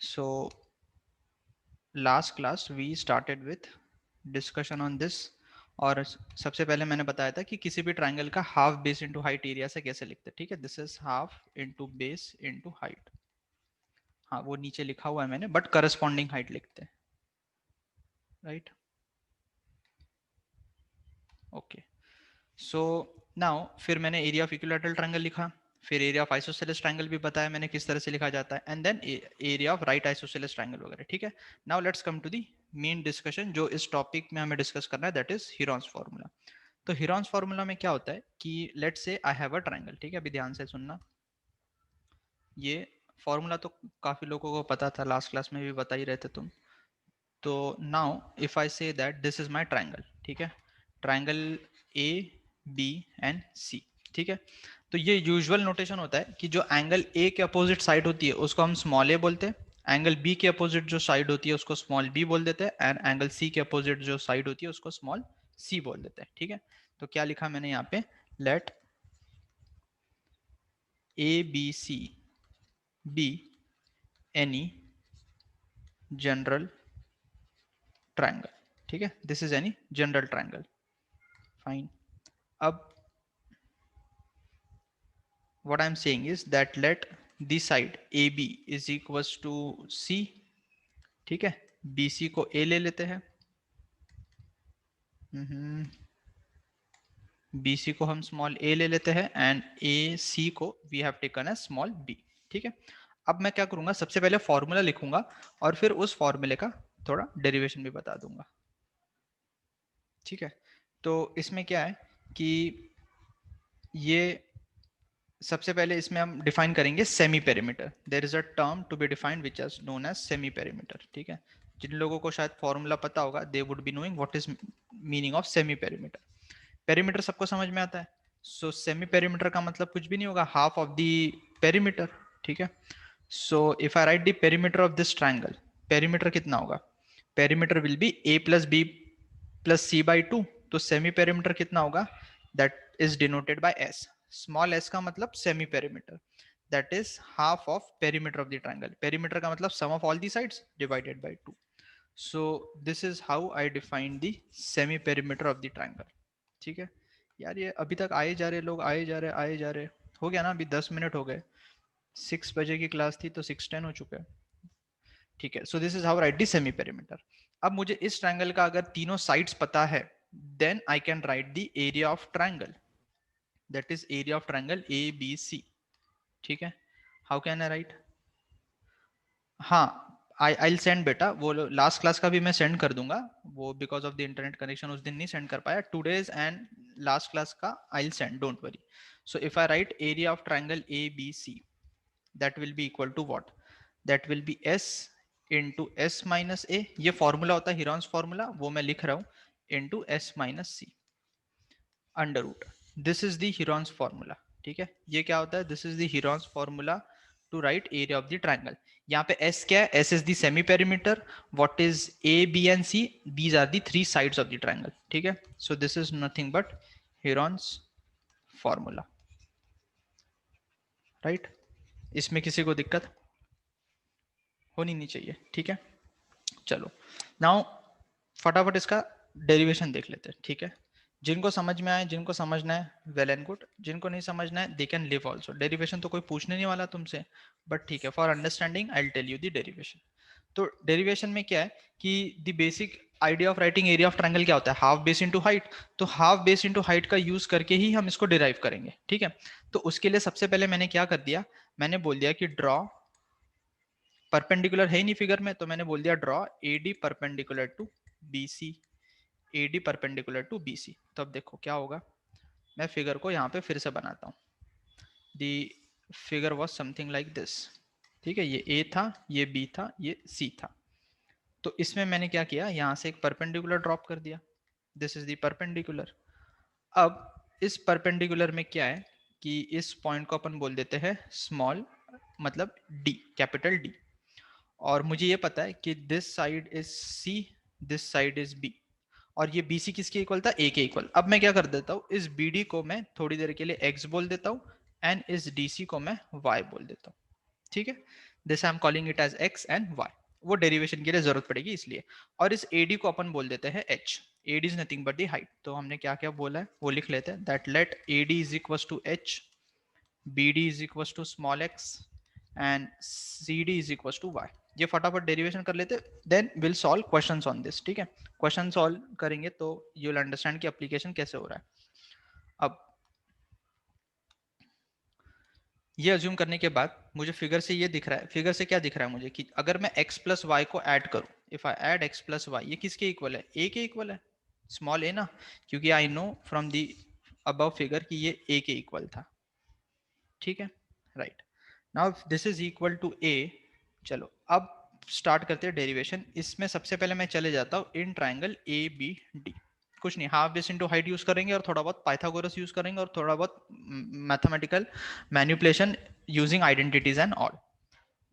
So last class we started with discussion on this, और सबसे पहले मैंने बताया था कि किसी भी ट्राइंगल का half base into height area से कैसे लिखते हैं। ठीक है, this is half into base into height. हाँ, वो नीचे लिखा हुआ है मैंने, बट करस्पॉन्डिंग हाइट लिखते हैं, राइट। ओके, सो नाउ फिर मैंने एरिया ऑफ इक्विलैटरल ट्रायंगल लिखा, फिर एरिया ऑफ आइसोसेलेस ट्रायंगल भी बताया मैंने किस तरह से लिखा जाता है, and then area of right isosceles triangle वगैरह। ठीक है, now let's come to the main discussion जो इस टॉपिक में हमें डिस्कस करना है, दैट इज हीरोन्स फार्मूला। तो हीरोन्स फार्मूला में क्या होता है कि let's say I have a triangle. ठीक है, अभी ध्यान से सुनना, ये फॉर्मूला तो काफी लोगों को पता था, लास्ट क्लास में भी बता ही रहे थे तुम। तो now if I say that this is my triangle, ठीक है, ट्रायंगल ए बी एंड सी। ठीक है, तो ये यूजुअल नोटेशन होता है कि जो एंगल ए के अपोजिट साइड होती है उसको हम स्मॉल ए बोलते हैं, एंगल बी के अपोजिट जो साइड होती है उसको स्मॉल बी बोल देते हैं, एंड एंगल सी के अपोजिट जो साइड होती है उसको स्मॉल सी बोल देते हैं। ठीक है, तो क्या लिखा मैंने यहाँ पे, let A B C be any general triangle. ठीक है, this is any general triangle, fine. अब what I'm saying is that let the side AB is equals to C। ठीक है, BC को A ले लेते हैं, BC को हम स्मॉल a ले लेते हैं, एंड AC को we have taken as small b। ठीक है, अब मैं क्या करूंगा, सबसे पहले फॉर्मूला लिखूंगा और फिर उस फॉर्मूले का थोड़ा डेरिवेशन भी बता दूंगा। ठीक है, तो इसमें क्या है कि ये सबसे पहले इसमें हम डिफाइन करेंगे semi perimeter. There is a term to be defined which is known as semi perimeter. ठीक है, जिन लोगों को शायद फॉर्मूला पता होगा they would be knowing what is meaning of semi perimeter. Perimeter सबको समझ में आता है, सो सेमी पेरीमीटर का मतलब कुछ भी नहीं होगा, हाफ ऑफ द पेरीमीटर। ठीक है, so if I write the perimeter of this triangle, perimeter कितना होगा, perimeter will be a plus B plus C by two. तो सेमी पेरीमीटर कितना होगा, that is denoted by s। Small s का मतलब semi perimeter, that is half of perimeter of the triangle. Perimeter का मतलब sum of all the sides divided by two. So this is how I define the semi perimeter of the triangle. ठीक है यार, ये अभी तक आए जा रहे लोग, आए जा रहे आए जा रहे, हो गया ना, अभी 10 मिनट हो गए, 6 बजे की क्लास थी तो 6:10 हो चुका है। ठीक है, so this is how right the semi perimeter. अब मुझे इस ट्रायंगल का अगर तीनों साइड्स पता है, then I can write the area of triangle, that is area of triangle A B C. ठीक है, हाउ कैन आई राइट, हाँ, आई सेंड बेटा, वो लास्ट क्लास का भी मैं सेंड कर दूंगा, वो because of the internet connection उस दिन नहीं सेंड कर पाया, टूडेज एंड लास्ट क्लास का I send, don't worry. So if I write area of triangle A B C, that will be equal to what, that will be s into s minus a, ये formula होता है Heron's formula, वो मैं लिख रहा हूं, into s minus c under root, this is the Heron's formula. ठीक है, ये क्या होता है, this is the Heron's formula to write area of the triangle. यहाँ पे s क्या है, s is the semi perimeter, what is a b and c, these are the three sides of the triangle. ठीक है, so this is nothing but Heron's formula, right. इसमें किसी को दिक्कत होनी नहीं चाहिए। ठीक है, चलो नाउ फटाफट इसका डेरिवेशन देख लेते हैं। ठीक है, जिनको समझ में आए, जिनको समझना है वेल एंड गुड, जिनको नहीं समझना है they can leave also. Derivation तो कोई पूछने नहीं वाला तुमसे, बट ठीक है, for understanding I will tell you the derivation. तो डेरिवेशन में क्या है कि the basic idea of writing area of triangle क्या होता है, हाफ बेस इंटू हाइट। तो हाफ बेस इंटू हाइट का यूज करके ही हम इसको डिराइव करेंगे। ठीक है, तो उसके लिए सबसे पहले मैंने क्या कर दिया, मैंने बोल दिया कि ड्रॉ, परपेंडिकुलर है ही नहीं फिगर में, तो मैंने बोल दिया draw A D perpendicular to B C, A D perpendicular to B C. तो अब देखो क्या होगा, मैं फिगर को यहाँ पे फिर से बनाता हूँ। The figure was something like this. ठीक है, ये ए था, ये बी था, ये सी था। तो इसमें मैंने क्या किया, यहाँ से एक परपेंडिकुलर ड्रॉप कर दिया, दिस इज दी परपेंडिकुलर। अब इस परपेंडिकुलर में क्या है कि इस पॉइंट को अपन बोल देते हैं स्मॉल, मतलब डी, कैपिटल डी। और मुझे ये पता है कि this side is c, this side is b, और ये बी सी किसके इक्वल था, ए के इक्वल। अब मैं क्या कर देता हूँ, इस बी डी को मैं थोड़ी देर के लिए एक्स बोल देता हूँ, एंड इस डी सी को मैं वाई बोल देता हूँ। ठीक है, this I am calling it as x and y, वो डेरिवेशन के लिए जरूरत पड़ेगी इसलिए। और इस AD को अपन बोल देते हैं H, AD is nothing but the height. तो हमने क्या क्या बोला है वो लिख लेते हैं, that let AD is equal to H, BD is equal to small x and CD is equal to y। ये फटाफट डेरिवेशन कर लेते, then will solve questions on this, ठीक है। क्वेश्चन सॉल्व करेंगे तो यू विल अंडरस्टैंड कि application कैसे हो रहा है। अब ये अज्यूम करने के बाद मुझे फिगर से ये दिख रहा है, फिगर से क्या दिख रहा है मुझे कि अगर मैं x प्लस वाई को ऐड करूं, if I add x plus y, ये किसके इक्वल है, a के इक्वल है, स्मॉल a ना, क्योंकि I know from the above figure कि ये a के इक्वल था, ठीक है, right. Now this is equal to a। चलो अब स्टार्ट करते हैं डेरिवेशन। इसमें सबसे पहले मैं चले जाता हूँ इन ट्राइंगल ABD, कुछ नहीं, half base into height use करेंगे और थोड़ा बहुत पाइथागोरस यूज करेंगे और थोड़ा बहुत mathematical manipulation using identities and all.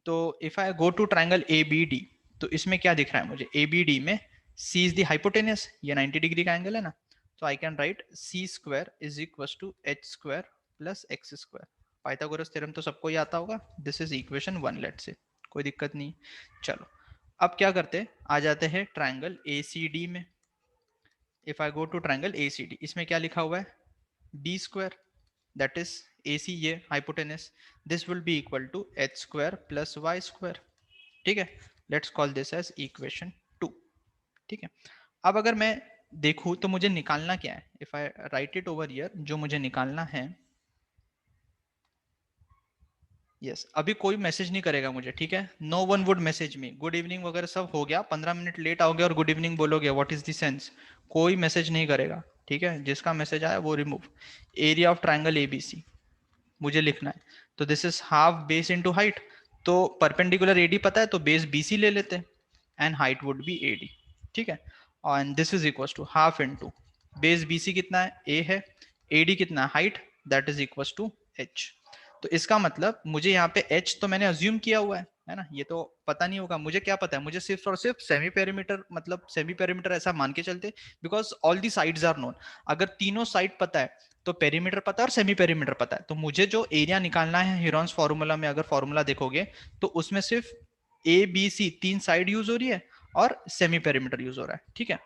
तो if I go to triangle ABD, तो इसमें क्या दिख रहा है मुझे, ABD में C इज द हाइपोटेनस, ये 90 डिग्री का एंगल है ना, तो I can write C square is equal to H square plus x square. Pythagoras theorem तो सबको ही आता होगा, दिस इज इक्वेशन 1 लेट से, कोई दिक्कत नहीं। चलो अब क्या करते हैं, आ जाते हैं ट्राइंगल ACD में। If I go to triangle ACD, इसमें क्या लिखा हुआ है, D square, that is AC ये hypotenuse, this will be equal to H square plus Y square, ठीक है। let's call this as equation 2, ठीक है। अब अगर मैं देखूं तो मुझे निकालना क्या है, if I write it over here, जो मुझे निकालना है, यस अभी कोई मैसेज नहीं करेगा मुझे, ठीक है, no one would message me, good evening वगैरह सब हो गया, 15 मिनट लेट आओगे और गुड इवनिंग बोलोगे, व्हाट इज द सेंस, कोई मैसेज नहीं करेगा, ठीक है, जिसका मैसेज आया वो remove. Area of triangle ABC मुझे लिखना है, तो this is half base into height, तो परपेंडिकुलर AD पता है तो बेस BC ले लेते हैं and height would be AD, ठीक है। And this is equal to half into base BC कितना है, A है, AD कितना है height, that is equal to H। तो इसका मतलब मुझे यहाँ पे H तो मैंने अज्यूम किया हुआ है ना, ये तो पता नहीं होगा, मुझे क्या पता है, मुझे सिर्फ और सिर्फ सेमी पेरीमीटर, मतलब सेमी पेरीमीटर ऐसा मान के चलते, because all the sides are known. अगर तीनों साइड पता है तो पेरीमीटर पता है और सेमी पेरीमीटर पता है, तो मुझे जो एरिया निकालना है हीरोन्स फॉर्मूला में, अगर फॉर्मूला देखोगे तो उसमें सिर्फ ABC तीन साइड यूज हो रही है और सेमी पेरीमीटर यूज हो रहा है, ठीक है।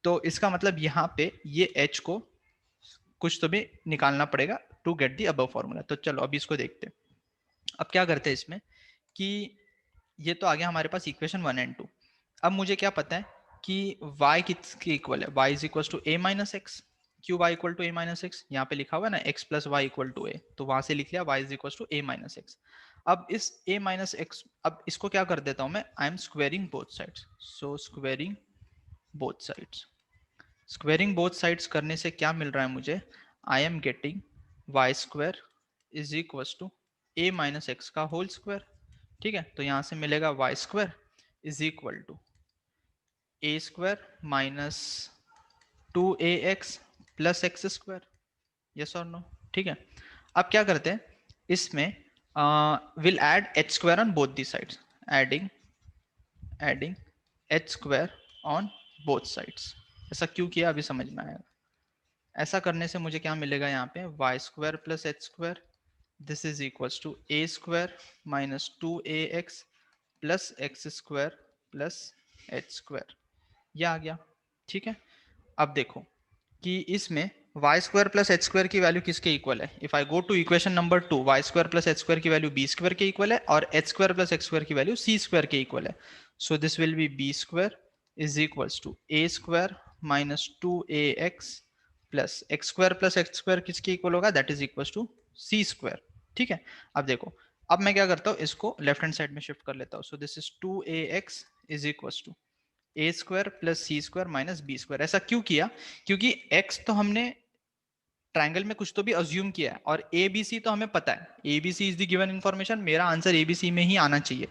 तो इसका मतलब यहाँ पे ये H को कुछ तो भी निकालना पड़ेगा to get the above formula. तो चलो अभी इसको देखते हैं। अब क्या करते हैं इसमें कि ये तो आ गया हमारे पास इक्वेशन 1 एंड 2। अब मुझे क्या पता है कि y किसके इक्वल है, y is equal to a minus x, क्यों y equal to a minus x, यहाँ पे लिखा हुआ है ना x plus y equal to a, तो वहां से लिख लिया y is equal to a minus x. अब इस a माइनस एक्स, अब इसको क्या कर देता हूँ मैं, I am squaring both sides, so squaring both sides. Squaring both sides करने से क्या मिल रहा है मुझे, I am getting y square is equal to a minus x का होल स्क्वायर, ठीक है। तो यहां से मिलेगा y square is equal to a square minus 2ax plus x square, yes और नो, ठीक है। अब क्या करते हैं इसमें, will add h square on both the sides, adding adding H square on both sides. ऐसा क्यों किया अभी समझ में आएगा। ऐसा करने से मुझे क्या मिलेगा यहाँ पे, y square plus H square, this is equal to a square minus 2ax plus x square plus H square, ये आ गया, ठीक है। अब देखो कि इसमें y square plus H square की वैल्यू किसके इक्वल है, if I go to equation number 2, y square plus H square की वैल्यू बी स्क्वायर के इक्वल है और h square plus x square की वैल्यू सी स्क्वायर के इक्वल है। So this will be b square is equal to a square minus 2ax plus x square plus x square किसके equal होगा, that is equal to c square, ठीक है। अब देखो, अब मैं क्या करता हूँ, इसको लेफ्ट हैंड साइड में शिफ्ट कर लेता हूँ, so this is 2ax is equal to a square plus C square minus B square. ऐसा क्यों किया, क्योंकि x तो हमने ट्रायंगल में कुछ तो भी अज्यूम किया है और ए बी सी तो हमें पता है, A B C is the given information, मेरा आंसर ए बी सी में ही आना चाहिए,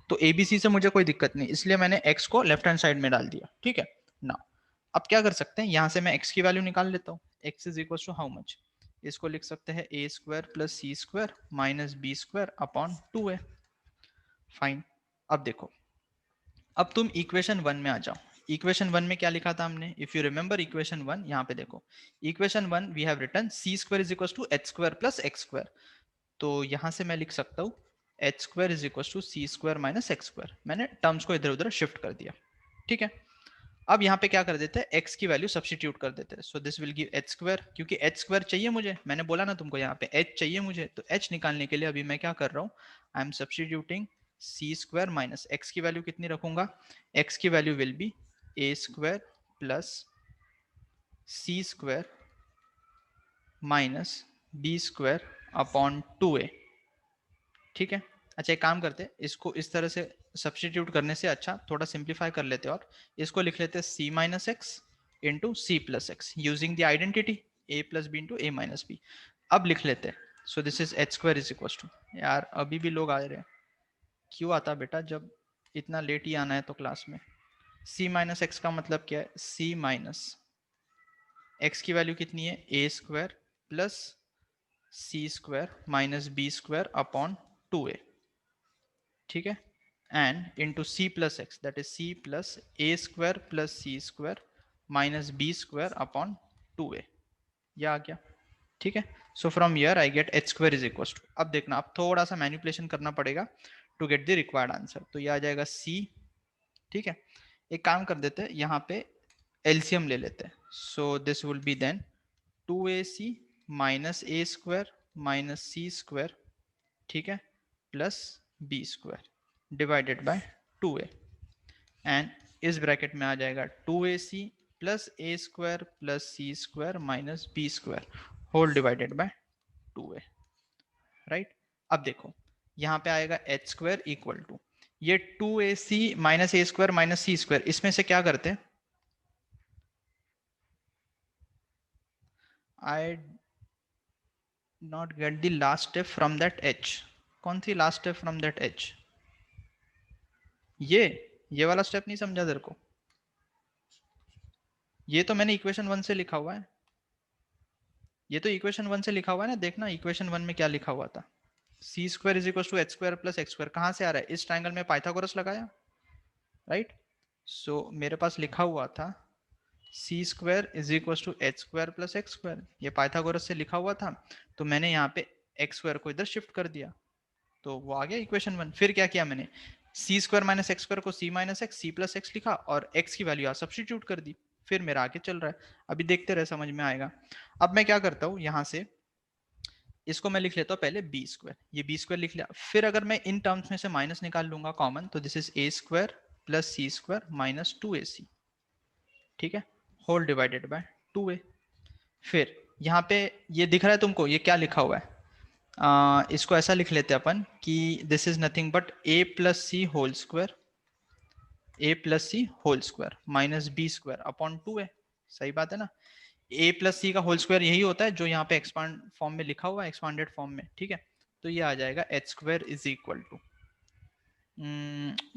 तो ए बी सी से मुझे कोई दिक्कत नहीं, इसलिए मैंने x को लेफ्ट हैंड साइड में डाल दिया, ठीक है ना। अब क्या कर सकते हैं, यहां से मैं x की वैल्यू निकाल लेता हूँ, x is equal to how much, इसको लिख सकते हैं A square plus C square minus B square upon 2a, fine. अब देखो, अब तुम इक्वेशन 1 में आ जाओ। इक्वेशन 1 में क्या लिखा था हमने, इफ यू रिमेंबर इक्वेशन 1, यहाँ पे देखो, equation 1 we have written c square is equal to H square plus x square, तो यहां से मैं लिख सकता हूँ h square is equal to c square minus x square. मैंने टर्म्स को इधर उधर शिफ्ट कर दिया, ठीक है। अब यहाँ पे क्या कर देते हैं, x की वैल्यू सब्स्टिट्यूट कर देते हैं। So this will give H square, क्योंकि एच स्क्वायर चाहिए मुझे, मैंने बोला ना तुमको यहाँ पे h चाहिए मुझे, तो h निकालने के लिए अभी मैं क्या कर रहा हूँ, I am substituting c square minus x की वैल्यू कितनी रखूंगा, x की value will be a square plus C square minus B square upon 2a, ठीक है। अच्छा एक काम करते हैं, इसको इस तरह से सब्स्टिट्यूट करने से अच्छा थोड़ा सिंप्लीफाई कर लेते हैं, और इसको लिख लेते हैं c minus x into C plus x using the identity a plus b into a minus b. अब लिख लेते हैं, so this is h square is equal to, यार अभी भी लोग आ रहे हैं, क्यों आता बेटा, जब इतना लेट ही आना है तो क्लास में। c माइनस एक्स का मतलब क्या है, c माइनस एक्स की वैल्यू कितनी है, A square plus C square minus B square upon 2a, ठीक है, and into C plus X that is C plus A square plus C square minus B square upon 2a, यह आ गया, ठीक है। So from here I get H square is equal to, अब देखना अब थोड़ा सा मैनिपुलेशन करना पड़ेगा to get the required answer, तो यह आ जाएगा c, ठीक है। एक काम कर देते हैं, यहाँ पे एलसीएम ले लेते हैं, so this will be then 2ac minus A square minus C square, ठीक है, plus B square divided by 2a, and इस ब्रैकेट में आ जाएगा 2ac plus A square plus C square minus B square whole divided by 2a, right. अब देखो यहाँ पे आएगा एच स्क्वायर इक्वल टू ये 2ac माइनस ए स्क्वायर माइनस सी स्क्वायर, इसमें से क्या करते हैं, I not get the last step from that h, कौन सी last step from that h, ये वाला स्टेप नहीं समझा तेरे को, ये तो मैंने इक्वेशन 1 से लिखा हुआ है, ये तो इक्वेशन 1 से लिखा हुआ है ना, देखना इक्वेशन 1 में क्या लिखा हुआ था, C square is equal to H square plus x square, कहाँ से आ रहा है, इस ट्राइंगल में पाइथागोरस लगाया, राइट। सो मेरे पास लिखा हुआ था C square is equal to H square plus x square, ये पाइथागोरस से लिखा हुआ था, तो मैंने यहाँ पे एक्स स्क्वायर को इधर शिफ्ट कर दिया, तो वो आ गया इक्वेशन 1। फिर क्या किया मैंने, C square minus x square को C minus X C plus X लिखा और एक्स की वैल्यू सब्स्टिट्यूट कर दी, फिर मेरा आगे चल रहा है, अभी देखते रहे समझ में आएगा। अब मैं क्या करता हूँ, यहाँ से इसको मैं लिख लेता हूँ पहले बी स्क्वायर, ये बी स्क्वायर लिख लिया, फिर अगर मैं इन टर्म्स में से माइनस निकाल लूंगा कॉमन, तो this is a square plus C square minus 2ac, ठीक है, होल डिवाइडेड बाय 2a। फिर यहाँ पे ये दिख रहा है तुमको, ये क्या लिखा हुआ है, इसको ऐसा लिख लेते हैं अपन कि this is nothing but a plus c whole square, a plus c whole square minus B square upon 2a, सही बात है ना, a प्लस सी का होल स्क्वायर यही होता है जो यहाँ पे एक्सपांड फॉर्म में लिखा हुआ है, एक्सपांडेड फॉर्म में, ठीक है। तो ये आ जाएगा h square is equal to,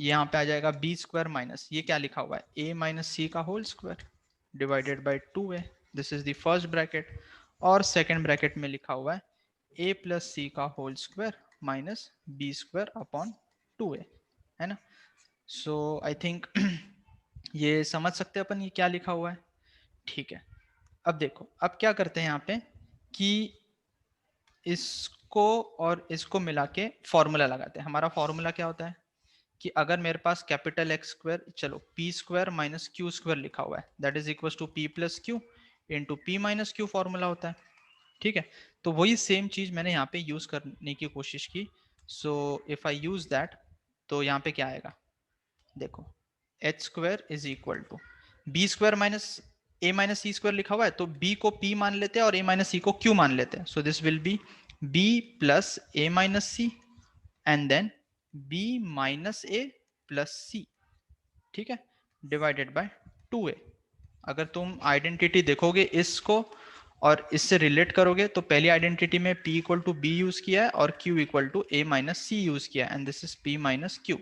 यहाँ पे आ जाएगा बी स्क्वायर माइनस ये क्या लिखा हुआ है, ए माइनस सी का whole square divided by 2a, this is the first bracket, और सेकेंड ब्रैकेट में लिखा हुआ है ए प्लस सी का whole square minus B square upon 2a, है ना। सो आई थिंक ये समझ सकते हैं अपन ये क्या लिखा हुआ है, ठीक है। अब देखो अब क्या करते हैं यहाँ पे कि इसको और इसको मिला के फॉर्मूला लगाते हैं, हमारा फॉर्मूला क्या होता है कि अगर मेरे पास कैपिटल एक्स स्क्वायर, चलो p square minus q square लिखा हुआ है that is equal to p plus q into p minus q formula होता है, ठीक है। तो वही सेम चीज मैंने यहाँ पे यूज करने की कोशिश की, so if I use that, तो यहाँ पे क्या आएगा, देखो h square is equal to b square minus a minus C square लिखा हुआ है, तो बी को पी मान लेते हैं और ए माइनस सी को क्यू मान लेते हैं, so this will be B plus A minus C and then b minus A plus C, ठीक है, डिवाइडेड बाय 2a। अगर तुम आइडेंटिटी देखोगे इसको और इससे रिलेट करोगे, तो पहली आइडेंटिटी में p equal to B use किया है और q equal to a minus C use किया है, and this is p minus Q.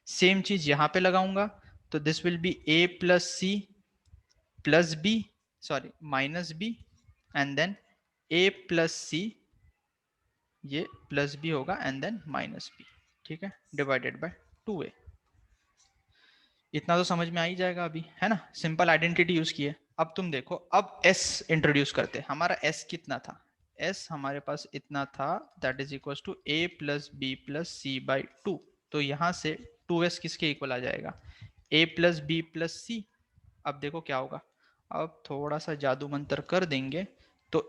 Same चीज यहाँ पे लगाऊंगा, तो this will be a plus C plus B, sorry minus B, and then a plus C, ये प्लस बी होगा and then minus B, ठीक है, डिवाइडेड बाय 2a। इतना तो समझ में आ ही जाएगा अभी, है ना, सिंपल आइडेंटिटी यूज की है। अब तुम देखो अब s इंट्रोड्यूस करते हैं, हमारा s कितना था, एस हमारे पास इतना था, that is equal to a plus B plus C by two. तो यहाँ से 2s किसके इक्वल आ जाएगा, a plus B plus c. अब देखो क्या होगा, अब थोड़ा सा जादू मंत्र कर देंगे तो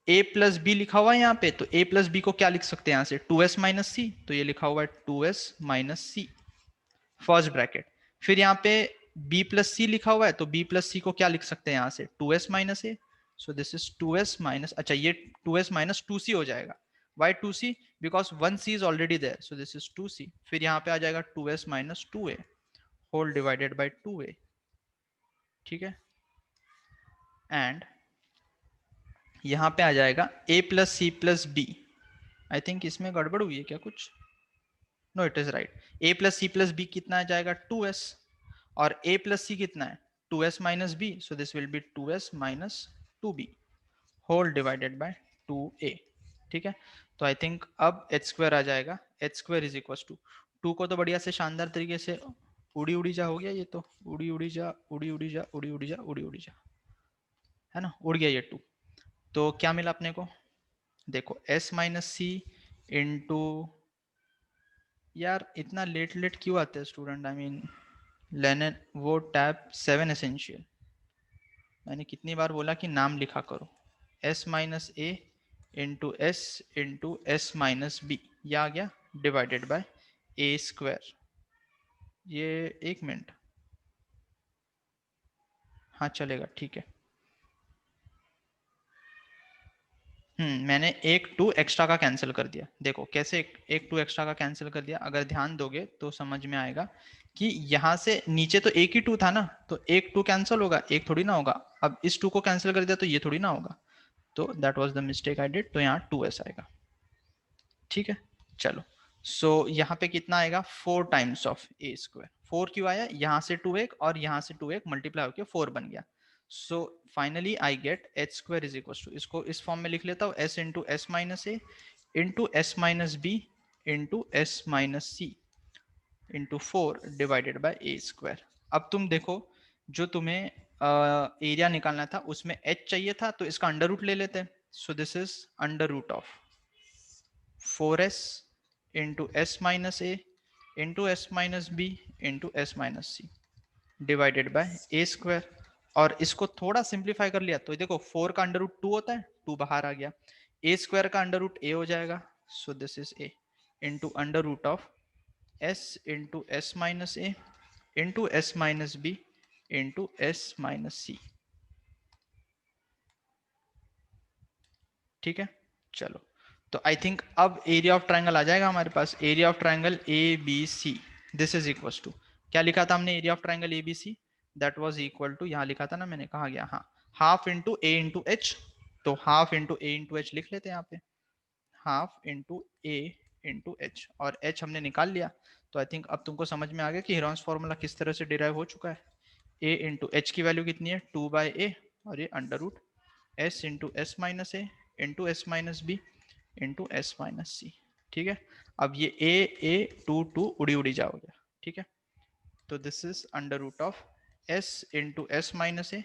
a प्लस बी लिखा हुआ है यहाँ पे, तो a प्लस बी को क्या लिख सकते हैं यहाँ से, 2s माइनस सी। तो ये लिखा हुआ है 2s माइनस सी फर्स्ट ब्रैकेट। फिर यहाँ पे b प्लस सी लिखा हुआ है, तो b प्लस सी को क्या लिख सकते हैं यहाँ से, 2s minus a. So this is 2s minus, अच्छा ये 2s माइनस 2c हो जाएगा। Why 2c, because 1c is already there, so this is 2c। फिर यहाँ पे आ जाएगा 2s minus 2a whole divided by 2a, ठीक है। एंड यहाँ पे आ जाएगा a plus C plus b. I think इसमें गड़बड़ हुई है क्या कुछ, no it is right. a plus C plus b कितना आ जाएगा 2s, और a प्लस सी कितना है 2s minus b, so this will be 2s minus 2b whole divided by 2a, ठीक है। तो आई थिंक अब एच स्क्वायर आ जाएगा, h square is equal to 2 को तो बढ़िया से शानदार तरीके से उड़ी उड़ी जा हो गया, ये तो उड़ी उड़ी जा उड़ी उड़ी जा उड़ी उड़ी जा उड़ी उड़ी जा, है ना, उड़ गया ये 2। तो क्या मिला अपने को, देखो s माइनस सी इंटू, यार इतना लेट लेट क्यों आते हैं स्टूडेंट, आई मीन लेने वो टैब 7 एसेंशियल, मैंने कितनी बार बोला कि नाम लिखा करो, s माइनस ए इंटू एस माइनस बी, ये आ गया डिवाइडेड बाय ए स्क्वायर। ये एक मिनट, हाँ चलेगा ठीक है। मैंने एक 2 एक्स्ट्रा का कैंसिल कर दिया, देखो कैसे एक 2 एक्स्ट्रा का कैंसिल कर दिया, अगर ध्यान दोगे तो समझ में आएगा कि यहाँ से नीचे तो एक ही 2 था ना, तो एक 2 कैंसिल होगा, एक थोड़ी ना होगा। अब इस 2 को कैंसिल कर दिया तो ये थोड़ी ना होगा, तो that was the mistake I did, तो यहाँ 2s आएगा, ठीक है। चलो, सो यहाँ पे कितना आएगा 4 टाइम्स ऑफ ए स्क्वायर, 4 क्यों आया, यहाँ से 2 एक और यहाँ से 2 एक मल्टीप्लाई होकर 4 बन गया। So finally I get H square is equal to, इसको इस फॉर्म में लिख लेता हूँ, s into S minus A into S minus B into S minus c into 4 divided by a square. अब तुम देखो, जो तुम्हें एरिया निकालना था उसमें h चाहिए था, तो इसका अंडर रूट ले लेते हैं। So this is under root of 4s into S minus A into S minus B into S minus c divided by a square. और इसको थोड़ा सिंप्लीफाई कर लिया तो देखो 4 का अंडर रूट 2 होता है, 2 बाहर आ गया, ए स्क्वायर का अंडर रूट ए हो जाएगा, so this is A into under root of S into S minus A into S minus B into S minus C, ठीक है। चलो, तो आई थिंक अब एरिया ऑफ ट्राइंगल आ जाएगा हमारे पास, area of triangle A B C, this is equal to, क्या लिखा था हमने area of triangle A B C, that was equal to, यहाँ लिखा था ना मैंने, कहा गया, हाँ, हाफ इंटू ए इंटू एच। तो हाफ इंटू ए इंटू एच लिख लेते हैं यहाँ पे, हाफ इंटू ए इंटू एच, और एच हमने निकाल लिया। तो आई थिंक अब तुमको समझ में आ गया कि हेरॉन्स फॉर्मूला किस तरह से डिराइव हो चुका है। ए इंटू एच की वैल्यू कितनी है 2 बाई ए, और ये under root S into S minus ए into S minus B into S minus C, ठीक है। अब ये ए 2 उड़ी उड़ी जाओगे, ठीक है। तो this is under root of S into S minus A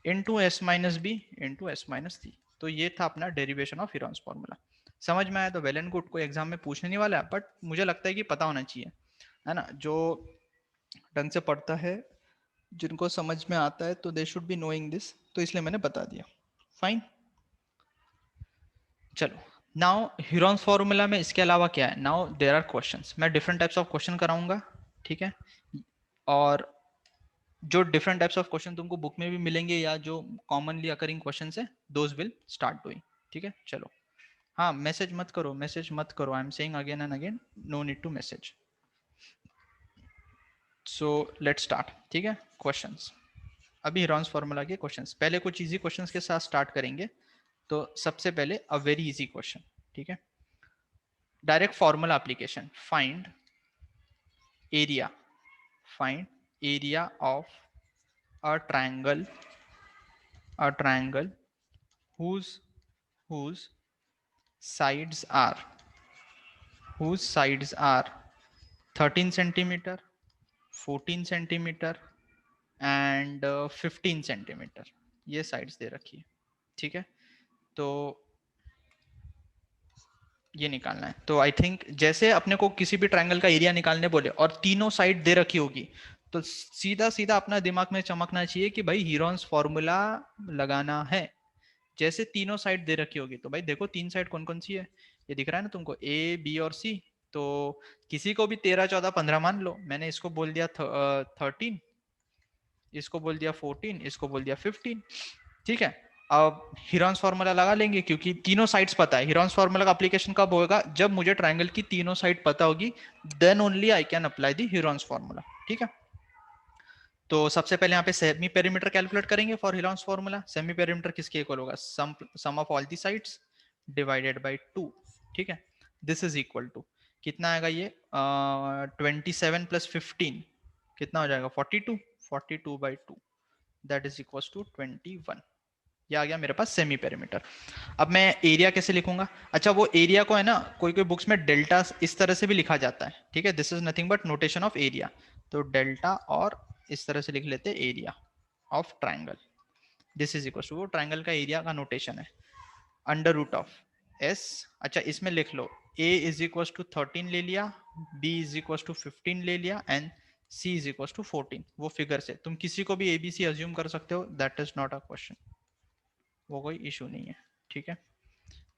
into S minus B into S minus C. तो ये था अपना डेरिवेशन ऑफ हेरॉन्स फॉर्मूला। समझ में आया तो वेल एंड गुड, कोई एग्जाम में पूछने नहीं वाला है, बट मुझे लगता है कि पता होना चाहिए, है ना, जो ढंग से पढ़ता है, जिनको समझ में आता है, तो they should be knowing this, तो इसलिए मैंने बता दिया, फाइन। चलो, नाउ ह्यूरॉन्स फॉर्मूला में इसके अलावा क्या है, नाउ देयर आर क्वेश्चंस, मैं डिफरेंट टाइप्स ऑफ क्वेश्चन कराऊंगा, ठीक है। और जो डिफरेंट टाइप्स ऑफ क्वेश्चन तुमको बुक में भी मिलेंगे या जो कॉमनली अकरिंग क्वेश्चंस है, दोज विल स्टार्ट डूइंग, ठीक है। चलो, हाँ मैसेज मत करो, मैसेज मत करो, I am saying again and again, no need to message. So let's start, ठीक है। क्वेश्चंस, अभी ह्यूरॉन्स फॉर्मूला के क्वेश्चंस, पहले कुछ इजी क्वेश्चंस के साथ स्टार्ट करेंगे। तो सबसे पहले अ वेरी इजी क्वेश्चन, ठीक है, direct formula application, area find area of a triangle whose sides are whose sides are 13 centimeter, 14 centimeter and 15 centimetre, ये साइड्स दे रखी है, ठीक है। तो ये निकालना है। तो आई थिंक जैसे अपने को किसी भी ट्रायंगल का एरिया निकालने बोले और तीनों साइड दे रखी होगी, तो सीधा सीधा अपना दिमाग में चमकना चाहिए कि भाई हीरोन्स फॉर्मूला लगाना है। जैसे तीनों साइड दे रखी होगी, तो भाई देखो तीन साइड कौन कौन सी है, ये दिख रहा है ना तुमको, ए बी और सी। तो किसी को भी 13 14 15 मान लो, मैंने इसको बोल दिया 13, इसको बोल दिया 14, इसको बोल दिया 15। ठीक है, अब हीरोन्स फार्मूला लगा लेंगे क्योंकि तीनों साइड्स पता है। हीरोन्स फार्मूला का एप्लीकेशन कब होगा, जब मुझे ट्रायंगल की तीनों साइड पता होगी, then only I can apply the Heron's formula. ठीक है, तो सबसे पहले यहाँ पे सेमी पेरीमीटर कैलकुलेट करेंगे for Heron's formula. Semi perimeter किसके इक्वल होगा, sum of all the sides divided by 2। ठीक है, दिस इज इक्वल टू कितना आएगा ये 27 प्लस 15 कितना हो जाएगा 42, 42/2 दैट इज इक्वल टू 21। ये आ गया मेरे पास सेमी पेरीमीटर। अब मैं एरिया कैसे लिखूंगा, अच्छा वो एरिया को है ना, कोई कोई बुक्स में डेल्टा इस तरह से भी लिखा जाता है। ठीक है, this is nothing but notation of area. तो डेल्टा और इस तरह से लिख लेते हैं area of triangle. This is equal to, वो ट्राइंगल का एरिया का नोटेशन है अंडर रूट ऑफ एस। अच्छा इसमें लिख लो a इज इक्वल टू 13 ले लिया, b इज इक्वल टू 15 ले लिया and c is equal to 14। वो फिगर से तुम किसी को भी abc अज्यूम कर सकते हो, that is not a question, वो कोई इशू नहीं है। ठीक है,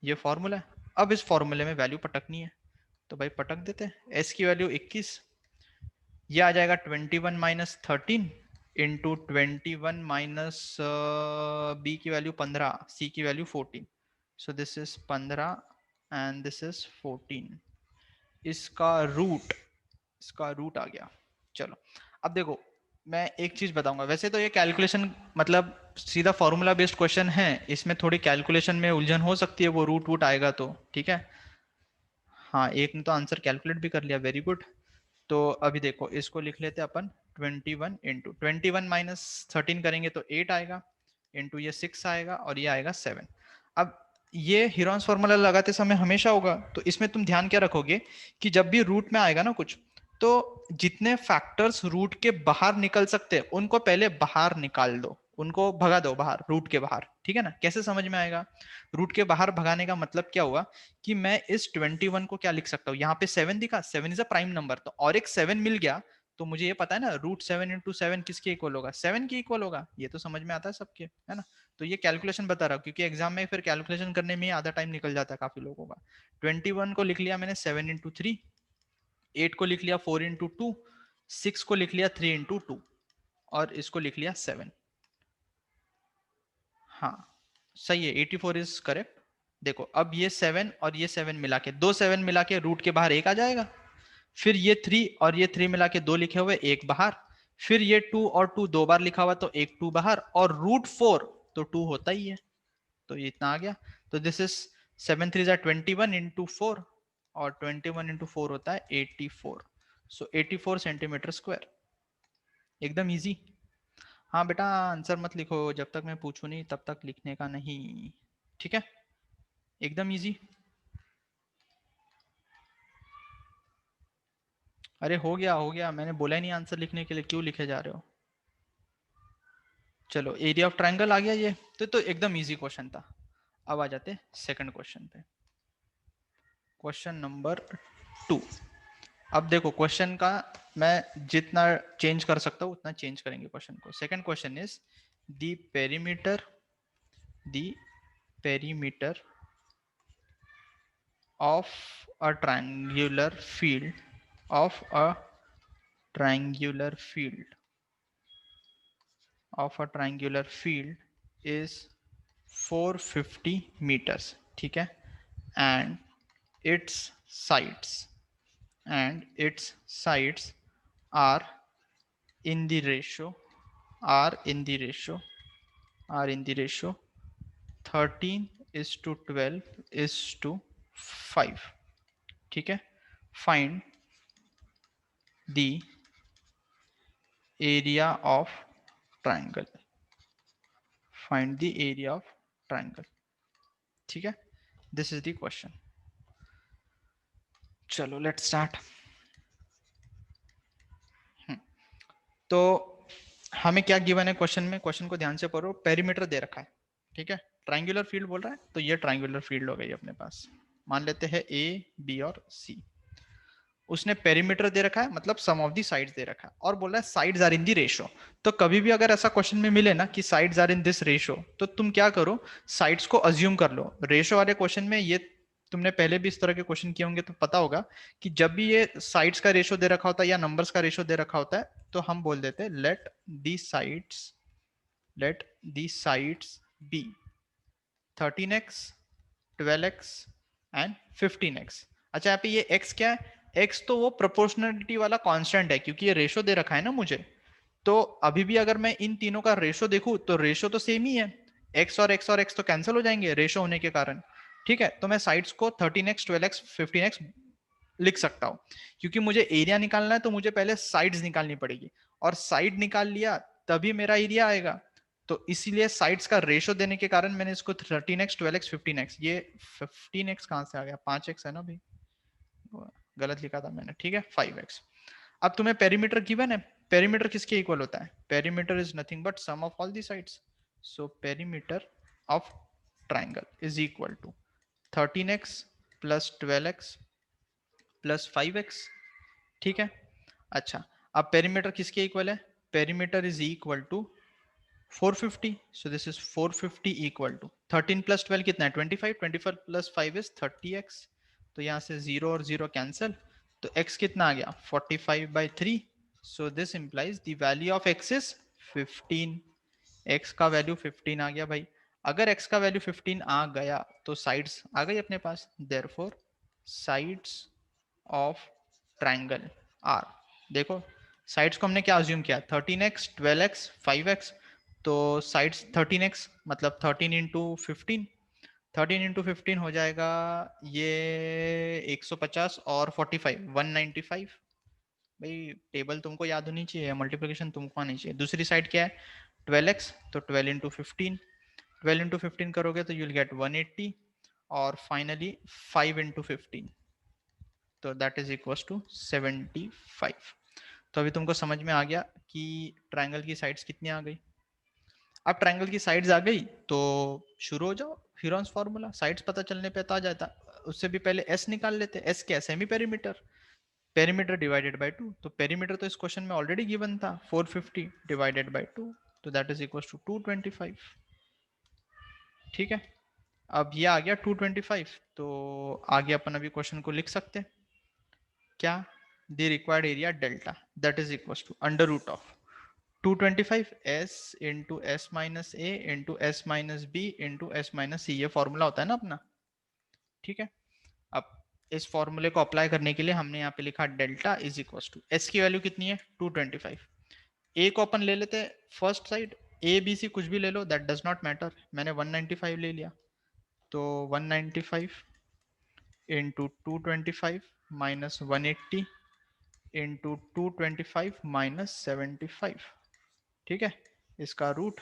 ये फॉर्मूला है। अब इस फॉर्मूले में वैल्यू पटकनी है, तो भाई पटक देते हैं। s की वैल्यू 21, ये आ जाएगा 21 माइनस 13 इंटू 21 माइनस b की वैल्यू 15, c की value 14। So this is 15 and this is 14। इसका रूट आ गया। चलो अब देखो मैं एक चीज बताऊंगा, वैसे तो ये कैलकुलेशन मतलब सीधा फॉर्मूला बेस्ड क्वेश्चन है, इसमें थोड़ी कैलकुलेशन में उलझन हो सकती है, वो रूट वूट आएगा तो ठीक है। हाँ एक ने तो आंसर कैलकुलेट भी कर लिया, वेरी गुड। तो अभी देखो इसको लिख लेते हैं अपन 21 इंटू 21 माइनस 13 करेंगे तो 8 आएगा, इंटू ये 6 आएगा और ये आएगा 7। अब ये हीरोन्स फॉर्मूला लगाते समय हमेशा होगा, तो इसमें तुम ध्यान क्या रखोगे कि जब भी रूट में आएगा ना कुछ, तो जितने फैक्टर्स रूट के बाहर निकल सकते हैं उनको पहले बाहर निकाल दो, उनको भगा दो बाहर, रूट के बाहर। ठीक है ना, कैसे समझ में आएगा, रूट के बाहर भगाने का मतलब क्या हुआ कि मैं इस 21 को क्या लिख सकता हूँ, यहाँ पे 7 दिखा, 7 इज अ प्राइम नंबर, तो और एक 7 मिल गया, तो मुझे ये पता है ना रूट 7 इंटू 7 किसके इक्वल होगा, 7 के इक्वल होगा। ये तो समझ में आता है सबके, है ना। तो ये कैलकुलेशन बता रहा हूँ क्योंकि एग्जाम में फिर कैलकुलेशन करने में आधा टाइम निकल जाता है काफी लोगों का। 21 को लिख लिया मैंने 7 इंटू 3, 8 को लिख लिया 4 इंटू 2, 6 को लिख लिया 3 इंटू 2 और इसको लिख लिया 7। हाँ सही है, 84 इज करेक्ट। देखो अब ये 7 और ये 7 मिला के, दो 7 मिला के रूट के बाहर एक आ जाएगा, फिर ये 3 और ये 3 मिला के दो लिखे हुए एक बाहर, फिर ये 2 और 2 दो बार लिखा हुआ तो एक 2 बाहर, और रूट 4 तो 2 होता ही है, तो ये इतना आ गया। तो दिस इज 7 3 21 इंटू 4 और 21 इंटू 4 होता है 84। सो 84 सेंटीमीटर स्क्वायर, एकदम इजी। हाँ बेटा आंसर मत लिखो जब तक मैं पूछूं नहीं, तब तक लिखने का नहीं, ठीक है, एकदम इजी। अरे हो गया, मैंने बोला ही नहीं आंसर लिखने के लिए, क्यों लिखे जा रहे हो। चलो एरिया ऑफ ट्रायंगल आ गया ये, तो एकदम इजी क्वेश्चन था। अब आ जाते सेकंड क्वेश्चन पे, क्वेश्चन नंबर 2। अब देखो क्वेश्चन का मैं जितना चेंज कर सकता हूँ उतना चेंज करेंगे क्वेश्चन को। Second question is the perimeter of a triangular field of a triangular field is 450 meters, ठीक है, and its sides are in the ratio are in the ratio 13 is to 12 is to 5, ठीक है। Find the area of triangle, find the area of triangle, ठीक है, this is the question. चलो let's start. तो हमें क्या given है question में, क्वेश्चन को ध्यान से पढ़ो, पेरीमीटर दे रखा है, ठीक है, ट्राइंगुलर फील्ड बोल रहा है, तो ये ट्राइंगुलर फील्ड हो गई अपने पास। मान लेते हैं ए, बी और सी। उसने पेरीमीटर दे रखा है, मतलब सम ऑफ दी साइड्स दे रखा है, और बोल रहा है sides are in the ratio. तो कभी भी अगर ऐसा क्वेश्चन में मिले ना कि sides are in this ratio, तो तुम क्या करो, साइड्स को अज्यूम कर लो। रेशो वाले क्वेश्चन में ये तुमने पहले भी इस तरह के क्वेश्चन किए होंगे तो पता होगा कि जब भी ये साइड्स का रेशो दे रखा होता है या नंबर्स का रेशो दे रखा होता है, तो हम बोल देते हैं let the sides be 13x 12x and 15x। अच्छा, यहाँ पे ये x क्या है? x तो वो प्रोपोर्शनलिटी वाला कांस्टेंट है, क्योंकि ये रेशो दे रखा है ना मुझे। तो अभी भी अगर मैं इन तीनों का रेशो देखूं तो रेशो तो सेम ही है, x और x तो कैंसिल हो जाएंगे रेशो होने के कारण। ठीक है, तो मैं साइड्स को 13x 12x 15x लिख सकता हूं। क्योंकि मुझे एरिया निकालना है तो मुझे पहले साइड्स निकालनी पड़ेगी, और साइड निकाल लिया तभी मेरा एरिया आएगा। तो इसीलिए साइड्स का रेशो देने के कारण मैंने इसको 13x 12x 15x, ये 15x कहां से आ गया, 5x है ना भाई, गलत लिखा था मैंने, ठीक है 5x। अब तुम्हें पेरीमीटर गिवन है, पेरीमीटर किसके इक्वल होता है? Perimeter is nothing but sum of all the sides. So perimeter of triangle is equal to 13x plus 12x plus 5x। ठीक है, अच्छा, अब पेरीमीटर किसके इक्वल है? Perimeter is equal to 450, so this is 450 equal to 13 plus 12 कितना है? 25, 25 plus 5 is 30x। तो यहाँ से 0 और 0 कैंसिल, तो x कितना आ गया? 45/3। so this implies the value of x is 15। x का वैल्यू 15 आ गया भाई। अगर x का वैल्यू 15 आ गया तो साइड्स आ गई अपने पास, therefore sides of triangle आर। देखो साइड्स को हमने क्या अज्यूम किया? 13x 12x 5x। तो साइड्स 13x मतलब 13 इंटू 15, 13 इंटू 15 हो जाएगा ये 150 और 45 195। भाई टेबल तुमको याद होनी चाहिए, मल्टीप्लिकेशन तुमको आनी चाहिए। दूसरी साइड क्या है? 12x, तो 12 इंटू 15, 12 इंटू 15 करोगे तो यूल गेट 180, और फाइनली 5 इंटू 15, तो दैट इज इक्वल टू 75। तो अभी तुमको समझ में आ गया कि ट्रायंगल की साइड्स कितनी आ गई। अब ट्रायंगल की साइड्स आ गई तो शुरू हो जाओ, हीरोन्स फार्मूला। साइड्स पता चलने पे तो आ जाता, उससे भी पहले एस निकाल लेते। एस क्या है? Semi perimeter, perimeter divided by 2। तो पेरीमीटर तो इस क्वेश्चन में ऑलरेडी गिवन था, 450 डिवाइडेड बाय 2, तो दैट इज इक्वल टू 225। ठीक है, अब ये आ गया 225, तो आगे अपन अभी क्वेश्चन को लिख सकते हैं क्या? The required area delta that is equal to under root of 225 s into S minus A into S minus B into S minus C, ये फॉर्मूला होता है ना अपना। ठीक है, अब इस फॉर्मूले को अप्लाई करने के लिए हमने यहाँ पे लिखा delta is equal to s की वैल्यू कितनी है? 225। ए को अपन ले लेते हैं first side, a B c कुछ भी ले लो, दैट डज नॉट मैटर। मैंने 195 ले लिया, तो 195 इंटू 225 माइनस 180 इंटू 225 माइनस 75। ठीक है, इसका रूट,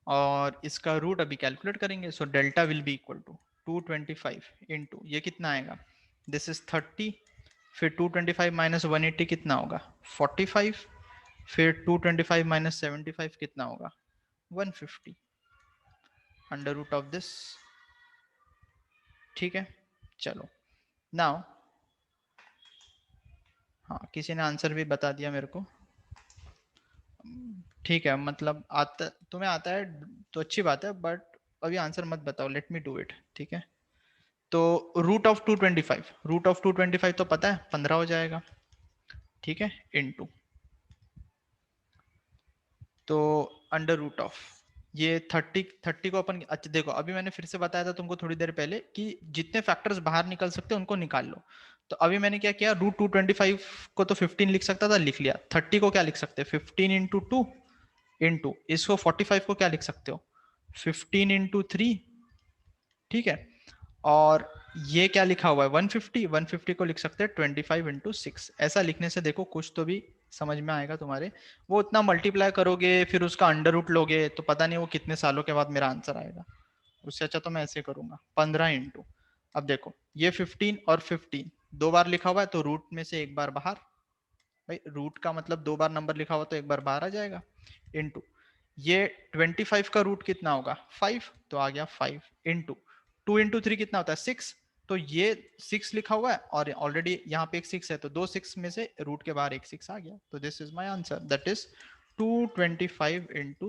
और इसका रूट अभी कैलकुलेट करेंगे। So delta will be equal to 225 into ये कितना आएगा? दिस इज 30, फिर 225 माइनस 180 कितना होगा? 45, फिर 225 माइनस 75 कितना होगा? 150 अंडर रूट ऑफ दिस। ठीक है, चलो नाउ, हाँ किसी ने आंसर भी बता दिया मेरे को। ठीक है, मतलब आता, तुम्हें आता है तो अच्छी बात है, बट अभी आंसर मत बताओ, लेट मी डू इट। ठीक है, तो रूट ऑफ 225, रूट ऑफ 225 तो पता है 15 हो जाएगा। ठीक है, इनटू, तो अंडर रूट ऑफ ये 30 को अपन, अच्छा देखो अभी मैंने फिर से बताया था तुमको थोड़ी देर पहले कि जितने फैक्टर्स बाहर निकल सकते हैं उनको निकाल लो। तो अभी मैंने क्या किया, रूट 225 को तो 15 लिख सकता था, लिख लिया। 30 को क्या लिख सकते हैं? 15 इंटू 2 इंटू इसको 45 को क्या लिख सकते हो? 15 इंटू 3। ठीक है, और ये क्या लिखा हुआ है? 150, 150 को लिख सकते हैं 25 इंटू 6। ऐसा लिखने से देखो कुछ तो भी समझ में आएगा तुम्हारे। वो उतना मल्टीप्लाई करोगे फिर उसका अंडर रूट लोगे तो पता नहीं वो कितने सालों के बाद मेरा आंसर आएगा। उससे अच्छा तो मैं ऐसे करूंगा 15 इंटू, अब देखो ये 15 और 15 दो बार लिखा हुआ है तो रूट में से एक बार बाहर, भाई रूट का मतलब दो बार नंबर लिखा हुआ तो एक बार बाहर आ जाएगा, इंटू ये 25 का रूट कितना होगा? 5, तो आ गया 5 इंटू 2 into 3 कितना होता है 6, तो ये 6 लिखा हुआ है और ऑलरेडी यहाँ पे एक 6 है, तो दो 6 में से रूट के बाहर एक 6 आ गया, तो this is my answer, that is 225 into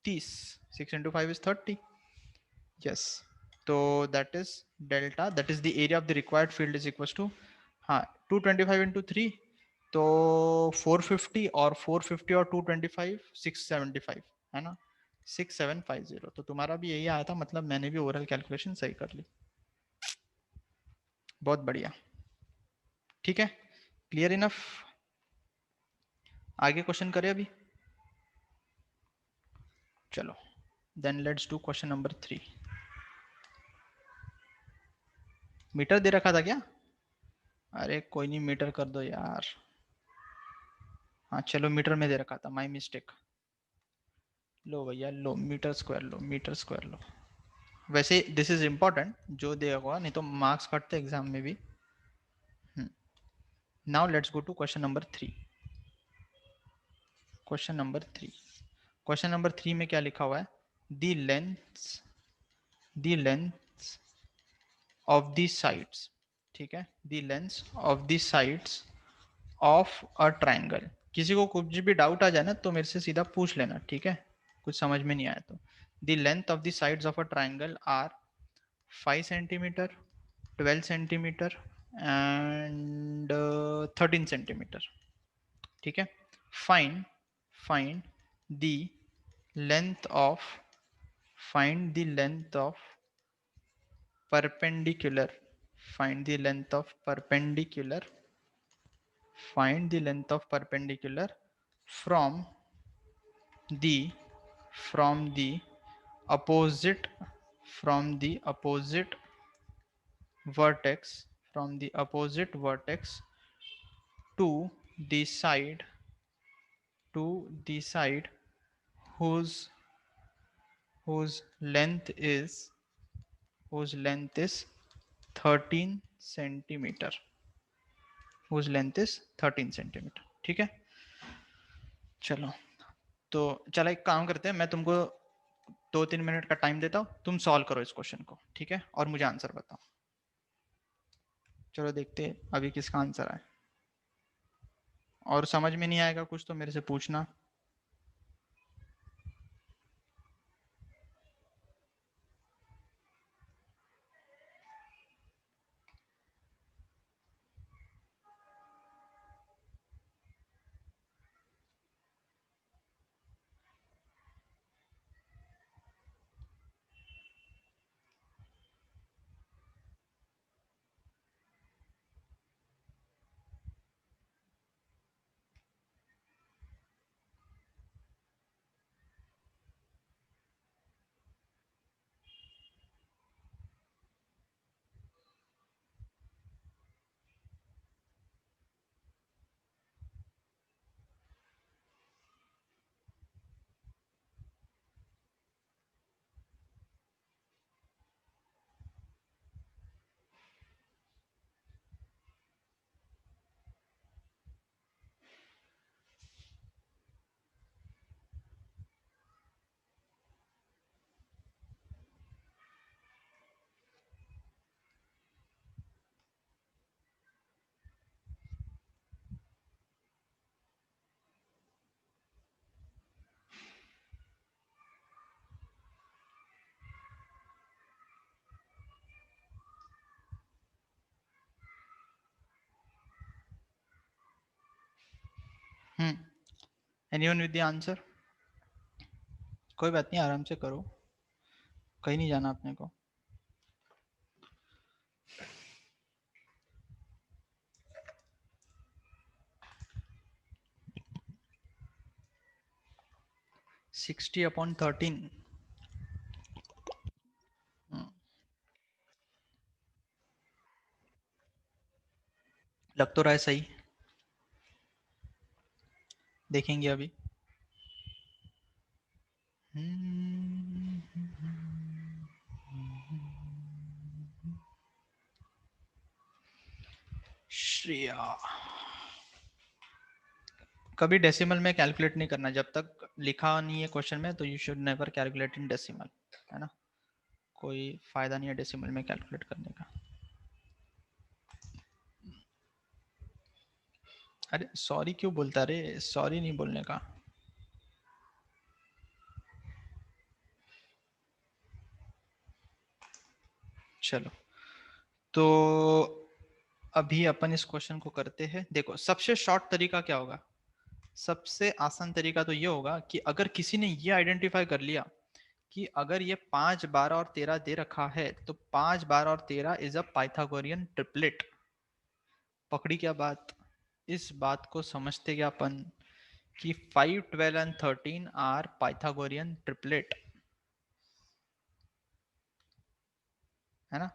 30, 6 into 5 is 30, yes, तो that is delta, that is the area of the required field is equal to, हाँ 225 into 3, तो 450, और 450 और 225 675 है ना, 6750, तो तुम्हारा भी यही आया था, मतलब मैंने भी ओवरऑल कैलकुलेशन सही कर ली, बहुत बढ़िया, ठीक है, क्लियर इनफ, आगे क्वेश्चन करें अभी, चलो then let's do question number 3। Meter दे रखा था क्या? अरे कोई नहीं, मीटर कर दो यार, हाँ चलो मीटर में दे रखा था, माई मिस्टेक, लो भैया लो, मीटर स्क्वायर लो, मीटर स्क्वायर लो, वैसे दिस इज इम्पोर्टेंट, जो देगा नहीं तो मार्क्स कटते एग्जाम में भी। Now let's go to question number 3। Question number 3, question number 3 में क्या लिखा हुआ है, the length of the sides, ठीक है, the length of the sides of a triangle, किसी को कुछ भी डाउट आ जाए ना तो मेरे से सीधा पूछ लेना, ठीक है, कुछ समझ में नहीं आया तो, the length of the sides of a triangle are 5 centimetre, 12 centimetre and 13 centimetre, ठीक है, find find the length of find the length of perpendicular find the length of perpendicular find the length of perpendicular from the from the opposite from the opposite vertex from the opposite vertex to the side to the side whose whose length is whose length is 13 centimeter whose length is 13 centimetre, ठीक है, चलो, तो चलो एक काम करते हैं, मैं तुमको 2-3 मिनट का टाइम देता हूँ, तुम सॉल्व करो इस क्वेश्चन को, ठीक है, और मुझे आंसर बताओ, चलो देखते हैं अभी किसका आंसर आए, और समझ में नहीं आएगा कुछ तो मेरे से पूछना। Anyone with the answer? कोई बात नहीं, आराम से करो, कहीं नहीं जाना अपने को। सिक्सटी अपॉन 13, लग तो रहा है सही, देखेंगे अभी। श्रेया, कभी डेसिमल में कैलकुलेट नहीं करना, जब तक लिखा नहीं है क्वेश्चन में, तो you should never calculate in decimal, है ना, कोई फायदा नहीं है डेसिमल में कैलकुलेट करने का। अरे सॉरी क्यों बोलता रे, सॉरी नहीं बोलने का। चलो तो अभी अपन इस क्वेश्चन को करते हैं। देखो सबसे शॉर्ट तरीका क्या होगा, सबसे आसान तरीका तो ये होगा कि अगर किसी ने ये आइडेंटिफाई कर लिया कि अगर ये 5, 12 और 13 दे रखा है तो 5, 12 और 13 इज अ पाइथागोरियन ट्रिपलेट। पकड़ी क्या बात, इस बात को समझते क्या अपन कि 5, 12 एंड 13 आर पाइथागोरियन ट्रिपलेट, है ना।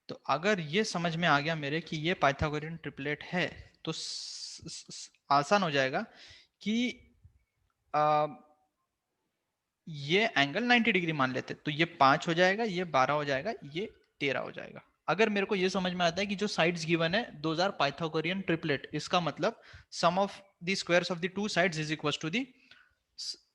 तो अगर ये समझ में आ गया मेरे कि ये पाइथागोरियन ट्रिपलेट है तो आसान हो जाएगा कि आ, ये एंगल 90 डिग्री मान लेते, तो ये 5 हो जाएगा, ये 12 हो जाएगा, ये 13 हो जाएगा। अगर मेरे को ये समझ में आता है कि जो साइड्स गिवन है दोज आर पाइथागोरियन ट्रिपलेट, इसका मतलब sum of the squares of the two sides is equal to the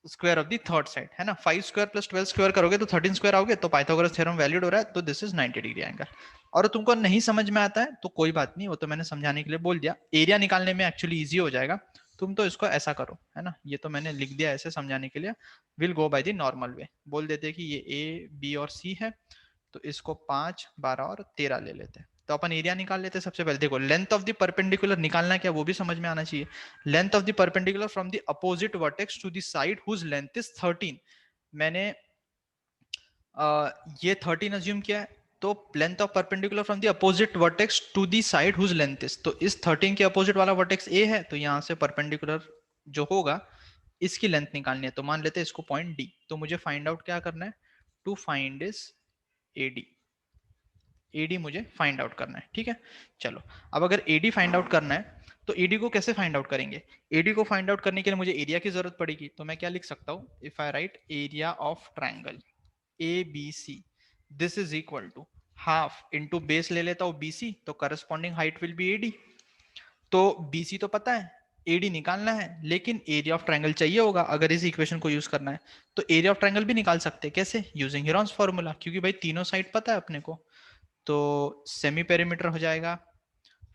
square of the third side, है ना। 5 स्क्वायर प्लस 12 स्क्वायर करोगे तो 13 स्क्वायर आओगे, तो पाइथागोरस थ्योरम वैलिड हो रहा है, तो दिस इज 90 डिग्री एंगल। और तुमको नहीं समझ में आता है तो कोई बात नहीं, वो तो मैंने समझाने के लिए बोल दिया। एरिया निकालने में एक्चुअली इजी हो जाएगा, तुम तो इसको ऐसा करो, है ना। ये तो मैंने लिख दिया ऐसे समझाने के लिए। Will go by the normal way, बोल देते कि ये ए बी और सी है, तो इसको 5, 12 और 13 ले लेते हैं। तो अपन एरिया निकाल लेते हैं। सबसे पहले देखो लेंथ ऑफ द परपेंडिकुलर निकालना क्या वो भी समझ में आना चाहिए। Length of the perpendicular from the opposite vertex to the side whose length is 13। मैंने ये 13 अज्यूम किया है, तो length of perpendicular from the opposite vertex to the side whose length is, तो इस 13 के अपोजिट वाला वर्टेक्स ए है, तो यहां से परपेंडिकुलर जो होगा इसकी लेंथ निकालनी है। तो मान लेते हैं इसको पॉइंट डी। तो मुझे फाइंड आउट क्या करना है, to find is AD. AD मुझे फाइंड आउट करना है, ठीक है। चलो अब अगर एडी फाइंड आउट करना है तो एडी को कैसे फाइंड आउट करेंगे। एडी को फाइंड आउट करने के लिए मुझे एरिया की जरूरत पड़ेगी, तो मैं क्या लिख सकता हूं, if I write area of triangle A B C, this is equal to half into base ले लेता हूं बीसी, तो corresponding height will be AD. तो बीसी तो पता है, एडी निकालना है, लेकिन एरिया ऑफ ट्राइंगल चाहिए होगा अगर इस इक्वेशन को यूज करना है। तो एरिया ऑफ ट्राइंगल भी निकाल सकते हैं, कैसे, यूजिंग हीरोन्स फॉर्मूला, क्योंकि भाई तीनों साइड पता है अपने को। तो सेमी पेरीमीटर हो जाएगा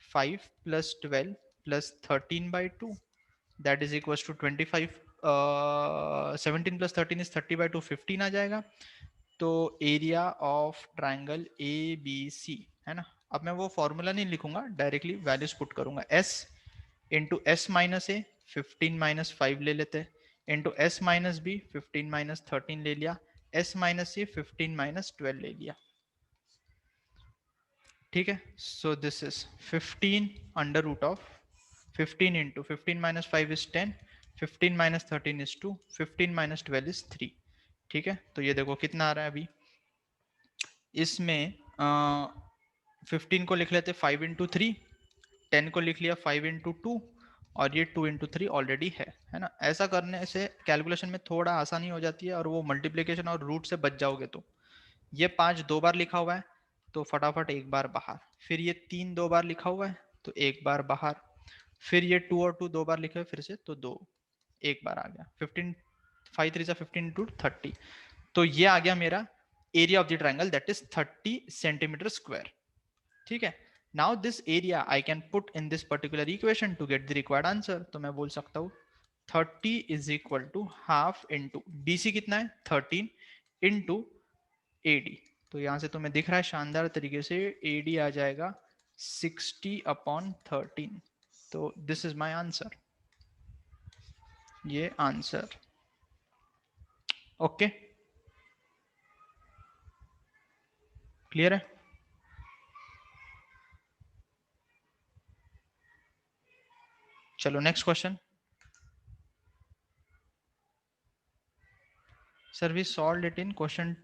5 plus 12 plus 13/2, that is equal to 25। 17 plus 13 is 30/2, 15 आ जाएगा। तो area of triangle A B C, है ना। अब मैं वो फॉर्मूला नहीं लिखूंगा, डायरेक्टली वैल्यूज पुट करूंगा। S into S minus a 15 minus 5 ले लेते हैं, into S minus b 15 minus 13 ले लिया, एस माइनस सी 15 माइनस 12 ले लिया, ठीक है। So this is 15 under root of 15 into 15 minus 5 is 10, 15 minus 13 is 2, 15 minus 12 is 3, ठीक है। तो ये देखो कितना आ रहा है अभी इसमें 15 को लिख लेते 5 इंटू 3, 10 को लिख लिया 5 इंटू 2, और ये 2 इंटू 3 ऑलरेडी है ना। ऐसा करने से कैलकुलेशन में थोड़ा आसानी हो जाती है और वो मल्टीप्लीकेशन और रूट से बच जाओगे। तो ये 5 दो बार लिखा हुआ है तो फटाफट एक बार बाहर, फिर ये 3 दो बार लिखा हुआ है तो एक बार बाहर, फिर ये 2 और 2 दो बार लिखे हुए फिर से, तो 2 एक बार आ गया। 15 5 3 15 इंटू 30, तो ये आ गया मेरा area of the triangle, that is 30 centimetre square, ठीक है। Now this area I can put in this particular equation to get the required answer. तो मैं बोल सकता हूँ 30 is equal to half into BC कितना है 13 इंटू एडी। तो यहां से तुम्हें दिख रहा है शानदार तरीके से एडी आ जाएगा 60/13। तो दिस इज माय आंसर, ये आंसर, ओके क्लियर है। चलो next question. Sir we solved it in question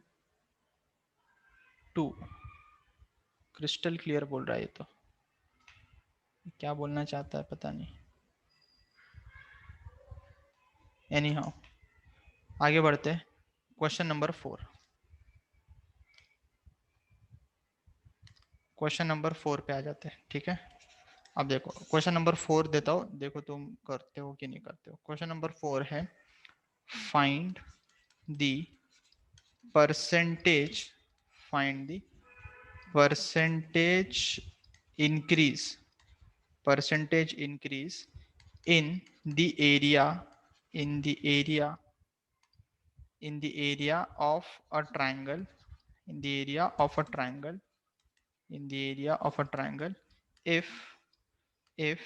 2। Crystal clear बोल रहा है, ये तो क्या बोलना चाहता है पता नहीं। एनी हाउ आगे बढ़ते हैं, क्वेश्चन नंबर 4। क्वेश्चन नंबर 4 पे आ जाते हैं, ठीक है। अब देखो क्वेश्चन नंबर 4 देता हूँ, देखो तुम करते हो कि नहीं करते हो। क्वेश्चन नंबर 4 है find the percentage find the percentage increase in the area of a triangle if if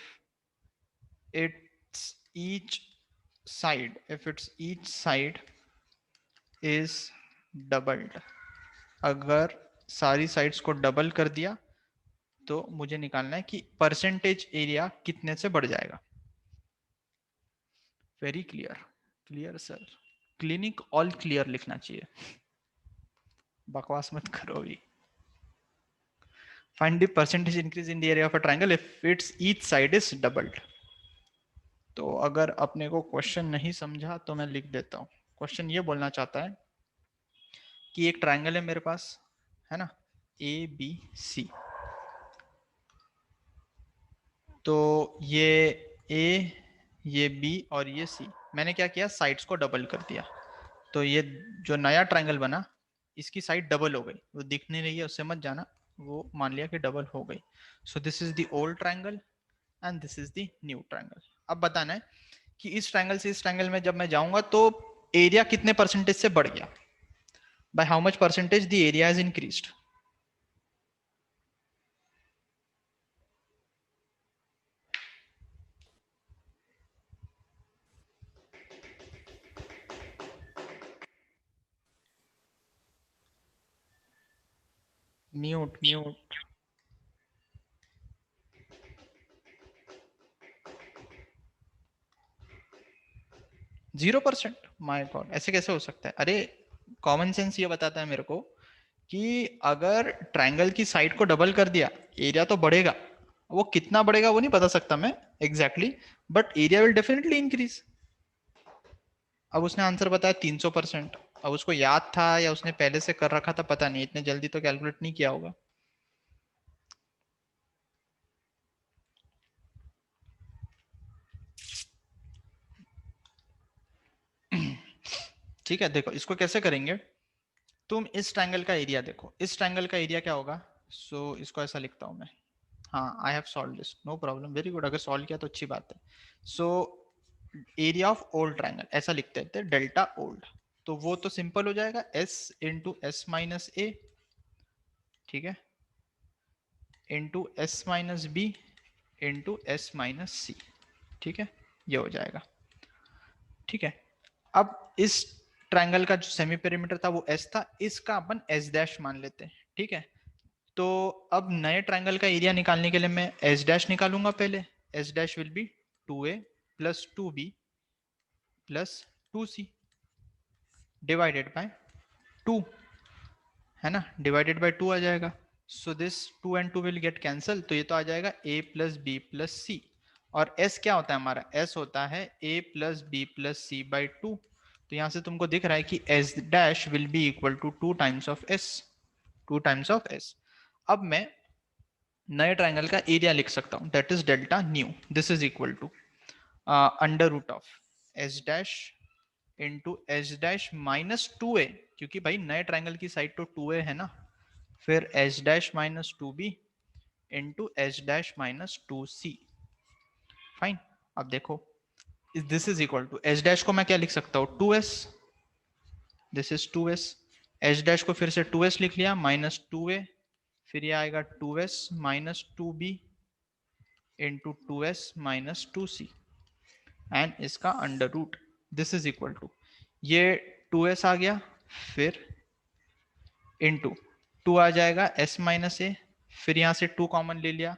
its each side is doubled. अगर सारी साइड्स को डबल कर दिया तो मुझे निकालना है कि परसेंटेज एरिया कितने से बढ़ जाएगा. Very clear sir. Clinic all clear लिखना चाहिए, बकवास मत करो भी. Find the percentage increase in the area of a triangle if it's each side is doubled. तो अगर अपने को क्वेश्चन नहीं समझा तो मैं लिख देता हूँ. क्वेश्चन ये बोलना चाहता है कि एक ट्रायंगल है मेरे पास, है ना, ए बी सी. तो ये ए, ये बी और ये सी, मैंने क्या किया, साइड्स को डबल कर दिया. तो ये जो नया ट्रायंगल बना इसकी साइड डबल हो गई. वो दिख नहीं रही है उससे मत जाना, वो मान लिया कि डबल हो गई. सो this is the old triangle and this is the new triangle. अब बताना है कि इस ट्रायंगल से इस ट्रायंगल में जब मैं जाऊंगा तो एरिया कितने परसेंटेज से बढ़ गया, by how much percentage the area is increased. Mute mute. 0%? My God, ऐसे कैसे हो सकता है. अरे कॉमन सेंस ये बताता है मेरे को कि अगर ट्रायंगल की साइड को डबल कर दिया एरिया तो बढ़ेगा. वो कितना बढ़ेगा वो नहीं बता सकता मैं exactly, but area will definitely increase. अब उसने आंसर बताया 300%. अब उसको याद था या उसने पहले से कर रखा था पता नहीं, इतने जल्दी तो कैलकुलेट नहीं किया होगा. ठीक है, देखो इसको कैसे करेंगे. तुम इस ट्रायंगल का एरिया देखो, इस ट्रायंगल का एरिया क्या होगा. सो इसको ऐसा लिखता हूं मैं. हाँ, I have solve this, no problem, very good. अगर सॉल्व किया तो अच्छी बात है. So area of old triangle ऐसा लिखते थे, डेल्टा ओल्ड. तो वो तो सिंपल हो जाएगा, s into S minus A, ठीक है, into S minus B into S minus C. ठीक है, ये हो जाएगा. ठीक है, अब इस ट्रायंगल का जो सेमी पेरीमीटर था वो s था, इसका अपन s डैश मान लेते हैं. ठीक है, तो अब नए ट्रायंगल का एरिया निकालने के लिए मैं s डैश निकालूंगा पहले. s dash will B 2a plus 2b plus 2c divided by 2, है ना, डिवाइडेड बाय 2 आ जाएगा. So this 2 and 2 will get cancel, तो ये तो आ जाएगा a प्लस बी प्लस सी. और s क्या होता है हमारा, s होता है a plus B plus C by 2. तो यहां से तुमको दिख रहा है कि s dash will be equal to 2 times of s, 2 times of s. अब मैं नए ट्रायंगल का एरिया लिख सकता हूं, that is delta new. This is equal to under root of s dash into h dash minus 2a, क्योंकि भाई नए ट्रायंगल की साइड तो 2a है ना, फिर h dash minus 2b into h dash minus 2c. Fine. अब देखो this is equal to h dash को मैं क्या लिख सकता हूँ, 2s. This is 2s. H dash को फिर से 2s लिख लिया, माइनस 2a, फिर ये आएगा 2s minus 2b into 2s minus 2c and इसका under root. This is equal to, ये 2s आ गया, फिर इंटू 2 आ जाएगा s माइनस ए, फिर यहाँ से 2 कॉमन ले लिया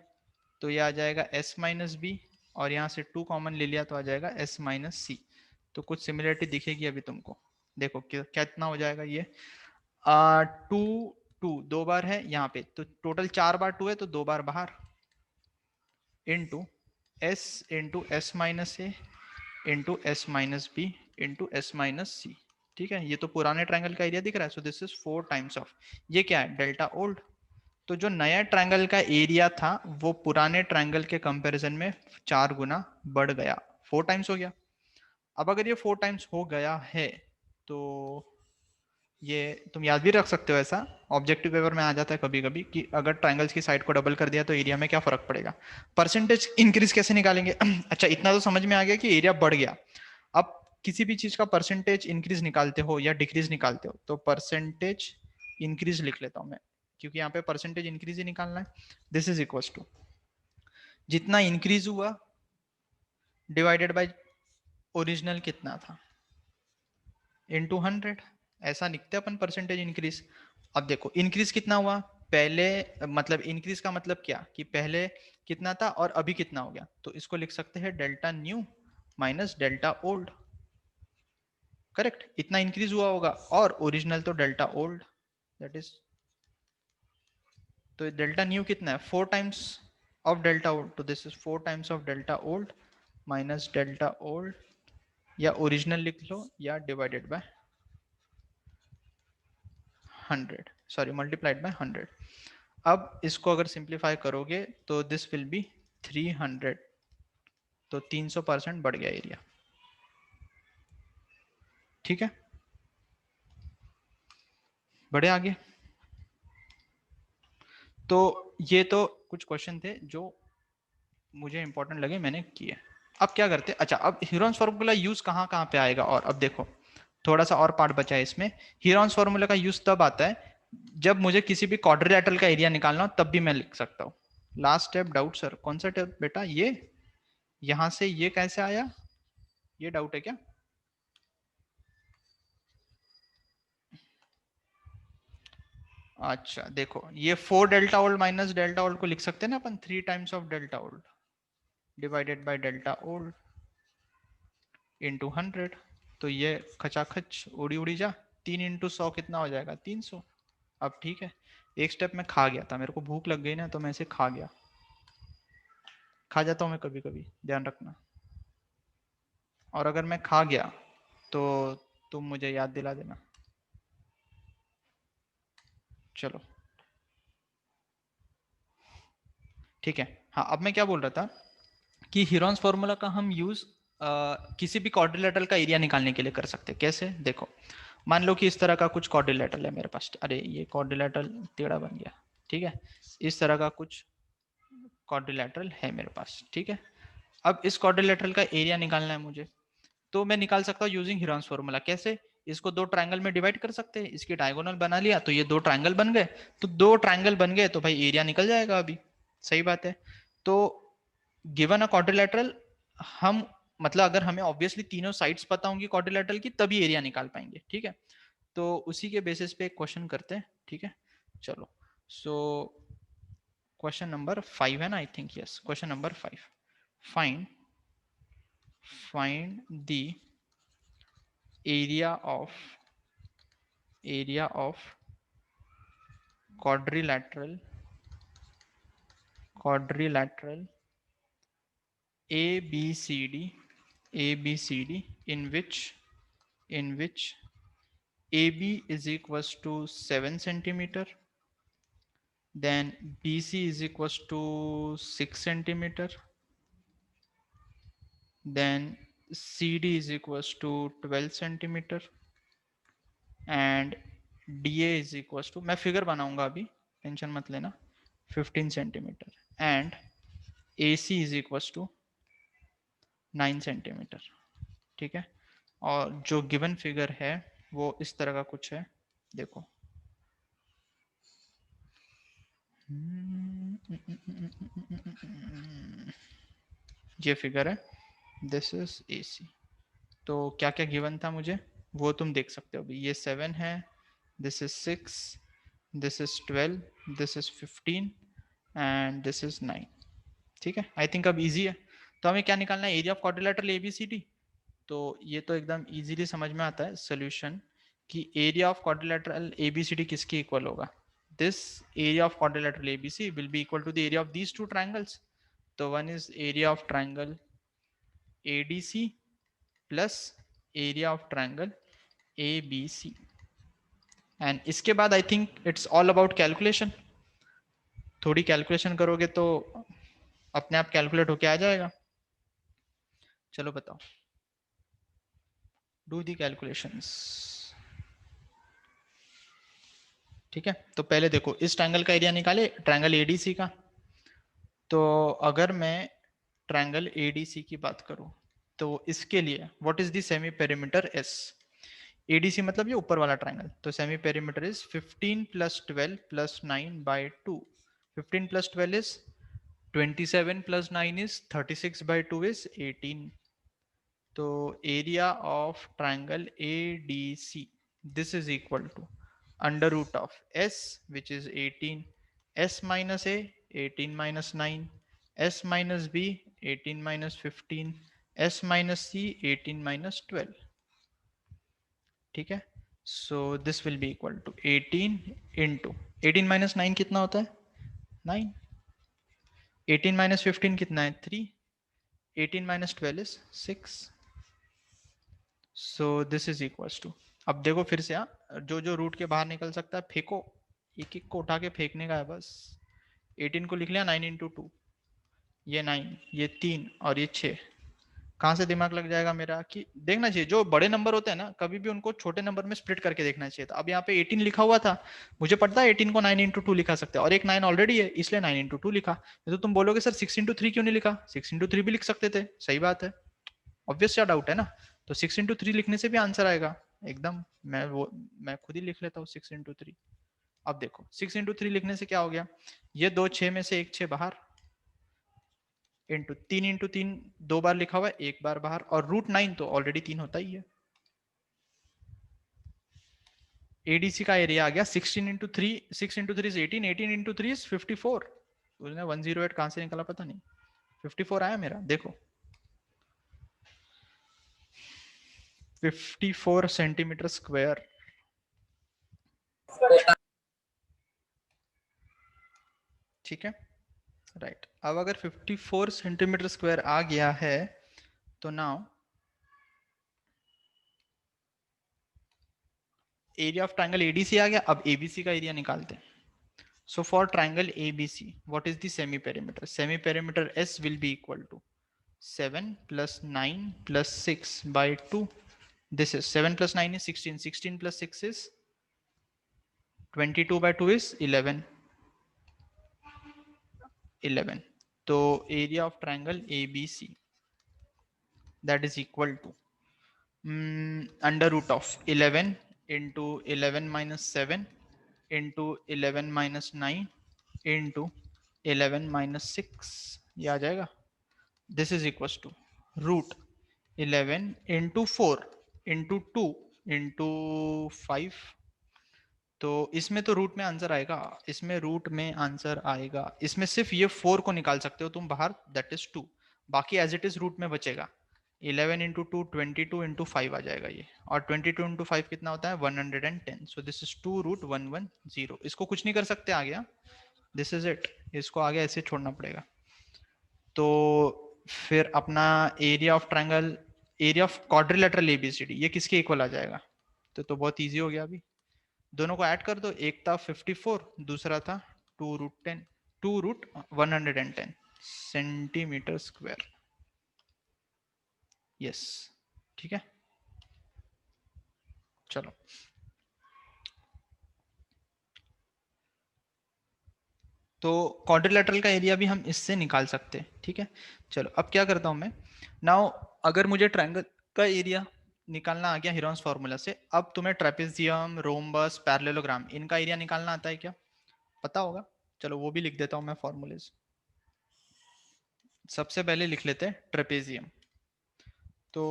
तो ये आ जाएगा s माइनस बी, और यहाँ से 2 कॉमन ले लिया तो आ जाएगा s माइनस सी. तो कुछ सिमिलरिटी दिखेगी अभी तुमको. देखो कितना हो जाएगा ये, 2 2 दो बार है यहाँ पे, तो टोटल 4 बार 2 है तो 2 बार बाहर, इंटू एस माइनस ए into S minus B into S minus C. ठीक है, ये तो पुराने ट्रायंगल का एरिया दिख रहा है. So this is 4 times of, ये क्या है, डेल्टा ओल्ड. तो जो नया ट्रायंगल का एरिया था वो पुराने ट्रायंगल के कंपैरिजन में 4 गुना बढ़ गया, 4 टाइम्स हो गया. अब अगर ये 4 टाइम्स हो गया है तो ये तुम याद भी रख सकते हो, ऐसा ऑब्जेक्टिव पेपर में आ जाता है कभी कभी कि अगर ट्राइंगल्स की साइड को डबल कर दिया तो एरिया में क्या फर्क पड़ेगा। परसेंटेज इंक्रीज कैसे निकालेंगे? अच्छा, इतना तो समझ में आ गया कि एरिया बढ़ गया। अब किसी भी चीज का परसेंटेज इंक्रीज निकालते हो या डिक्रीज निकालते हो तो परसेंटेज इंक्रीज लिख लेता हूं मैं, क्योंकि यहाँ पे परसेंटेज इंक्रीज ही निकालना है। दिस इज इक्वल टू जितना इंक्रीज हुआ डिवाइडेड बाय ओरिजिनल कितना था इनटू 100। ऐसा लिखते हैं अपन परसेंटेज इंक्रीज। अब देखो इंक्रीज कितना हुआ पहले, मतलब इंक्रीज का मतलब क्या कि पहले कितना था और अभी कितना हो गया, तो इसको लिख सकते हैं delta nu minus delta old. Correct, इतना इंक्रीज हुआ होगा और ओरिजिनल तो डेल्टा ओल्ड, दैट इज, तो डेल्टा न्यू कितना है 4 टाइम्स ऑफ डेल्टा ओल्ड, तो this is 4 times of delta old minus delta old, या ओरिजिनल लिख लो या divided by 100, sorry multiplied by 100। अब इसको अगर सिंप्लीफाई करोगे तो दिस विल बी 300, तो 300% बढ़ गया एरिया। ठीक है, बढ़े आगे। तो ये तो कुछ क्वेश्चन थे जो मुझे इंपॉर्टेंट लगे, मैंने किए। अब क्या करते हैं, अच्छा अब हीरोन्स फार्मूला यूज कहाँ कहाँ पे आएगा, और अब देखो थोड़ा सा और पार्ट बचा है इसमें। हीरोन्स फार्मूला का यूज तब आता है जब मुझे किसी भी क्वाड्रिलेटरल का एरिया निकालना हो, तब भी मैं लिख सकता हूँ। लास्ट स्टेप डाउट सर, कौन सा स्टेप बेटा? ये यहां से ये कैसे आया, ये डाउट है क्या? अच्छा देखो, ये 4 delta old minus delta old को लिख सकते हैं ना अपन, 3 times of delta old divided by delta old into 100। तो ये खचाखच उड़ी उड़ी जा, 3 इंटू 100 कितना हो जाएगा 300। अब ठीक है, एक स्टेप में खा गया था, मेरे को भूख लग गई ना तो मैं इसे खा गया, खा जाता हूँ मैं कभी कभी, ध्यान रखना। और अगर मैं खा गया तो तुम मुझे याद दिला देना। चलो ठीक है। हाँ, अब मैं क्या बोल रहा था कि हीरोन्स फार्मूला का हम यूज किसी भी क्वाड्रिलेटरल का एरिया निकालने के लिए कर सकते हैं। कैसे? देखो मान लो कि इस तरह का कुछ क्वाड्रिलेटरल है मेरे पास, अरे ये क्वाड्रिलेटरल टेढ़ा बन गया, ठीक है, इस तरह का कुछ क्वाड्रिलेटरल है मेरे पास, ठीक है। अब इस क्वाड्रिलेटरल का एरिया निकालना है मुझे, तो मैं निकाल सकता हूँ यूजिंग हीरोन्स फार्मूला। कैसे? इसको दो ट्रायंगल में डिवाइड कर सकते हैं, इसकी डायगोनल बना लिया तो ये दो ट्रायंगल बन गए, तो दो ट्रायंगल बन गए तो भाई एरिया निकल जाएगा अभी। सही बात है। तो गिवन अ क्वाड्रिलेटरल, हम मतलब अगर हमें ऑब्वियसली तीनों साइड्स पता होंगी क्वाड्रिलेटरल की तभी एरिया निकाल पाएंगे, ठीक है। तो उसी के बेसिस पे एक क्वेश्चन करते हैं, ठीक है। चलो, सो क्वेश्चन नंबर 5 है ना, I think yes, question number 5। Find find the area of quadrilateral quadrilateral ABCD in which AB is equals to 7 centimeter, then BC is equals to 6 centimeter, then CD is equals to 12 centimeter, and DA is equals to, मैं figure बनाऊंगा अभी, tension मत लेना, 15 centimetre, and AC is equals to 9 centimetre, ठीक है। और जो given figure है वो इस तरह का कुछ है, देखो ये फिगर है, दिस इज AC। तो क्या क्या गिवन था मुझे वो तुम देख सकते हो अभी, ये 7 है, this is 6, this is 12, this is 15 and this is 9, ठीक है। आई थिंक अब इजी है। तो हमें क्या निकालना है, एरिया ऑफ क्वाड्रिलेटरल ABCD। तो ये तो एकदम इजीली समझ में आता है सोल्यूशन, कि एरिया ऑफ क्वाड्रिलेटरल ABCD किसके इक्वल होगा, this area of quadrilateral ABC will be equal to the area of these two triangles. तो one is area of triangle ADC plus area of triangle ABC। And इसके बाद I think it's all about calculation, थोड़ी calculation करोगे तो अपने आप calculate होके आ जाएगा। चलो बताओ, डू दी कैलकुलेशंस। ठीक है, तो पहले देखो इस ट्रायंगल का एरिया निकाले, ट्रायंगल एडीसी का। तो अगर मैं ट्रायंगल एडीसी की बात करूं तो इसके लिए what is the semi perimeter s. ADC मतलब ये ऊपर वाला ट्रायंगल, तो semi perimeter is 15 plus 12 plus 9 by 2। 15 plus 12 is 27 plus 9 is 36 by 2 is 18। तो area of triangle ADC this is equal to under root of s which is 18, s minus a 18 minus 9, s minus b 18 minus 15, s minus c 18 minus 12। ठीक है, so this will be equal to 18 into 18 minus 9 कितना होता है 9, 18 minus 15 कितना है 3, 18 minus 12 is 6। So this is equals to, अब देखो फिर से, जो जो रूट के बाहर निकल सकता है फेंको, एक एक को उठा के फेंकने का है बस। 18 को लिख लिया 9 इंटू 2, ये 9, ये 3 और ये 6। कहाँ से दिमाग लग जाएगा मेरा कि देखना चाहिए जो बड़े नंबर होते हैं ना कभी भी उनको छोटे नंबर में स्प्लिट करके देखना चाहिए था। अब यहाँ पे 18 लिखा हुआ था, मुझे पता है 18 को 9 इंटू 2 लिखा सकते हैं और एक 9 ऑलरेडी है इसलिए 9 इंटू 2 लिखा। तो तुम बोलोगे सर 6 इंटू 3 क्यों नहीं लिखा, 6 इंटू 3 भी लिख सकते थे, सही बात है, ऑब्वियस सा डाउट है ना। तो 6 इंटू 3 लिखने से भी आंसर आएगा एकदम। मैं खुद ही लिख लेता हूँ 6 इंटू 3। अब देखो 6 इंटू 3 लिखने से क्या हो गया, ये दो 6 में से एक 6 बाहर, इंटू 3 दो बार लिखा हुआ है एक बार बाहर, और रूट 9 तो ऑलरेडी 3 होता ही है। एडीसी का एरिया आ गया 16 into 3, 6 into 3 is 18, 18 into 3 is 54। उसने 108 कहां से निकला पता नहीं, 54 आया मेरा, देखो 54 सेंटीमीटर स्क्वायर। ठीक है, राइट। अब अगर 54 सेंटीमीटर स्क्वायर आ गया है तो now area of triangle ADC आ गया। अब एबीसी का एरिया निकालते हैं। So for triangle ABC, what is the semi perimeter? Semi perimeter S will be equal to 7 plus 9 plus 6 by 2. This is 7 plus 9 is 16. 16 plus 6 is 22 by 2 is 11. 11. So area of triangle ABC that is equal to under root of 11 into 11 minus 7 into 11 minus 9 into 11 minus 6, ये आ जाएगा। This is equal to root 11 into 4 into 2 into 5। तो इसमें तो root में answer आएगा, इसमें root में आंसर आएगा, इसमें सिर्फ ये 4 को निकाल सकते हो तुम बाहर, दैट इज 2, बाकी एज इट इज रूट में बचेगा। 11 इंटू 2 22 इंटू 5 आ जाएगा ये, और 22 इंटू 5 कितना होता है 110। So this is 2 root 110। इसको कुछ नहीं कर सकते, आ गया, दिस इज इट, इसको आगे ऐसे छोड़ना पड़ेगा। तो फिर अपना area of triangle, area of quadrilateral ABCD ये किसके इक्वल आ जाएगा, तो बहुत इजी हो गया। अभी दोनों को ऐड कर दो, एक था 54, दूसरा था 2 root 10, 2 root 110 centimetre square. Yes, ठीक है, चलो तो क्वाड्रिलेटरल का एरिया भी हम इससे निकाल सकते हैं। ठीक है, चलो अब क्या करता हूं मैं, नाउ अगर मुझे ट्रायंगल का एरिया निकालना आ गया हीरोन्स फॉर्मूला से, अब तुम्हें ट्रेपेजियम, रोम्बस, पैरेललोग्राम इनका एरिया निकालना आता है क्या, पता होगा। चलो वो भी लिख देता हूं मैं फॉर्मूलेज। सबसे पहले लिख लेते हैं ट्रेपेजियम। तो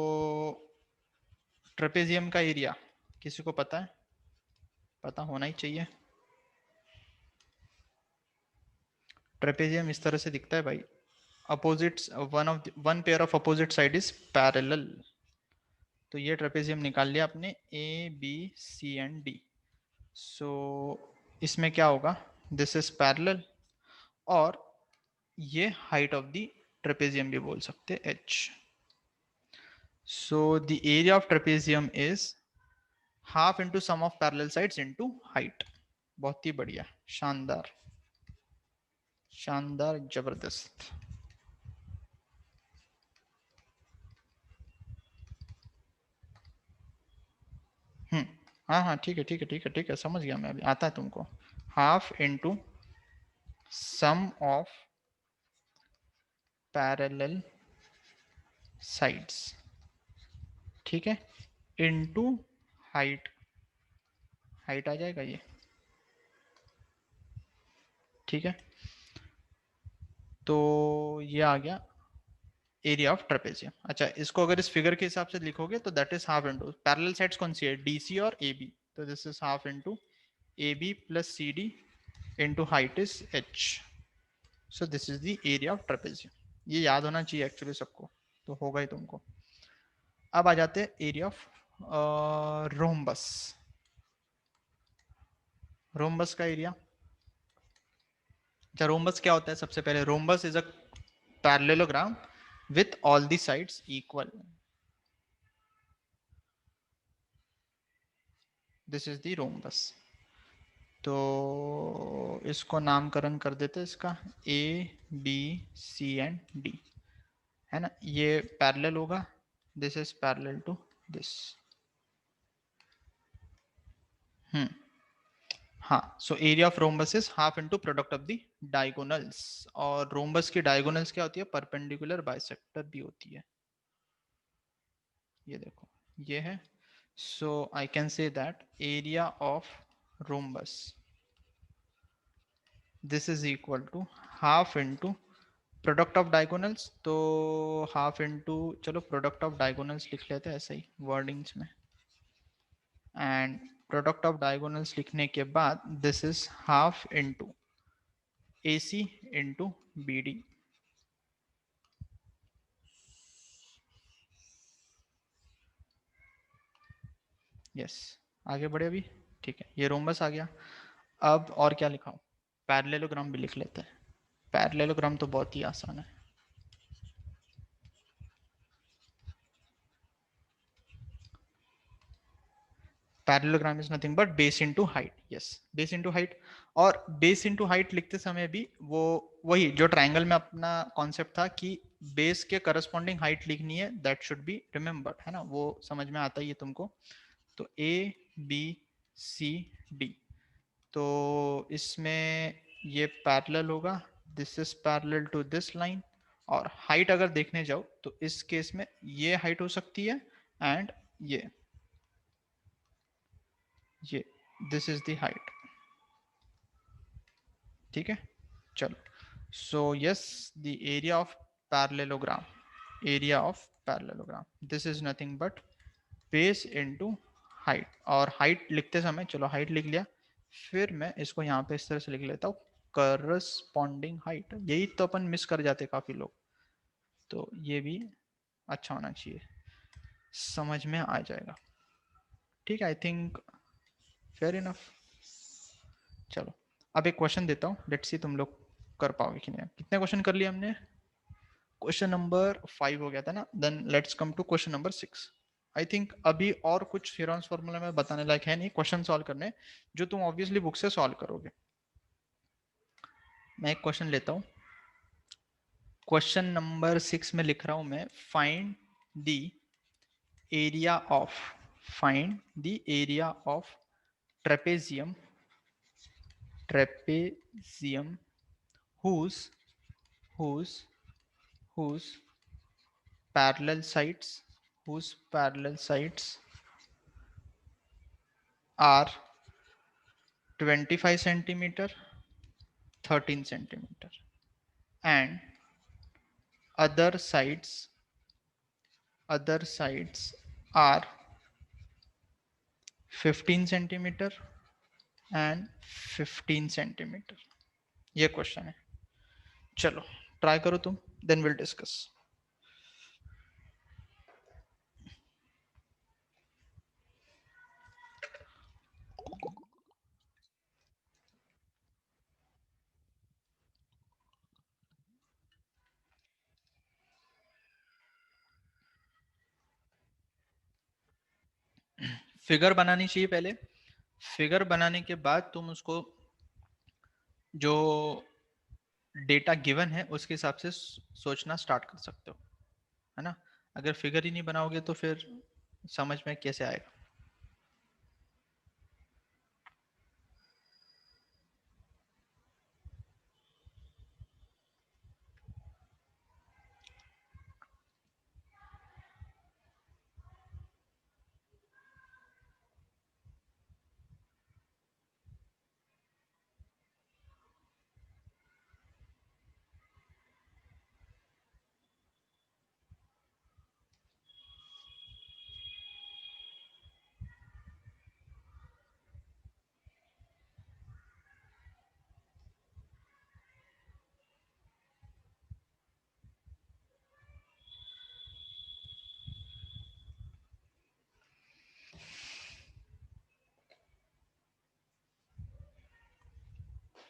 ट्रेपेजियम का एरिया किसी को पता है, पता होना ही चाहिए। ट्रेपेजियम इस तरह से दिखता है भाई, opposites, one pair of opposite side is parallel. तो ये ट्रेपेजियम निकाल लिया आपने, A B C and D. So इसमें क्या होगा, दिस इज पैरेलल, और ये हाइट ऑफ द ट्रेपेजियम भी बोल सकते हैं h। So the area of trapezium is half into sum of parallel sides into height. बहुत ही बढ़िया, शानदार शानदार जबरदस्त। हाँ हाँ ठीक है ठीक है ठीक है ठीक है, समझ गया मैं, अभी आता है तुमको। Half into sum of parallel sides, ठीक है, इंटू हाइट, हाइट आ जाएगा ये, ठीक है। तो ये आ गया एरिया ऑफ ट्रेपेजियम। अच्छा, इसको अगर इस फिगर के हिसाब से लिखोगे तो that is half into parallel sides कौन सी है, डीसी और एबी, तो this is half into AB plus CD into height is H, so this is the area of trapezium. ये याद होना चाहिए एक्चुअली सबको, तो होगा ही तुमको। अब आ जाते हैं एरिया ऑफ रोम्बस। रोम्बस का एरिया, अच्छा रोम्बस क्या होता है, सबसे पहले rhombus is a parallelogram with all the sides equal, this is the rhombus. तो इसको नामकरण कर देते हैं इसका A B C and D, है ना, ये पैरेलल होगा, this is parallel to this. Hmm, हाँ, so area of rhombus is half into product of the diagonals, और रोम्बस की डायगोनल्स क्या होती है, परपेंडिकुलर बाइसेक्टर भी होती है, ये देखो ये है। So I can say that area of rhombus this is equal to half into product of diagonals, तो हाफ इनटू, चलो प्रोडक्ट ऑफ डायगोनल्स लिख लेते हैं ऐसे ही वर्डिंग्स में, एंड प्रोडक्ट ऑफ डायगोनल्स लिखने के बाद this is half into AC into BD। Yes, आगे बढ़े अभी, ठीक है, ये रोम्बस आ गया। अब और क्या लिखाऊं, पैरेललोग्राम भी लिख लेते हैं। पैरेललोग्राम तो बहुत ही आसान है। Parallelogram is nothing but base into height, yes, base into height. और बेस इनटू हाइट लिखते समय भी वो वही जो ट्रायंगल में अपना कॉन्सेप्ट था कि बेस के करस्पॉन्डिंग हाइट लिखनी है, दैट शुड बी रिमेम्बर्ड, है ना, वो समझ में आता ही है तुमको। तो ABCD, तो इसमें ये पैरेलल होगा, this is parallel to this line, और हाइट अगर देखने जाओ तो इस केस में ये हाइट हो सकती है, एंड ये दिस इज द हाइट, ठीक है। चलो, so yes, the area of parallelogram, area of parallelogram this is nothing but base into height, और हाइट लिखते समय, चलो हाइट लिख लिया, फिर मैं इसको यहाँ पे इस तरह से लिख लेता हूँ करस्पॉन्डिंग हाइट, यही तो अपन मिस कर जाते काफी लोग, तो ये भी अच्छा होना चाहिए, समझ में आ जाएगा, ठीक है, आई थिंक फेयर इनफ। चलो, अब एक क्वेश्चन देता हूँ, लेट्स सी तुम लोग कर पाओगे कि नहीं। कितने क्वेश्चन कर लिए हमने, क्वेश्चन नंबर 5 हो गया था ना, then let's come to question number 6। I think अभी और कुछ हेरॉन्स फार्मूला में बताने लायक है नहीं, क्वेश्चन सॉल्व करने जो तुम ऑब्वियसली बुक से सॉल्व करोगे। मैं एक क्वेश्चन लेता हूँ, क्वेश्चन नंबर 6 में लिख रहा हूँ मैं, find the area of, find the area of trapezium, trapezium whose whose whose parallel sides, whose parallel sides are 25 centimeter, 13 centimeter, and other sides, other sides are 15 centimeter and 15 centimeter। ये question है, चलो try करो तुम, then will discuss. Figure बनानी चाहिए पहले, figure बनाने के बाद तुम उसको जो डेटा गिवन है उसके हिसाब से सोचना स्टार्ट कर सकते हो, है ना। अगर फिगर ही नहीं बनाओगे तो फिर समझ में कैसे आएगा।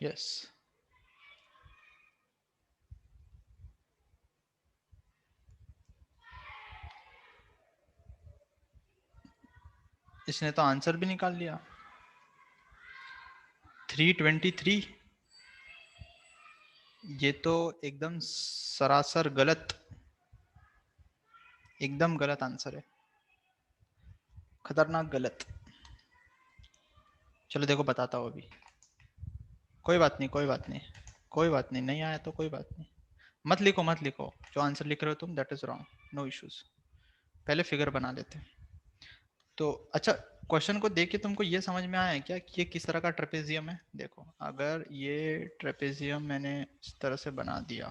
यस, इसने तो आंसर भी निकाल लिया 323। ये तो एकदम सरासर गलत, एकदम गलत आंसर है, खतरनाक गलत। चलो देखो बताता हूँ अभी। कोई बात नहीं, कोई बात नहीं, कोई बात नहीं, नहीं आया तो कोई बात नहीं। मत लिखो, मत लिखो, जो आंसर लिख रहे हो तुम that is wrong, no issues. पहले फिगर बना लेते हैं। तो अच्छा, क्वेश्चन को देख के तुमको ये समझ में आया है क्या कि ये किस तरह का ट्रेपेजियम है? देखो, अगर ये ट्रेपेजियम मैंने इस तरह से बना दिया,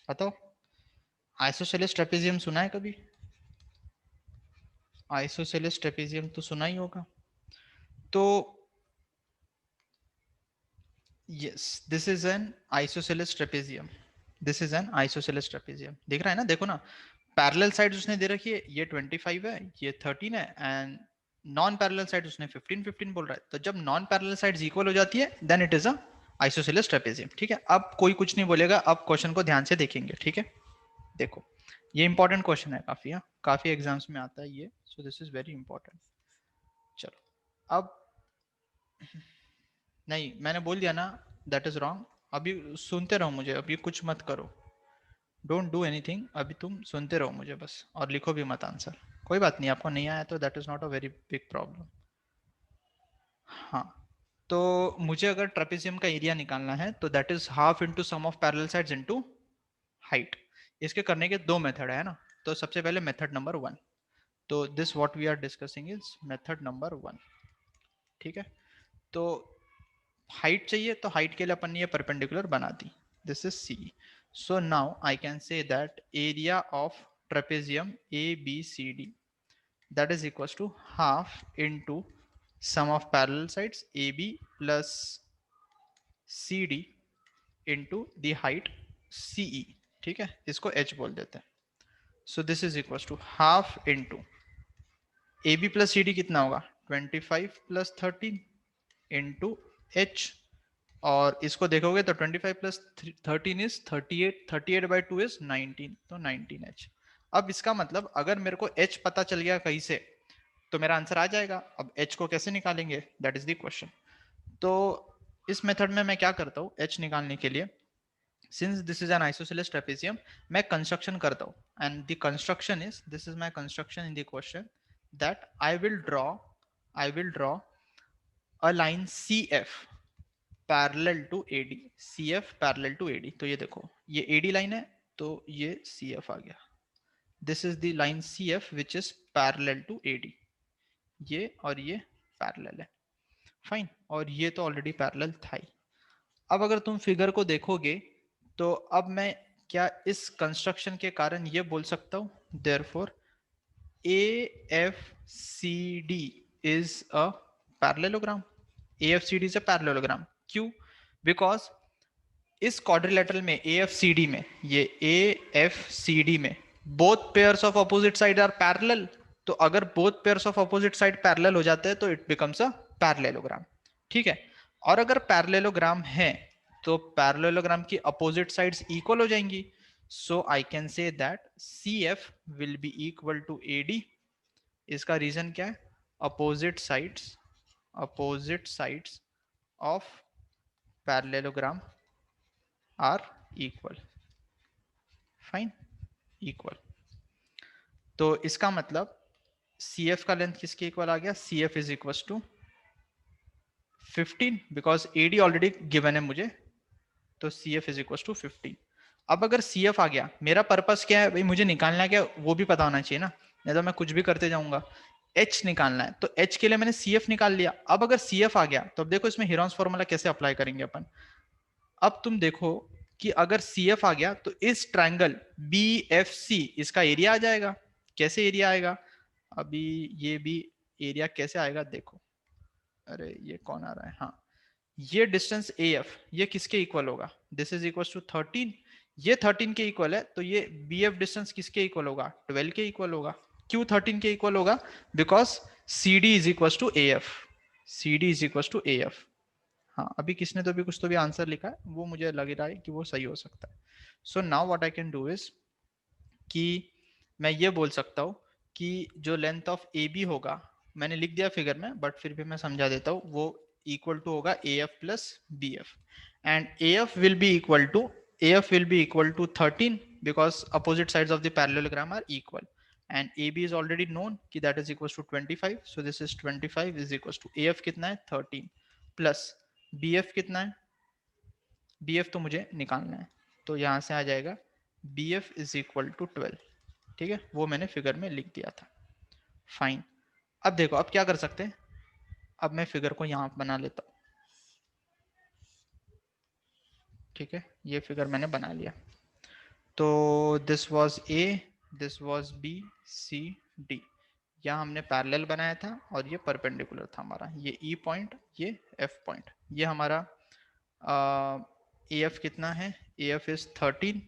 बताओ, आइसोसेलेस ट्रेपेजियम सुना है कभी? आइसोसेलेस ट्रेपेजियम तो सुना ही होगा। तो yes, this is an isosceles trapezium, this is an isosceles trapezium. दिख रहा है ना, देखो ना, पैरेलल साइड उसने दे रखी है, ये 25 है, ये 13 है, एंड नॉन पैरेलल साइड उसने 15 15 बोल रहा है। तो जब नॉन पैरेलल साइड्स इक्वल हो जाती है then it is a isosceles trapezium. ठीक है, अब कोई कुछ नहीं बोलेगा, अब क्वेश्चन को ध्यान से देखेंगे। ठीक है, देखो, ये इंपॉर्टेंट क्वेश्चन है काफी, हाँ, काफी एग्जाम्स में आता है ये, सो दिस इज वेरी इंपॉर्टेंट। चलो, अब नहीं, मैंने बोल दिया ना दैट इज रॉन्ग। अभी सुनते रहो मुझे, अभी कुछ मत करो, डोंट डू एनीथिंग, अभी तुम सुनते रहो मुझे बस, और लिखो भी मत आंसर। कोई बात नहीं, आपको नहीं आया तो that is not a very big problem. हाँ, तो मुझे अगर ट्रेपेजियम का एरिया निकालना है तो that is half into sum of parallel sides into height. इसके करने के दो मेथड है ना। तो सबसे पहले मेथड नंबर 1, तो this what we are discussing is method number 1। ठीक है, तो हाइट चाहिए, तो हाइट के लिए अपन ने ये परपेंडिकुलर बना दी, this is C. So now I can say that area of trapezium A B C D that is equals to half into sum of parallel sides AB plus CD into the height CE। ठीक है, इसको H बोल देते हैं। so this is equals to half into AB plus CD कितना होगा 25 plus 13 into H, और इसको देखोगे तो 25 प्लस 13 इज 38, 38 बाई 2 इज 19, तो 19H। अब इसका मतलब अगर मेरे को H पता चल गया कहीं से तो मेरा आंसर आ जाएगा। अब H को कैसे निकालेंगे, दैट इज द क्वेश्चन। तो इस मेथड में मैं क्या करता हूँ H निकालने के लिए, since this is an isosceles trapezium, मैं कंस्ट्रक्शन करता हूँ, and the construction is, this is my construction in the question, that I will draw a line CF parallel to AD, CF parallel to AD। तो ये देखो, ये AD line है, तो ये CF आ गया, this is the line CF which is parallel to AD, ये और ये पैरेलल है, फाइन, और ये तो ऑलरेडी पैरेलल था ही। अब अगर तुम फिगर को देखोगे तो अब मैं क्या इस कंस्ट्रक्शन के कारण ये बोल सकता हूं, therefore AFCD is a parallelogram, AFCD is a parallelogram. क्यों? बिकॉज इस क्वाड्रिलेटरल में AFCD में, ये AFCD में both pairs of opposite side are parallel. तो अगर both pairs of opposite side parallel हो जाते हैं तो इट बिकम्स अ पैरेललोग्राम। ठीक है, और अगर पैरेललोग्राम है तो पैरेललोग्राम की अपोजिट साइड्स इक्वल हो जाएंगी। So I can say that CF will be equal to AD। इसका रीजन क्या है, opposite sides of parallelogram are equal, fine, equal. तो इसका मतलब CF का लेंथ किसके इक्वल आ गया, CF is equal to 15, because AD already given है मुझे, तो CF इज इक्वल टू 15। अब अगर CF आ गया, मेरा पर्पस क्या है भाई, मुझे निकालना क्या वो भी पता होना चाहिए ना, नहीं तो मैं कुछ भी करते जाऊंगा। H निकालना है, तो H के लिए मैंने CF निकाल लिया। अब अगर CF आ गया तो अब देखो इसमें हीरोन्स फॉर्मूला कैसे अप्लाई करेंगे अपन। अब तुम देखो कि अगर CF आ गया तो इस ट्रायंगल BFC इसका एरिया आ जाएगा। कैसे एरिया आएगा, अभी ये भी एरिया कैसे आएगा देखो, अरे ये कौन आ रहा है, हाँ, ये डिस्टेंस AF ये किसके इक्वल होगा, दिस इज इक्वल टू 13, ये 13 के इक्वल है, तो ये BF डिस्टेंस किसके इक्वल होगा, 12 के इक्वल होगा। क्यों 13 के इक्वल होगा, because CD is equal to AF, CD is equal to AF। हाँ अभी किसने तो भी कुछ तो भी आंसर लिखा है, वो मुझे लग रहा है कि वो सही हो सकता है. So now what I can do is कि मैं ये बोल सकता हूँ कि जो लेंथ ऑफ ए बी होगा, मैंने लिख दिया फिगर में बट फिर भी मैं समझा देता हूँ, वो इक्वल टू होगा A F plus B F. And A F will be equal to 13 because opposite sides of the parallelogram are equal, and AB is already known कि that is equals to 25, so this is 25 is equals to AF कितना है 13 plus BF कितना है, BF तो मुझे निकालना है, तो यहाँ से आ जाएगा BF is equal to 12. ठीक है, वो मैंने फिगर में लिख दिया था. फाइन. अब देखो अब क्या कर सकते हैं, अब मैं फिगर को यहाँ बना लेता हूँ. ठीक है, ये फिगर मैंने बना लिया. तो this was A, this was B C D. यहाँ हमने पैरेलल बनाया था और ये परपेंडिकुलर था हमारा, ये ई पॉइंट ये एफ पॉइंट. ये हमारा ए एफ कितना है, ए एफ इज 13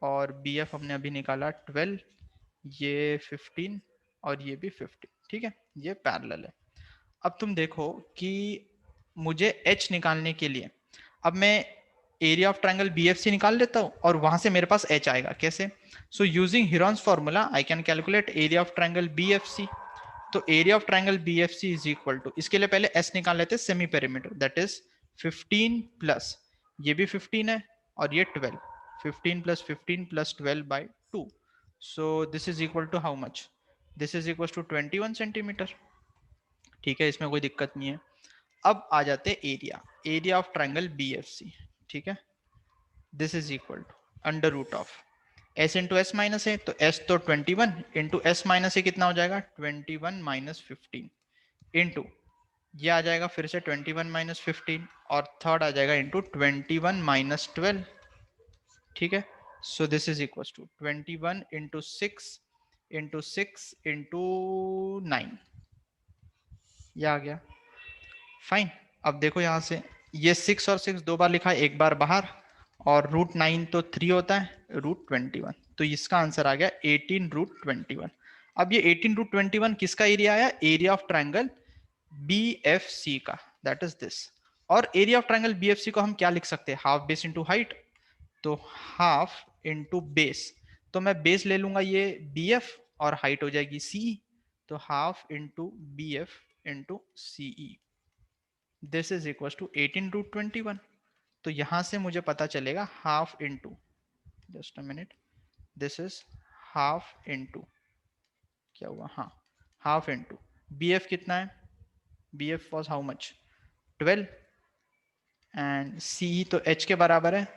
और बी एफ हमने अभी निकाला 12, ये 15 और ये भी 15. ठीक है, ये पैरेलल है. अब तुम देखो कि मुझे h निकालने के लिए अब मैं एरिया ऑफ ट्रायंगल BFC निकाल लेता हूँ और वहां से मेरे पास h आएगा. कैसे? So using Heron's formula I can calculate area of triangle BFC. तो area of triangle BFC is equal to, इसके लिए पहले s निकाल लेते हैं, semi perimeter, that is 15 plus ये भी 15 है और ये 12, 15 plus 15 plus 12 by 2. So this is equal to how much, this is equal to 21 centimetre. ठीक है, इसमें कोई दिक्कत नहीं है. अब आ जाते हैं area, area of triangle BFC. ठीक है, this is equal to under root of s into S minus है, तो s तो 21 इंटू एस माइनस ए कितना हो जाएगा 21 माइनस 15 इंटू ये आ जाएगा फिर से 21 माइनस 15 और थर्ड आ जाएगा इंटू 21 माइनस 12. ठीक है, so this is equal to 21 into 6 into 6 into 9, ये आ गया. फाइन. अब देखो यहाँ से ये 6 और 6 दो बार लिखा है, एक बार बाहर, और रूट 9 तो 3 होता है, रूट 21, तो इसका आंसर आ गया 18 रूट 21. अब ये 18 रूट 21 किसका एरिया आया, एरिया ऑफ ट्रायंगल BFC का, दैट इज दिस. और एरिया ऑफ ट्रायंगल BFC को हम क्या लिख सकते हैं, हाफ बेस इंटू हाइट, तो हाफ इंटू बेस, तो मैं बेस ले लूंगा ये BF और हाइट हो जाएगी CE, तो half into BF into CE. This is equal to 18 root 21. तो यहां से मुझे पता चलेगा half into, just a minute, this is half into, क्या हुआ, हाँ हाफ इंटू BF कितना है, BF was how much 12 and CE तो H के बराबर है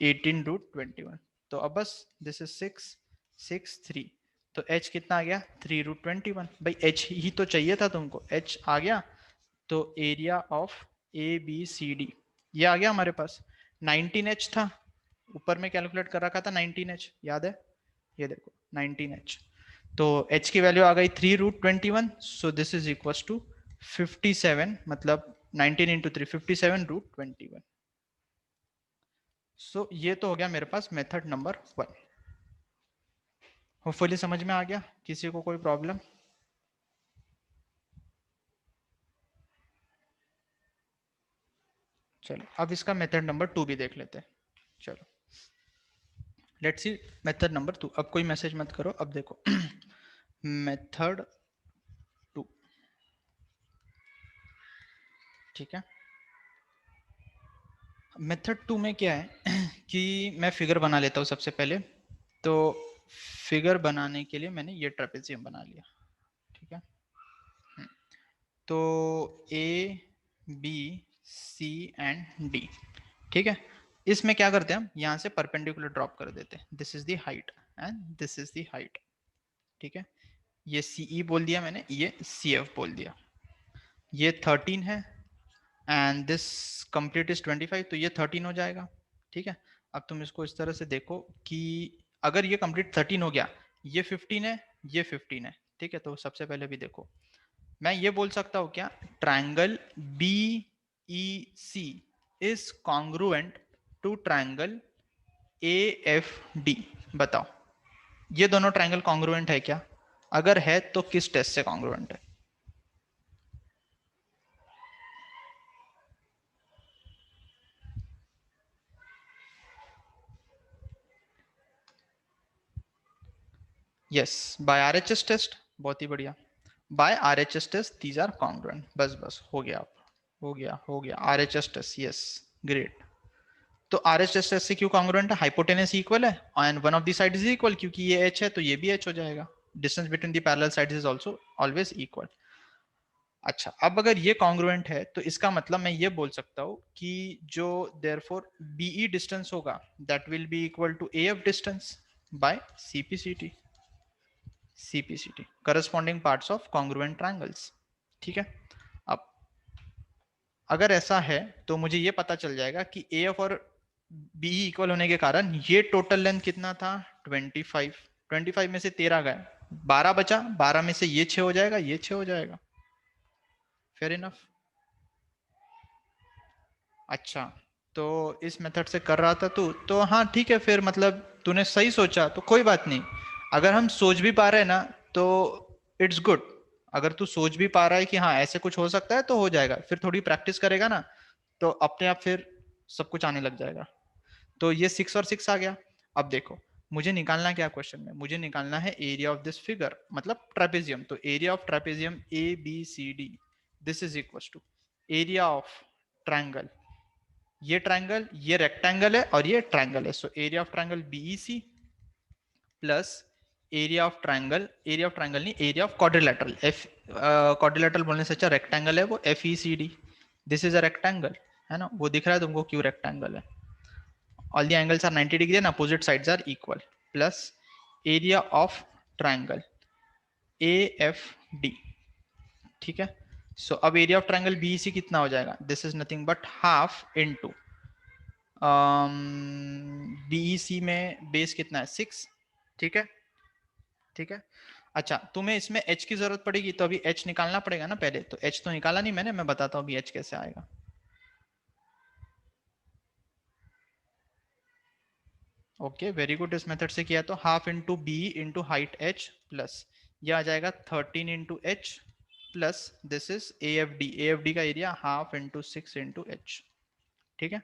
18 रूट 21. तो अब बस दिस इज 6 6 3, तो H कितना आ गया 3 रूट 21. भाई H ही तो चाहिए था तुमको, H आ गया. तो एरिया ऑफ ABCD ये आ गया हमारे पास. 19H था, ऊपर में कैलकुलेट कर रखा था 19H, याद है, ये देखो 19H. तो H की वैल्यू आ गई 3 root 21. So this is equal to 57, मतलब 19 इंटू 3 57 रूट 21. सो ये तो हो गया मेरे पास मेथड नंबर 1. होपफुली समझ में आ गया, किसी को कोई प्रॉब्लम? चलो अब इसका मेथड नंबर 2 भी देख लेते हैं. चलो लेट्स सी मेथड नंबर 2. अब कोई मैसेज मत करो, अब देखो मेथड 2. ठीक है, मेथड 2 में क्या है कि मैं फिगर बना लेता हूँ सबसे पहले. तो फिगर बनाने के लिए मैंने ये ट्रेपेजियम बना लिया. ठीक है, तो A B C and D. ठीक है, इसमें क्या करते हैं हम, यहाँ से परपेंडिकुलर ड्रॉप कर देते हैं. This is the height and this is the height. ठीक है, ये CE बोल दिया मैंने, ये CF बोल दिया. ये 13 है एंड दिस कंप्लीट इज 25, तो ये 13 हो जाएगा. ठीक है, अब तुम इसको इस तरह से देखो कि अगर ये कंप्लीट 13 हो गया, ये 15 है, ये 15 है. ठीक है, तो सबसे पहले भी देखो, मैं ये बोल सकता हूँ क्या, triangle BEC is congruent to triangle AFD. बताओ ये दोनों ट्रायंगल कॉन्ग्रुएंट है क्या, अगर है तो किस टेस्ट से कॉन्ग्रुएंट है? यस बाय आरएचएस टेस्ट, बहुत ही बढ़िया, by RHS test these are congruent, बस बस हो गया, आप हो गया आरएचएस टेस्ट, यस ग्रेट। तो आरएचएस टेस्ट से क्यों कॉन्ग्रुएंट है, हाइपोटेनस इक्वल है and one of the side is equal, क्योंकि ये एच है तो ये भी एच हो जाएगा, distance between the parallel sides is also always equal. अच्छा, अब अगर ये कॉन्ग्रुएंट है तो इसका मतलब मैं ये बोल सकता हूँ कि जो देयरफॉर बीई डिस्टेंस होगा that will be equal to AF distance by CPCT, CPCT corresponding parts of congruent triangles. ठीक है, अब अगर ऐसा है तो मुझे ये पता चल जाएगा कि एएफ और बीई इक्वल होने के कारण ये टोटल लेंथ कितना था 25, 25 में से 13 गए, 12 बचा, 12 में से ये 6 हो जाएगा, ये 6 हो जाएगा, फेयर इनफ। अच्छा, तो इस मेथड से कर रहा था तू, तो हाँ ठीक है, फिर मतलब तूने सही सोचा तो कोई बात नहीं। अगर हम सोच भी पा रहे हैं ना तो इट्स गुड, अगर तू सोच भी पा रहा है कि हाँ ऐसे कुछ हो सकता है तो हो जाएगा, फिर थोड़ी प्रैक्टिस करेगा ना तो अपने आप फिर सब कुछ आने लग जाएगा। तो ये 6 और 6 आ गया। अब देखो मुझे निकालना क्या क्वेश्चन में, मुझे निकालना है एरिया ऑफ दिस फिगर, मतलब ट्रेपेजियम, तो area of trapezium A B C D this is equal to area of triangle, ये ट्रायंगल, ये रेक्टेंगल है और ये ट्रायंगल है, so area of triangle BEC plus area of triangle नहीं, area of quadrilateral, F quadrilateral बोलने से अच्छा रेक्टेंगल है वो, F E C D, this is a rectangle, है ना, वो दिख रहा है तुमको क्यों रेक्टेंगल है, all the angles are 90 degree and opposite sides are equal, plus area of triangle AFD। ठीक है, सो अब एरिया ऑफ ट्रायंगल बीईसी कितना हो जाएगा, this is nothing but half into BEC में बेस कितना है 6, ठीक है, ठीक है। अच्छा, तुम्हें इसमें h की जरूरत पड़ेगी तो अभी h निकालना पड़ेगा ना पहले, तो h तो निकाला नहीं मैंने, मैं बताता हूँ अभी h कैसे आएगा। ओके वेरी गुड, इस मेथड से किया तो half into B into height h plus ये आ जाएगा 13 into H plus this is A F D, A F D का area half into 6 into H, ठीक है।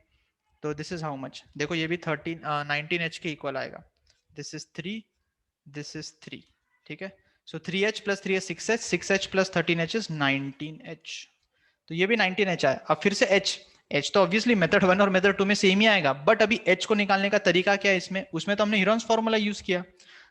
तो दिस इज हाउ मच, देखो ये भी 13 19 एच के इक्वल आएगा, दिस इज 3, दिस इज 3, ठीक है। सो 3h plus 3 6h, 6h plus 13h is 19h, तो ये भी 19h आया। अब फिर से h तो ऑब्वियसली मेथड 1 और मेथड 2 में सेम ही आएगा, बट अभी h को निकालने का तरीका क्या है इसमें, उसमें तो हमने हीरोन्स फार्मूला यूज किया,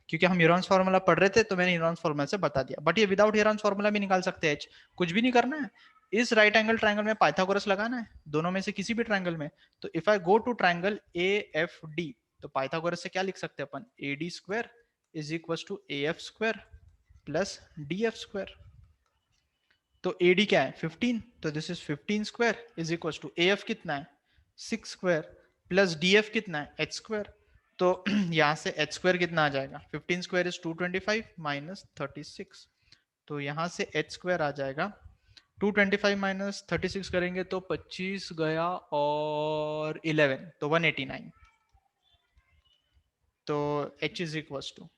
क्योंकि हम हीरोन्स फार्मूला पढ़ रहे थे तो मैंने हीरोन्स फार्मूला से बता दिया, बट ये विदाउट हीरोन्स फार्मूला भी निकाल सकते हैं h, कुछ भी नहीं करना है, इस राइट एंगल ट्रायंगल में पाइथागोरस लगाना है, दोनों में से किसी भी ट्रायंगल में। तो if I go to triangle A F D, तो पाइथागोरस से क्या लिख सकते हैं अपन, A D square is equal to A F square plus D F square, तो AD क्या है 15, तो this is 15 square is equal to AF कितना है 6 स्क्वायर प्लस DF कितना है h स्क्वायर, तो यहाँ से h स्क्वायर कितना आ जाएगा, 15 स्क्वायर इज 225 माइनस 36, तो यहाँ से h स्क्वायर आ जाएगा 225 माइनस 36 करेंगे तो 25 गया और 11 तो 189, तो h इज इक्वल टू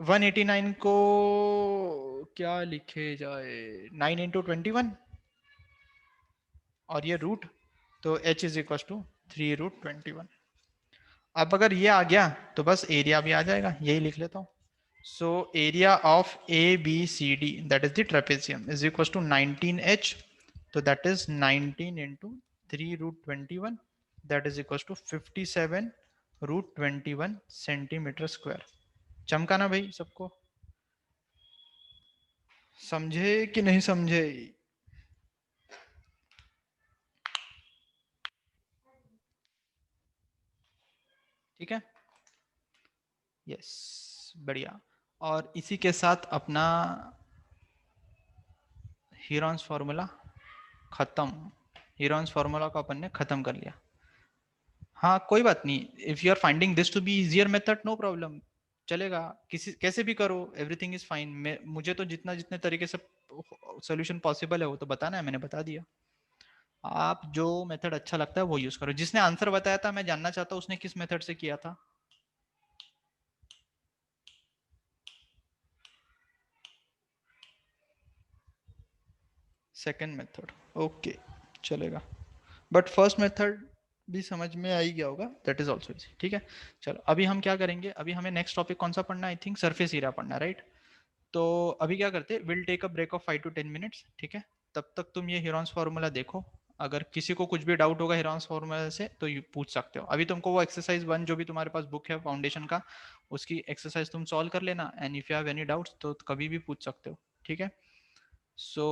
189 को क्या लिखे जाए 9 इंटू 21 और ये रूट, तो h इज इक्वल टू 3√21। अब अगर ये आ गया तो बस एरिया भी आ जाएगा, यही लिख लेता हूँ। So area of A B C D that is the trapezium is equal to 19h, तो that is 19 into 3√21, that is equal to 57√21 centimetre square. चमका ना भाई सबको, समझे कि नहीं समझे? ठीक है, यस बढ़िया। और इसी के साथ अपना हीरोन्स फार्मूला खत्म, हीरोन्स फार्मूला को अपन ने खत्म कर लिया। हाँ कोई बात नहीं, if you are finding this to be easier method no problem, चलेगा, किसी कैसे भी करो, एवरीथिंग इज फाइन। मुझे तो जितना जितने तरीके से सोल्यूशन पॉसिबल है वो तो बताना है, मैंने बता दिया। आप जो मेथड अच्छा लगता है वो यूज करो। जिसने आंसर बताया था मैं जानना चाहता हूँ उसने किस मेथड से किया था। सेकेंड मेथड, ओके चलेगा, बट फर्स्ट मेथड भी समझ में आ ही गया होगा, दैट इज ऑल्सो इजी। ठीक है, चलो अभी हम क्या करेंगे, अभी हमें नेक्स्ट टॉपिक कौन सा पढ़ना है, आई थिंक सरफेस एरिया पढ़ना है, राइट। तो अभी क्या करते हैं, will take a break of 5 to 10 minutes, ठीक है। तब तक तुम ये हिरॉन्स फार्मूला देखो, अगर किसी को कुछ भी डाउट होगा हिरॉन्स फार्मूला से तो ये पूछ सकते हो। अभी तुमको वो एक्सरसाइज 1 जो भी तुम्हारे पास बुक है फाउंडेशन का, उसकी एक्सरसाइज तुम सॉल्व कर लेना, and if you have any doubts तो कभी भी पूछ सकते हो, ठीक है। So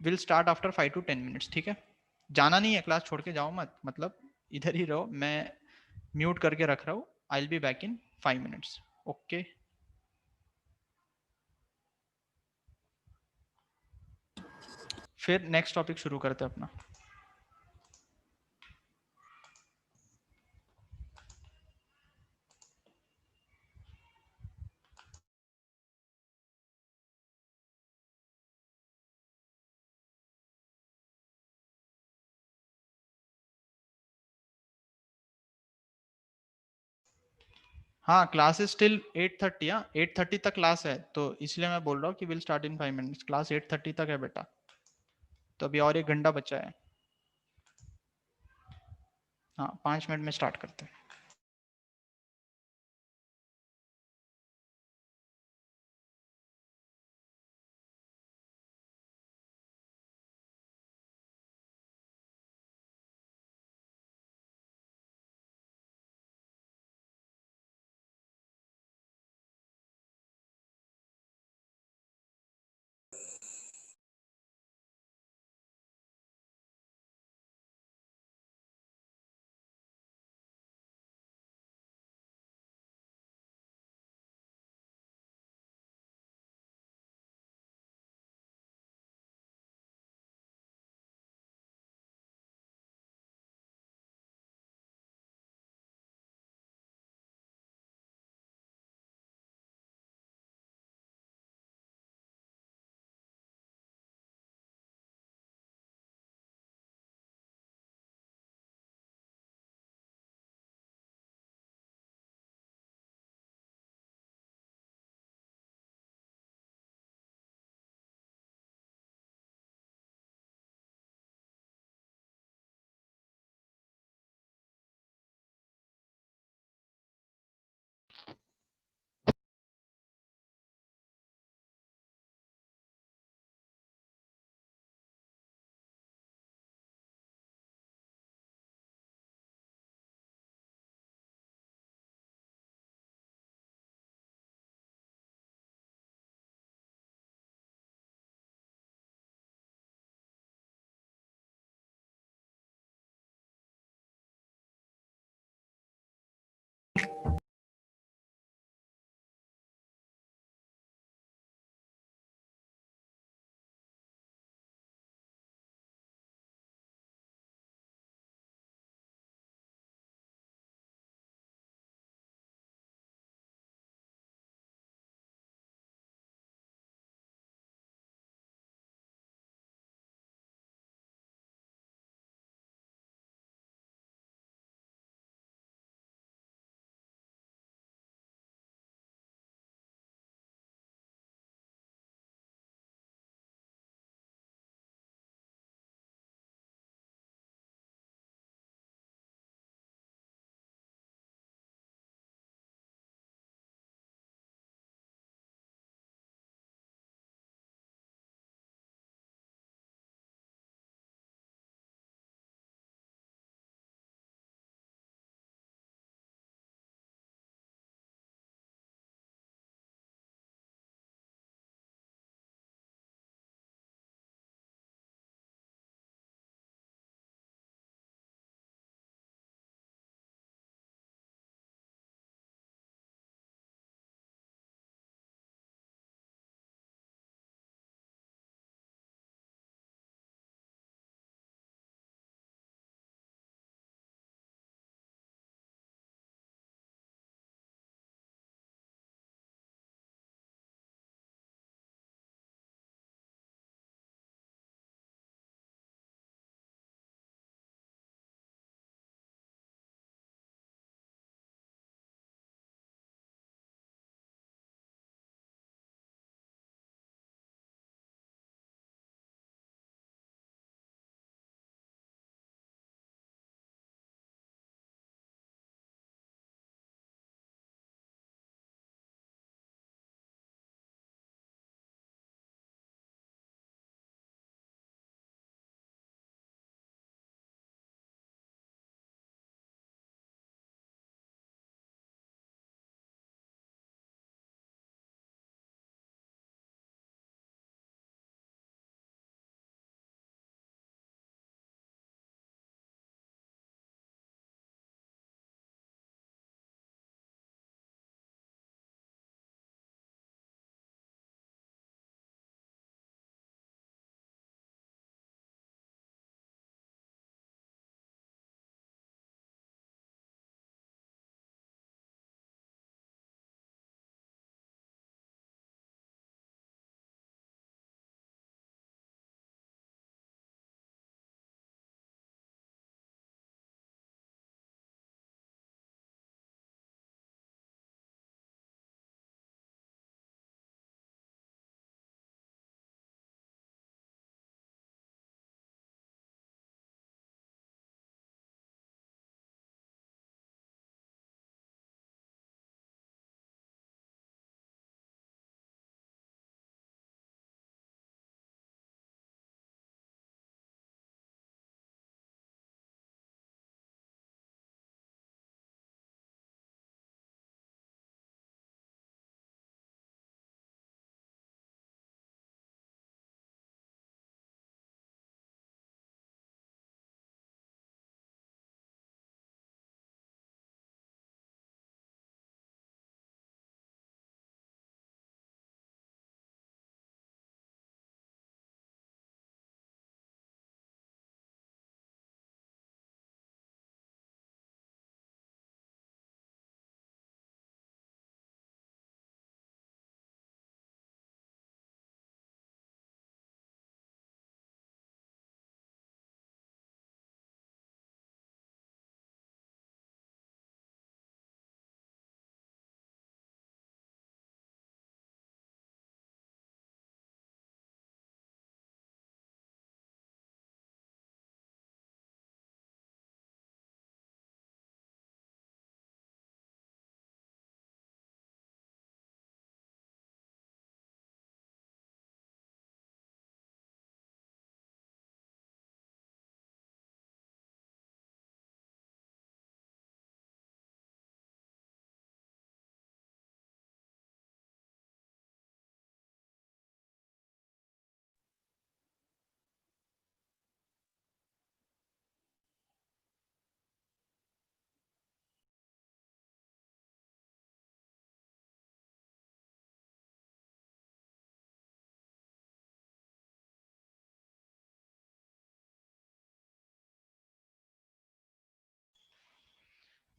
will start after 5 to 10 minutes, ठीक है। जाना नहीं है, क्लास छोड़ के जाओ मत, मतलब इधर ही रहो, मैं म्यूट करके रख रहा हूँ। I will be back in 5 minutes. Okay, फिर नेक्स्ट टॉपिक शुरू करते हैं अपना। हाँ, क्लास इज स्टिल 8:30। हाँ, 8:30 तक क्लास है, तो इसलिए मैं बोल रहा हूँ कि will start in 5 minutes. Class 8:30 तक है बेटा, तो अभी और 1 घंटा बचा है। हाँ, 5 मिनट में स्टार्ट करते हैं।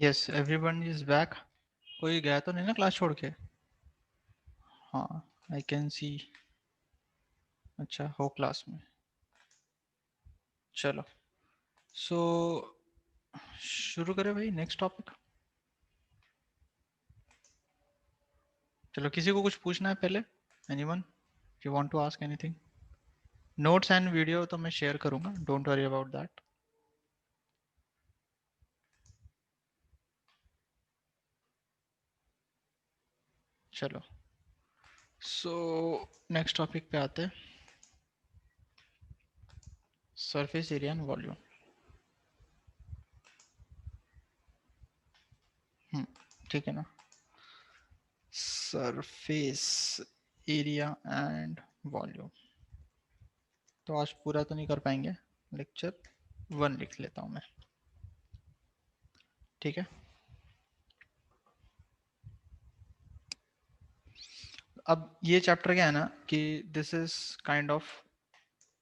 Yes, everyone is back. कोई गया तो नहीं ना क्लास छोड़ के? हाँ, आई कैन सी। अच्छा, हो क्लास में। चलो, सो शुरू करें भाई, नेक्स्ट टॉपिक। चलो, किसी को कुछ पूछना है पहले? Anyone you want to ask anything? Notes and video तो मैं शेयर करूंगा, डोंट वरी अबाउट दैट। चलो, सो नेक्स्ट टॉपिक पे आते हैं, सरफेस एरिया एंड वॉल्यूम। ठीक है ना? सरफेस एरिया एंड वॉल्यूम तो आज पूरा तो नहीं कर पाएंगे, लेक्चर 1 लिख लेता हूँ मैं। ठीक है, अब ये चैप्टर क्या है ना कि this is kind of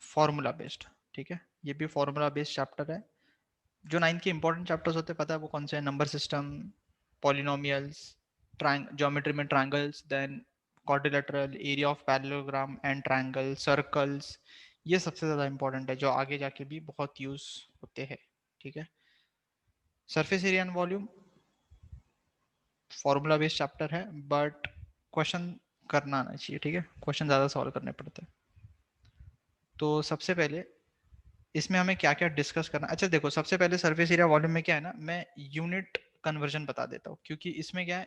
formula based. ठीक है, ये भी फॉर्मूला बेस्ड चैप्टर है। जो 9th के इंपॉर्टेंट चैप्टर्स होते हैं, पता है वो कौन से हैं? नंबर सिस्टम, पॉलिनोमियल्स, ज्योमेट्री में triangles, then quadrilateral, area of parallelogram and triangle, circles. ये सबसे ज़्यादा इंपॉर्टेंट है, जो आगे जाके भी बहुत यूज होते हैं। ठीक है, surface area and volume formula based chapter है, बट क्वेश्चन करना आना चाहिए। ठीक है, क्वेश्चन ज़्यादा सॉल्व करने पड़ते हैं। तो सबसे पहले इसमें हमें क्या क्या डिस्कस करना। अच्छा देखो, सबसे पहले सरफेस एरिया वॉल्यूम में क्या है ना, मैं यूनिट कन्वर्जन बता देता हूँ, क्योंकि इसमें क्या है,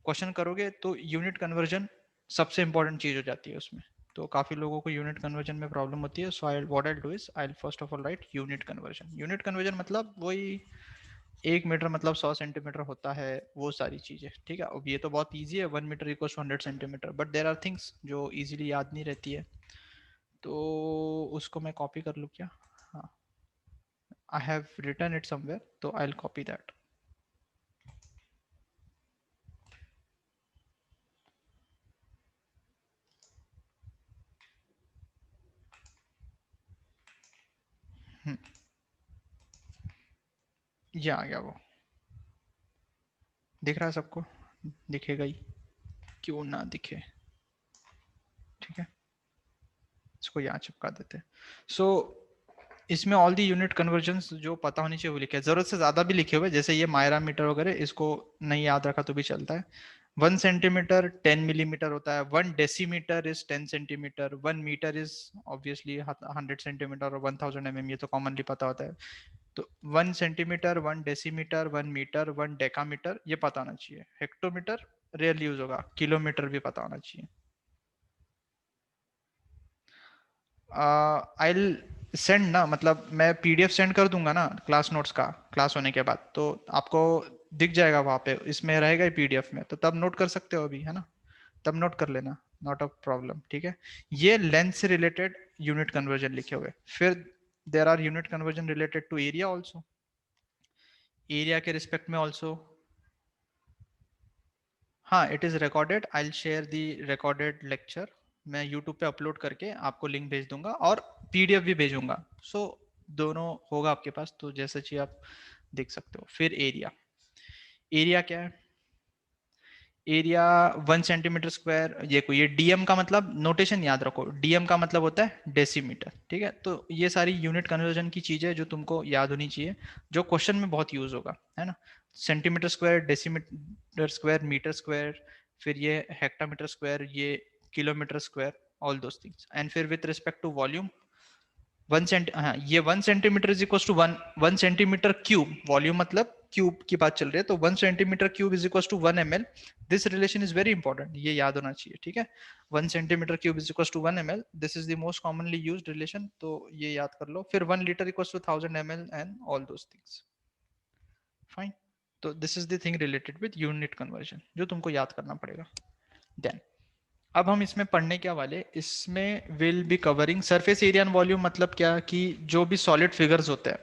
क्वेश्चन करोगे तो यूनिट कन्वर्जन सबसे इंपॉर्टेंट चीज हो जाती है उसमें। तो काफी लोगों को यूनिट कन्वर्जन में प्रॉब्लम होती है। So I what I do is I first of all write unit conversion. Unit conversion मतलब वही 1 मीटर मतलब 100 सेंटीमीटर होता है, वो सारी चीजें। ठीक है, अब ये तो बहुत ईजी है, 1 metre equal 100 centimetre, but there are things जो इजीली याद नहीं रहती है। तो उसको मैं कॉपी कर लूँ क्या? हाँ, I have written it somewhere, तो आई विल कॉपी दैट। ये आ गया वो, दिख रहा है सबको? दिखेगा ही, क्यों ना दिखे। ठीक है, इसको यहाँ चिपका देते हैं। सो इसमें ऑल दी यूनिट कन्वर्जन्स जो पता होनी चाहिए वो लिखे हैं। जरूरत से ज्यादा भी लिखे हुए, जैसे ये मायरा मीटर वगैरह, इसको नहीं याद रखा तो भी चलता है। 1 सेंटीमीटर 10 मिलीमीटर होता है, 1 decimetre is 10 centimetre, 1 metre is obviously 100 centimetre, और 1000 mm ये तो कॉमनली पता होता है। तो 1 सेंटीमीटर, 1 डेसीमीटर, 1 मीटर, 1 डेकामीटर ये पता होना चाहिए। हेक्टोमीटर रेयर यूज होगा, किलोमीटर भी पता होना चाहिए। आई सेंड ना, मतलब मैं पीडीएफ सेंड कर दूंगा ना क्लास नोट्स का, क्लास होने के बाद, तो आपको दिख जाएगा वहां पे, इसमें रहेगा ही पीडीएफ में, तो तब नोट कर सकते हो अभी, है ना? तब नोट कर लेना, नॉट अ प्रॉब्लम। ठीक है, ये लेंथ से रिलेटेड यूनिट कन्वर्जन लिखे हुए। फिर there are unit conversion related to area also, area के रिस्पेक्ट में ऑल्सो। हाँ, it is recorded, I will share the recorded lecture. मैं यूट्यूब पे अपलोड करके आपको लिंक भेज दूंगा और पीडीएफ भी भेजूंगा। सो दोनों होगा आपके पास, तो जैसे चाहिए आप देख सकते हो। फिर एरिया, एरिया क्या है? Area 1 centimetre square. ये कोई, ये डीएम का मतलब नोटेशन याद रखो, डीएम का मतलब होता है डेसीमीटर। ठीक है, तो ये सारी यूनिट कन्वर्जन की चीजें जो तुमको याद होनी चाहिए, जो क्वेश्चन में बहुत यूज होगा, है ना? Centimetre square, decimetre square, metre square, फिर ये हेक्टामीटर स्क्वायर, ये kilometre square, all those things. And फिर with respect to volume, 1 centi, हाँ, ये 1 centimetre is equal to 1 centimetre cube. Volume मतलब क्यूब की बात चल रही है, तो 1 centimetre cube is equal to 1 ml। This relation is very important, ये याद होना चाहिए। ठीक है, 1 centimetre cube is equal to 1 ml, this is the most commonly use relation, तो ये याद कर लो। फिर 1 litre equal to 1000 ml and all those things. Fine, तो this is the thing related with unit conversion जो तुमको याद करना पड़ेगा। देन अब हम इसमें पढ़ने क्या वाले, इसमें will be covering surface area and volume. मतलब क्या कि जो भी सॉलिड फिगर्स होते हैं,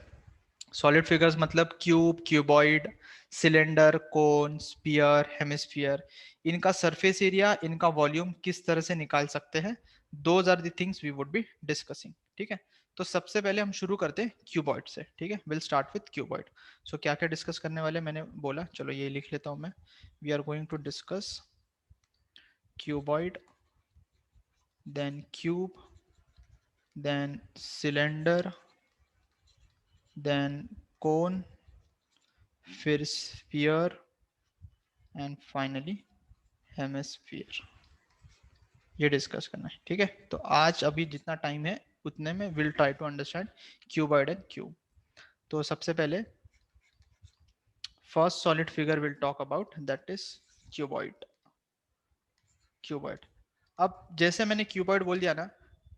सॉलिड फिगर्स मतलब cube, cuboid, cylinder, cone, sphere, hemisphere, इनका सरफेस एरिया, इनका वॉल्यूम किस तरह से निकाल सकते हैं, those are the things we would be discussing. ठीक है, तो सबसे पहले हम शुरू करते हैं क्यूबॉइड से, ठीक है। Will start with cuboid. So क्या क्या डिस्कस करने वाले मैंने बोला, चलो ये लिख लेता हूं मैं। We are going to discuss cuboid, then cube, then cylinder, then cone, फिर स्फीयर एंड फाइनली हेमिस्फीयर। ये डिस्कस करना है, ठीक है। तो आज अभी जितना टाइम है उतने में will try to understand cuboid and cube. तो सबसे पहले first solid figure will talk about, that is cuboid. Cuboid, अब जैसे मैंने क्यूबॉइड बोल दिया ना,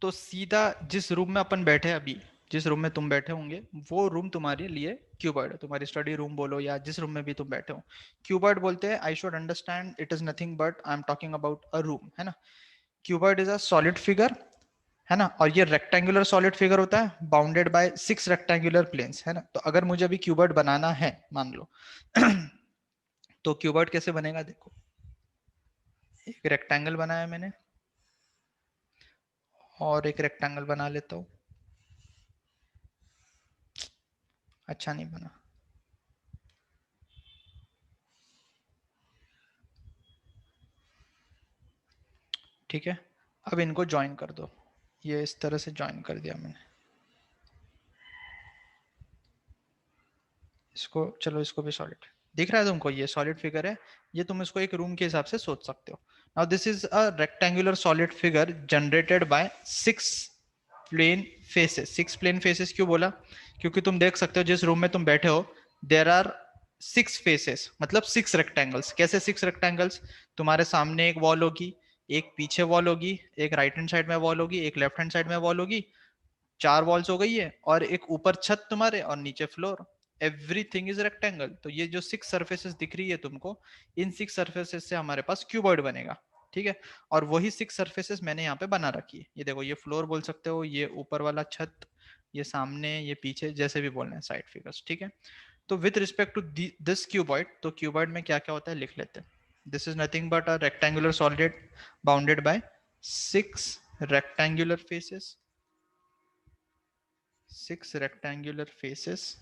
तो सीधा जिस रूम में अपन बैठे हैं अभी, जिस रूम में तुम बैठे होंगे वो रूम तुम्हारे लिए क्यूबॉइड है। तुम्हारी स्टडी रूम बोलो या जिस रूम में भी तुम बैठे हो, क्यूबॉइड बोलते हैं। I should understand it is nothing but I am talking about a room, है ना। Cuboid is a solid figure, है ना। और ये रेक्टेंगुलर सॉलिड फिगर होता है बाउंडेड बाय 6 रेक्टेंगुलर प्लेन्स, है ना। तो अगर मुझे अभी क्यूबॉइड बनाना है मान लो तो क्यूबॉइड कैसे बनेगा, देखो एक रेक्टेंगल बनाया मैंने और एक रेक्टेंगल बना लेता हूं। अच्छा नहीं बना, ठीक है। अब इनको ज्वाइन कर दो, ये इस तरह से ज्वाइन कर दिया मैंने इसको। चलो इसको भी सॉलिड दिख रहा है तुमको, ये सॉलिड फिगर है। ये तुम इसको एक रूम के हिसाब से सोच सकते हो। Now this is a rectangular solid figure generated by 6 plane faces. 6 plane faces क्यों बोला, क्योंकि तुम देख सकते हो जिस रूम में तुम बैठे हो देर आर 6 फेसेस, मतलब 6 रेक्टेंगल्स। कैसे 6 रेक्टेंगल्स, तुम्हारे सामने एक वॉल होगी, एक पीछे वॉल होगी, एक राइट हैंड साइड में वॉल होगी, एक लेफ्ट हैंड साइड में वॉल होगी। 4 वॉल्स हो गई है, और एक ऊपर छत तुम्हारे और नीचे फ्लोर। Everything is rectangle. तो ये जो 6 सर्फेसेस दिख रही है तुमको, इन 6 सर्फेसेस से हमारे पास क्यूबॉइड बनेगा, ठीक है। और वही 6 सर्फेसेस मैंने यहाँ पे बना रखी है। ये देखो, ये फ्लोर बोल सकते हो, ये ऊपर वाला छत, ये सामने, ये पीछे, जैसे भी बोलना है साइड फिगर्स, ठीक है। तो with respect to this cuboid, तो क्यूबॉइड में क्या क्या होता है लिख लेते हैं। This is nothing but a rectangular solid bounded by 6 rectangular faces, 6 rectangular faces.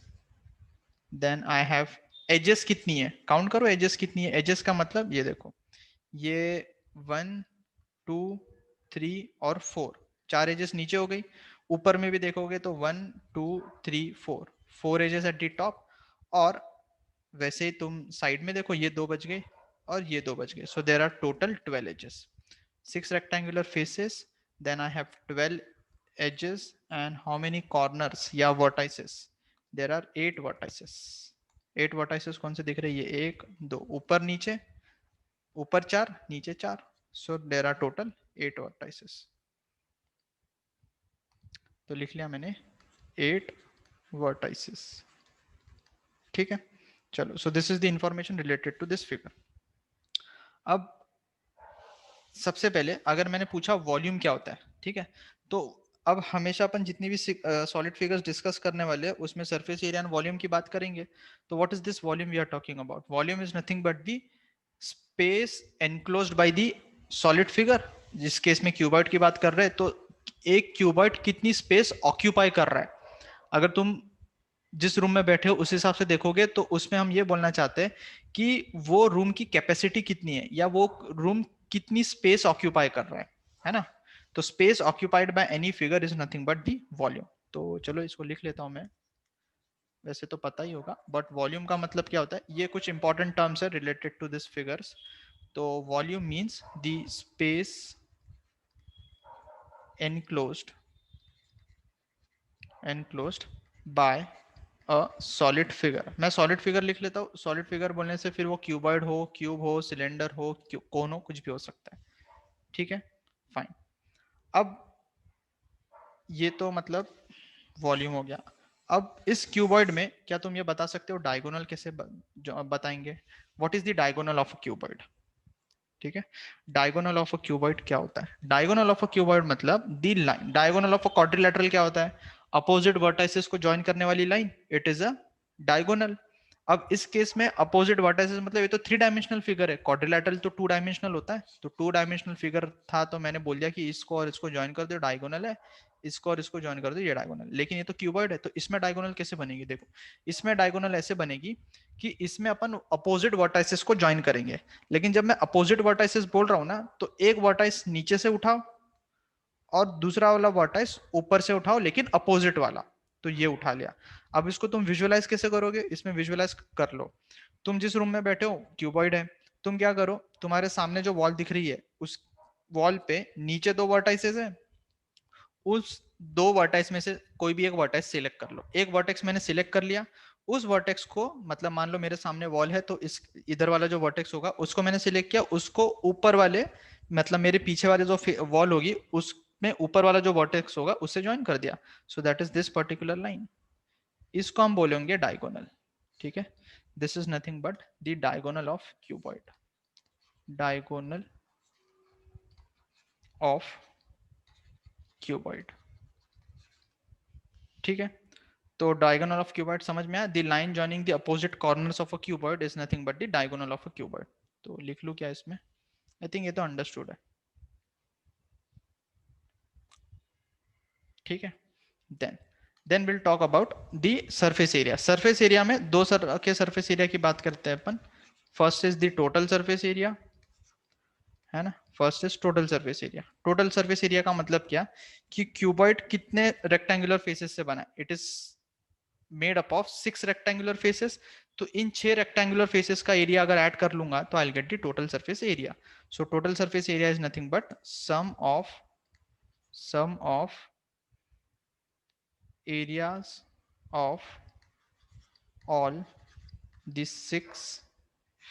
Then I have edges कितनी है, काउंट करो एजेस कितनी है। एजेस का मतलब ये देखो, ये 1 2 3 और 4, 4 एजेस नीचे हो गई। ऊपर में भी देखोगे तो 1 2 3 4, 4 एजेस एट द टॉप। और वैसे ही तुम साइड में देखो, ये 2 बच गए और ये 2 बच गए। So there are total 12 edges, 6 rectangular faces, then I have 12 edges, and how many corners या vertices, there are 8 vertices। 8 vertices कौन से दिख रहे हैं, ये 1 2, ऊपर नीचे, ऊपर 4 नीचे 4। so there are total 8 vertices। तो लिख लिया मैंने 8 vertices, ठीक है। चलो, so this is the information related to this figure। अब सबसे पहले अगर मैंने पूछा वॉल्यूम क्या होता है, ठीक है, तो अब हमेशा अपन जितनी भी सॉलिड फिगर्स डिस्कस करने वाले हैं उसमें सरफेस एरिया एंड वॉल्यूम की बात करेंगे। तो what is this volume we are talking about, volume is nothing but the space enclosed by the solid figure. जिस केस में क्यूबॉइड की बात कर रहे हैं, तो एक क्यूबॉइड कितनी स्पेस ऑक्यूपाई कर रहा है। अगर तुम जिस रूम में बैठे हो उस हिसाब से देखोगे तो उसमें हम ये बोलना चाहते हैं कि वो रूम की कैपेसिटी कितनी है, या वो रूम कितनी स्पेस ऑक्यूपाई कर रहा है ना। तो space occupied by any figure is nothing but the volume. तो चलो इसको लिख लेता हूं मैं, वैसे तो पता ही होगा बट वॉल्यूम का मतलब क्या होता है, ये कुछ इंपॉर्टेंट टर्म्स है रिलेटेड टू दिस फिगर्स। तो volume means the space enclosed enclosed by a solid figure. मैं सॉलिड फिगर लिख लेता हूँ। सॉलिड फिगर बोलने से फिर वो क्यूबॉइड हो, क्यूब हो, सिलेंडर हो, कोन हो, कुछ भी हो सकता है, ठीक है, फाइन। अब ये तो मतलब वॉल्यूम हो गया। अब इस क्यूबॉइड में क्या तुम ये बता सकते हो डायगोनल कैसे बताएंगे, what is the diagonal of a cuboid, ठीक है। डायगोनल ऑफ अ क्यूबॉइड क्या होता है, डायगोनल ऑफ अ क्यूबॉइड मतलब the line. Diagonal of a quadrilateral क्या होता है, अपोजिट वर्टाइसेस को ज्वाइन करने वाली line, it is a diagonal. अब इस केस में अपोजिट वर्टाइसेस मतलब ये तो 3 डायमेंशनल फिगर है, क्वाड्रिलैटरल तो 2 डायमेंशनल होता है, तो 2 डायमेंशनल फिगर था तो मैंने बोल दिया कि इसको और इसको ज्वाइन कर दो डायगोनल है, इसको और इसको ज्वाइन कर दो ये डायगोनल। लेकिन ये तो क्यूबॉइड है, तो इसमें डायगोनल कैसे बनेगी? देखो इसमें डायगोनल ऐसे बनेगी कि इसमें अपन अपोजिट वर्टाइसेस को ज्वाइन करेंगे, लेकिन जब मैं अपोजिट वर्टाइसेस बोल रहा हूं ना, तो एक वर्टाइस नीचे से उठाओ और दूसरा वाला वर्टाइस ऊपर से उठाओ, लेकिन अपोजिट वाला, तो ये उठा लिया। अब इसको तुम विजुअलाइज कैसे करोगे? इसमें विजुअलाइज कर लो। तुम जिस रूम में बैठे हो क्यूबॉइड है, तुम क्या करो, तुम्हारे सामने जो वॉल दिख रही है उस वॉल पे नीचे 2 वर्टाइसेस है, उस 2 वर्टेक्स में से कोई भी एक वर्टेक्स सिलेक्ट कर लो। एक वर्टेक्स मैंने सिलेक्ट कर लिया, उस वर्टेक्स को मतलब मान लो मेरे सामने वॉल है, तो इस इधर वाला जो वर्टेक्स होगा उसको मैंने सिलेक्ट किया, उसको ऊपर वाले मतलब मेरे पीछे वाले जो वॉल होगी उसमें ऊपर वाला जो वर्टेक्स होगा उससे ज्वाइन कर दिया। सो that is this particular line, इसको हम बोलेंगे डायगोनल। ठीक है, this is nothing but the diagonal of cuboid, diagonal of cuboid. ठीक है, तो डायगोनल ऑफ क्यूबॉइड समझ में आया? The line joining the opposite corners of a cuboid is nothing but the diagonal of a cuboid. तो लिख लूं क्या इसमें? आई थिंक ये तो अंडरस्टूड है। ठीक है, then then will talk about the surface area. Surface area में दो के सरफेस एरिया की बात करते हैं अपन। First is the total surface area, है ना? First is total surface area. Total surface area का मतलब क्या कि क्यूबॉइड कितने रेक्टेंगुलर फेसेस से बना है? It is made up of 6 rectangular faces. तो इन 6 रेक्टेंगुलर फेसेस का एरिया अगर ऐड कर लूंगा तो I will get the total surface area. So total surface area is nothing but sum of areas of all the 6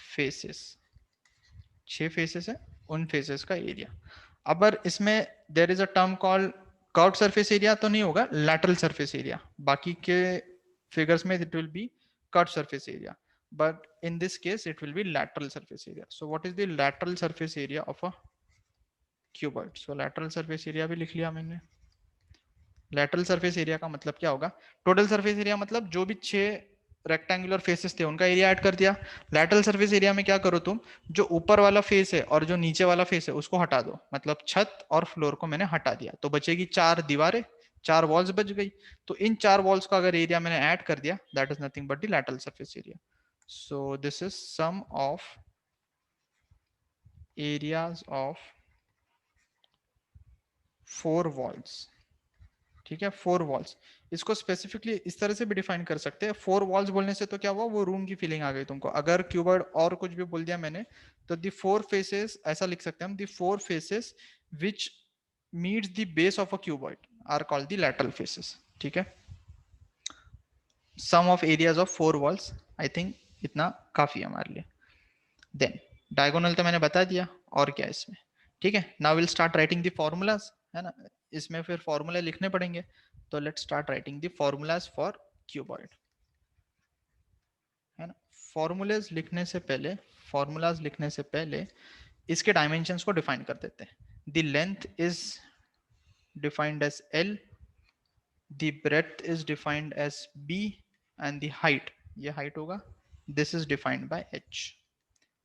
faces। 6 faces है, उन faces का एरिया। अगर इसमें there is a term called curved surface area तो नहीं होगा, lateral surface area. बाकी के फिगर्स में it will be curved surface area, but in this case it will be lateral surface area. So what is the lateral surface area of a cuboid? So lateral surface area भी लिख लिया मैंने। Lateral surface area का मतलब क्या होगा? Total surface area मतलब जो भी 6 रेक्टेंगुलर फेसेस थे उनका एरिया ऐड कर दिया। लेटरल सरफेस एरिया में क्या करो तुम, जो ऊपर वाला फेस है और जो नीचे वाला फेस है उसको हटा दो, मतलब छत और फ्लोर को मैंने हटा दिया, तो बचेगी 4 दीवारें, 4 वॉल्स बच गई। तो इन 4 वॉल्स का अगर एरिया मैंने ऐड कर दिया, that is nothing but the lateral surface area. So this is sum of areas of 4 walls. ठीक है, 4 वॉल्स। इसको स्पेसिफिकली इस तरह से भी डिफाइन कर सकते हैं। 4 वॉल्स बोलने से तो क्या हुआ, वो रूम की फीलिंग आ गई तुमको। अगर क्यूबॉइड और कुछ भी बोल दिया मैंने, तो दी 4 फेसेस ऐसा लिख सकते हैं हम, the 4 faces which meets the base of a cuboid are called the lateral faces. ठीक है, sum of areas of 4 walls, I think इतना काफी है हमारे लिए। देन डायगोनल तो मैंने बता दिया, और क्या इसमें? ठीक है, now will start writing the formulas, है ना? इसमें फिर फॉर्मूले लिखने पड़ेंगे, तो let's start writing the formulas for cuboid, है ना? फॉर्मूलाज लिखने से पहले इसके डायमेंशंस को डिफाइन कर देते हैं। The length is defined as L, the breadth is defined as B, and the height, ये हाइट होगा, this is defined by H।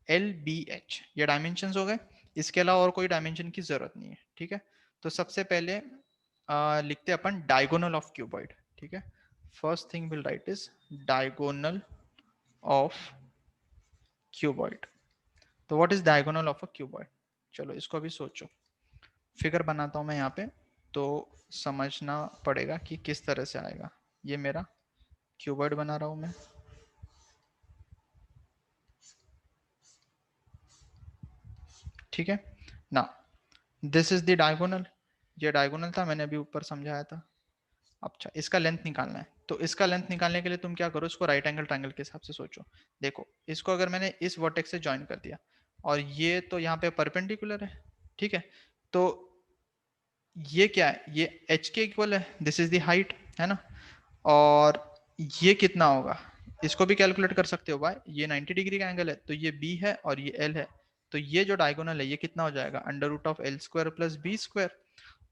LBH ये डायमेंशन हो गए। इसके अलावा और कोई डायमेंशन की जरूरत नहीं है। ठीक है, तो सबसे पहले लिखते हैं अपन डायगोनल ऑफ क्यूबॉइड। ठीक है, first thing will write is diagonal of cuboid. तो what is diagonal of a cuboid? चलो इसको अभी सोचो, फिगर बनाता हूं मैं यहाँ पे, तो समझना पड़ेगा कि किस तरह से आएगा। ये मेरा क्यूबॉइड बना रहा हूं मैं। ठीक है ना, दिस इज द डायगोनल, ये डायगोनल था, मैंने अभी ऊपर समझाया था। अच्छा, इसका लेंथ निकालना है, तो इसका लेंथ निकालने के लिए तुम क्या करो, इसको राइट एंगल ट्रायंगल के हिसाब से सोचो। देखो इसको अगर मैंने इस वर्टेक्स से ज्वाइन कर दिया, और ये तो यहाँ पे परपेंडिकुलर है, ठीक है, तो ये क्या है, ये h के इक्वल है, दिस इज द हाइट, है ना? और ये कितना होगा, इसको भी कैलकुलेट कर सकते हो भाई, ये 90 डिग्री का एंगल है, तो ये b है और ये l है, तो ये जो डायगोनल है ये कितना हो जाएगा, under root of l square plus b square.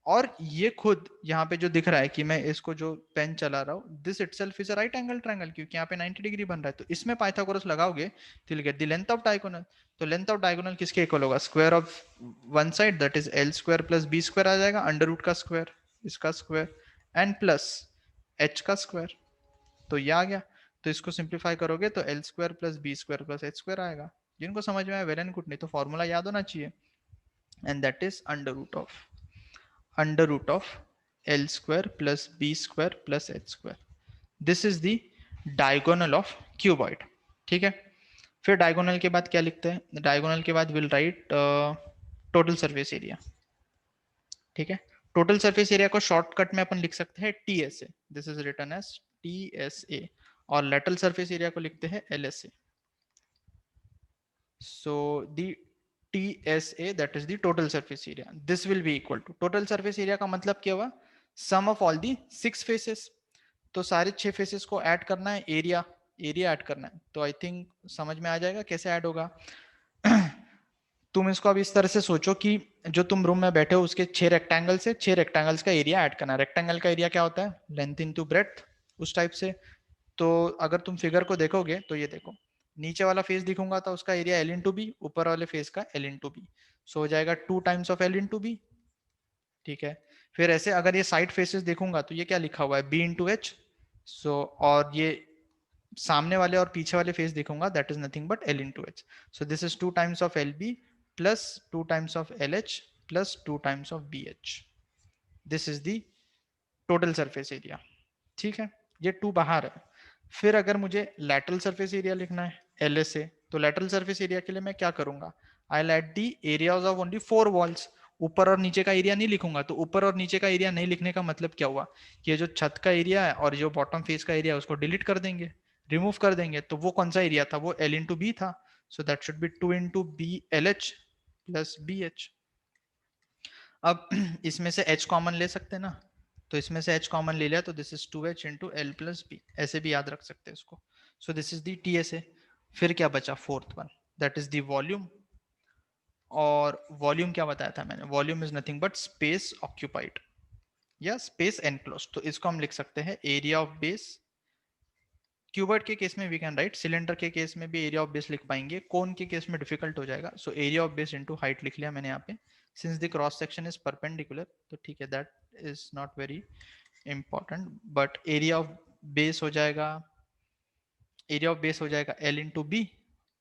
और ये खुद यहाँ पे जो दिख रहा है कि मैं इसको जो पेन चला रहा हूँ, this itself is a right angle triangle, क्योंकि यहाँ पे 90 डिग्री बन रहा है। तो इसमें पाइथागोरस लगाओगे तो get the length of diagonal. तो लेंथ ऑफ डायगोनल किसके इक्वल होगा? Square of one side that is L square plus B square आ जाएगा, अंडर रूट का स्क्वायर, इसका स्क्वायर, एंड प्लस एच का स्क्वायर। तो ये आ गया। तो इसको सिंप्लीफाई करोगे तो L square plus B square plus H square आएगा। जिनको समझ में आया वेल एंड गुड, नहीं तो फॉर्मूला याद होना चाहिए। And that is under root of L square plus B square plus H square. This is the diagonal of cuboid. ठीक है। फिर डायगोनल के बाद क्या लिखते हैं? डायगोनल के बाद will write total surface area. ठीक है। टोटल सरफेस एरिया को शॉर्टकट में अपन लिख सकते हैं T S A. This is written as T S A. और लेटरल सरफेस एरिया को लिखते हैं L S A. So the TSA, that is the total surface area, this will be equal to, total surface area का मतलब क्या हुआ? Sum of all the 6 faces। तो सारे 6 फेसेस को ऐड करना है, एरिया ऐड करना है। तो आई थिंक समझ में आ जाएगा कैसे ऐड होगा। तुम इसको अब इस तरह से सोचो कि जो तुम रूम में बैठे हो उसके 6 रेक्टेंगल से 6 रेक्टेंगल्स का एरिया ऐड करना है। रेक्टेंगल का एरिया क्या होता है? लेंथ इनटू ब्रेड्थ, उस टाइप से। तो अगर तुम फिगर को देखोगे तो ये देखो, नीचे वाला फेस दिखूंगा तो उसका एरिया एल इंटू बी, ऊपर वाले फेस का एल इंटू बी। सो हो जाएगा 2 times of L into B. ठीक है। फिर ऐसे अगर ये साइड फेसेस देखूंगा तो ये क्या लिखा हुआ है? B into H. सो और ये सामने वाले और पीछे वाले फेस देखूंगा that is nothing but L into H. So this is 2 times of L B plus 2 times of L H plus 2 times of B H. This is the total surface area. ठीक है। ये 2 बाहर है। फिर अगर मुझे lateral surface area लिखना है एल एस ए, तो लैटरल सरफेस एरिया के लिए मैं क्या करूंगा? I let the areas of only 4 walls. ऊपर और नीचे का एरिया नहीं लिखूंगा। तो ऊपर और नीचे का एरिया नहीं लिखने का मतलब क्या हुआ? कि ये जो छत का एरिया है और जो बॉटम फेस का एरिया है उसको डिलीट कर देंगे, रिमूव कर देंगे। तो वो कौन सा एरिया था? वो एल इंटू बी था। So that should be 2 into B L H plus B H. अब इसमें से h कॉमन ले सकते हैं ना, तो इसमें से h कॉमन ले लिया तो this is 2h into L plus B, ऐसे भी याद रख सकते हैं इसको। So this is the T S A. फिर क्या बचा? Fourth one, that is the volume. और वॉल्यूम क्या बताया था मैंने? Volume is nothing but space occupied या स्पेस एनक्लोज। तो इसको हम लिख सकते हैं एरिया ऑफ बेस। क्यूबॉइड के केस में वी कैन राइट, सिलेंडर के केस में भी एरिया ऑफ बेस लिख पाएंगे, कोन के केस में डिफिकल्ट हो जाएगा। So area of base into height लिख लिया मैंने यहाँ पे। Since the cross section is perpendicular तो ठीक है, that is not very important. But area of base हो जाएगा, एरिया ऑफ बेस हो जाएगा एल इंटू बी,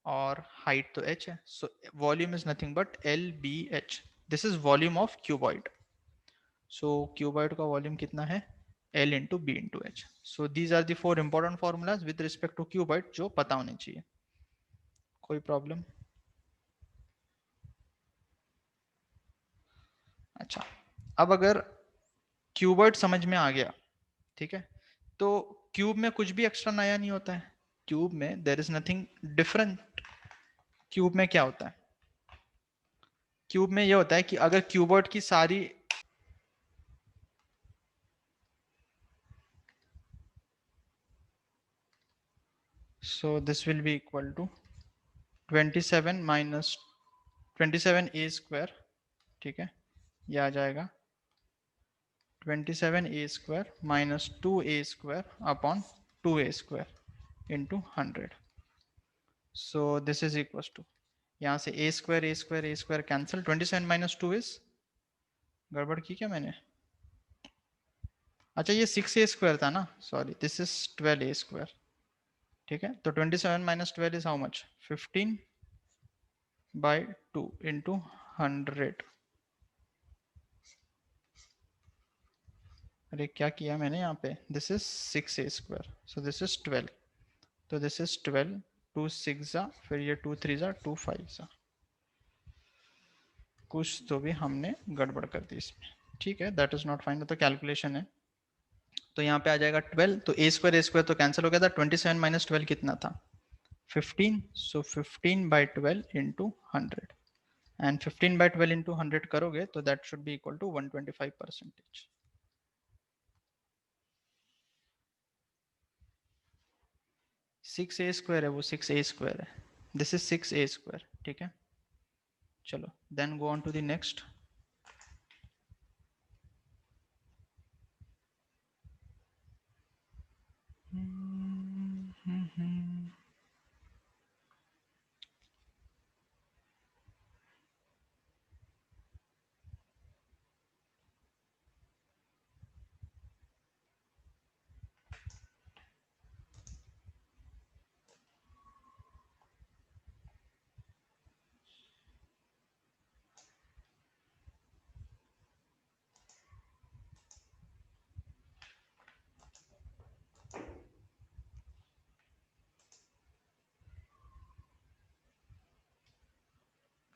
और हाइट तो एच है। So volume is nothing but L B H. This is volume of cuboid. So cuboid का volume कितना है? L into B into H. So these are the 4 important formulas with respect to cuboid जो पता होने चाहिए। कोई problem? अच्छा, अब अगर क्यूबॉइड समझ में आ गया, ठीक है, तो क्यूब में कुछ भी एक्स्ट्रा नया नहीं होता है। क्यूब में there is nothing different. Cube में क्या होता है? क्यूब में ये होता है कि अगर क्यूबॉइड की सारी, so this will be equal to 27 minus 27 A square. ठीक है, ये आ जाएगा 27 A square minus 2 A square upon 2 A square into 100। So this is equal to, यहाँ से A square cancel, 27 minus 2 is, गड़बड़ की क्या मैंने? अच्छा ये 6 ए स्क्वायर था ना, sorry, this is 12 A square. ठीक है, तो 27 minus 12 is how much? 15 by 2 into 100। अरे क्या किया मैंने यहाँ पे? This is 6 A square, so this is 12। तो दिस इज 12, 2 6 जा, फिर ये 2 3 जा, 2 5 जा। कुछ तो भी हमने गड़बड़ कर दी इसमें। ठीक है, दैट इज नॉट फाइन, तो कैलकुलेशन है। तो यहाँ पे आ जाएगा 12, तो ए स्क्वायर तो कैंसिल हो गया था। 27 माइनस 12 कितना था? 15। So 15 by 12 into 100, and 15 by 12 into 100 करोगे तो that should be equal to 125%। 6 A square है वो, 6 ए स्क्वायर है, दिस इज 6 ए स्क्वायर। ठीक है, चलो then go on to the next.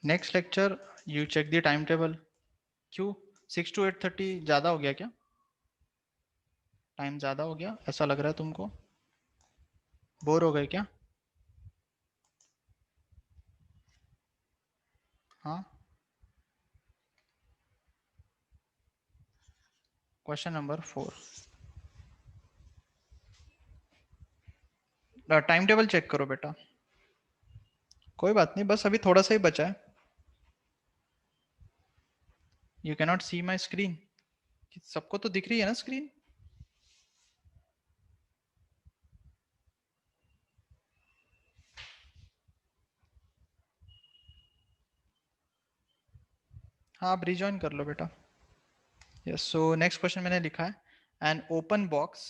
Next lecture you check the time table. क्यों 6 to 8:30 ज़्यादा हो गया क्या? टाइम ज़्यादा हो गया ऐसा लग रहा है तुमको? बोर हो गए क्या? हाँ। Question number 4, time table check करो बेटा। कोई बात नहीं, बस अभी थोड़ा सा ही बचा है। You cannot see my screen? सबको तो दिख रही है ना स्क्रीन? हाँ आप रिजॉइन कर लो बेटा। यस, सो नेक्स्ट क्वेश्चन मैंने लिखा है एन ओपन बॉक्स।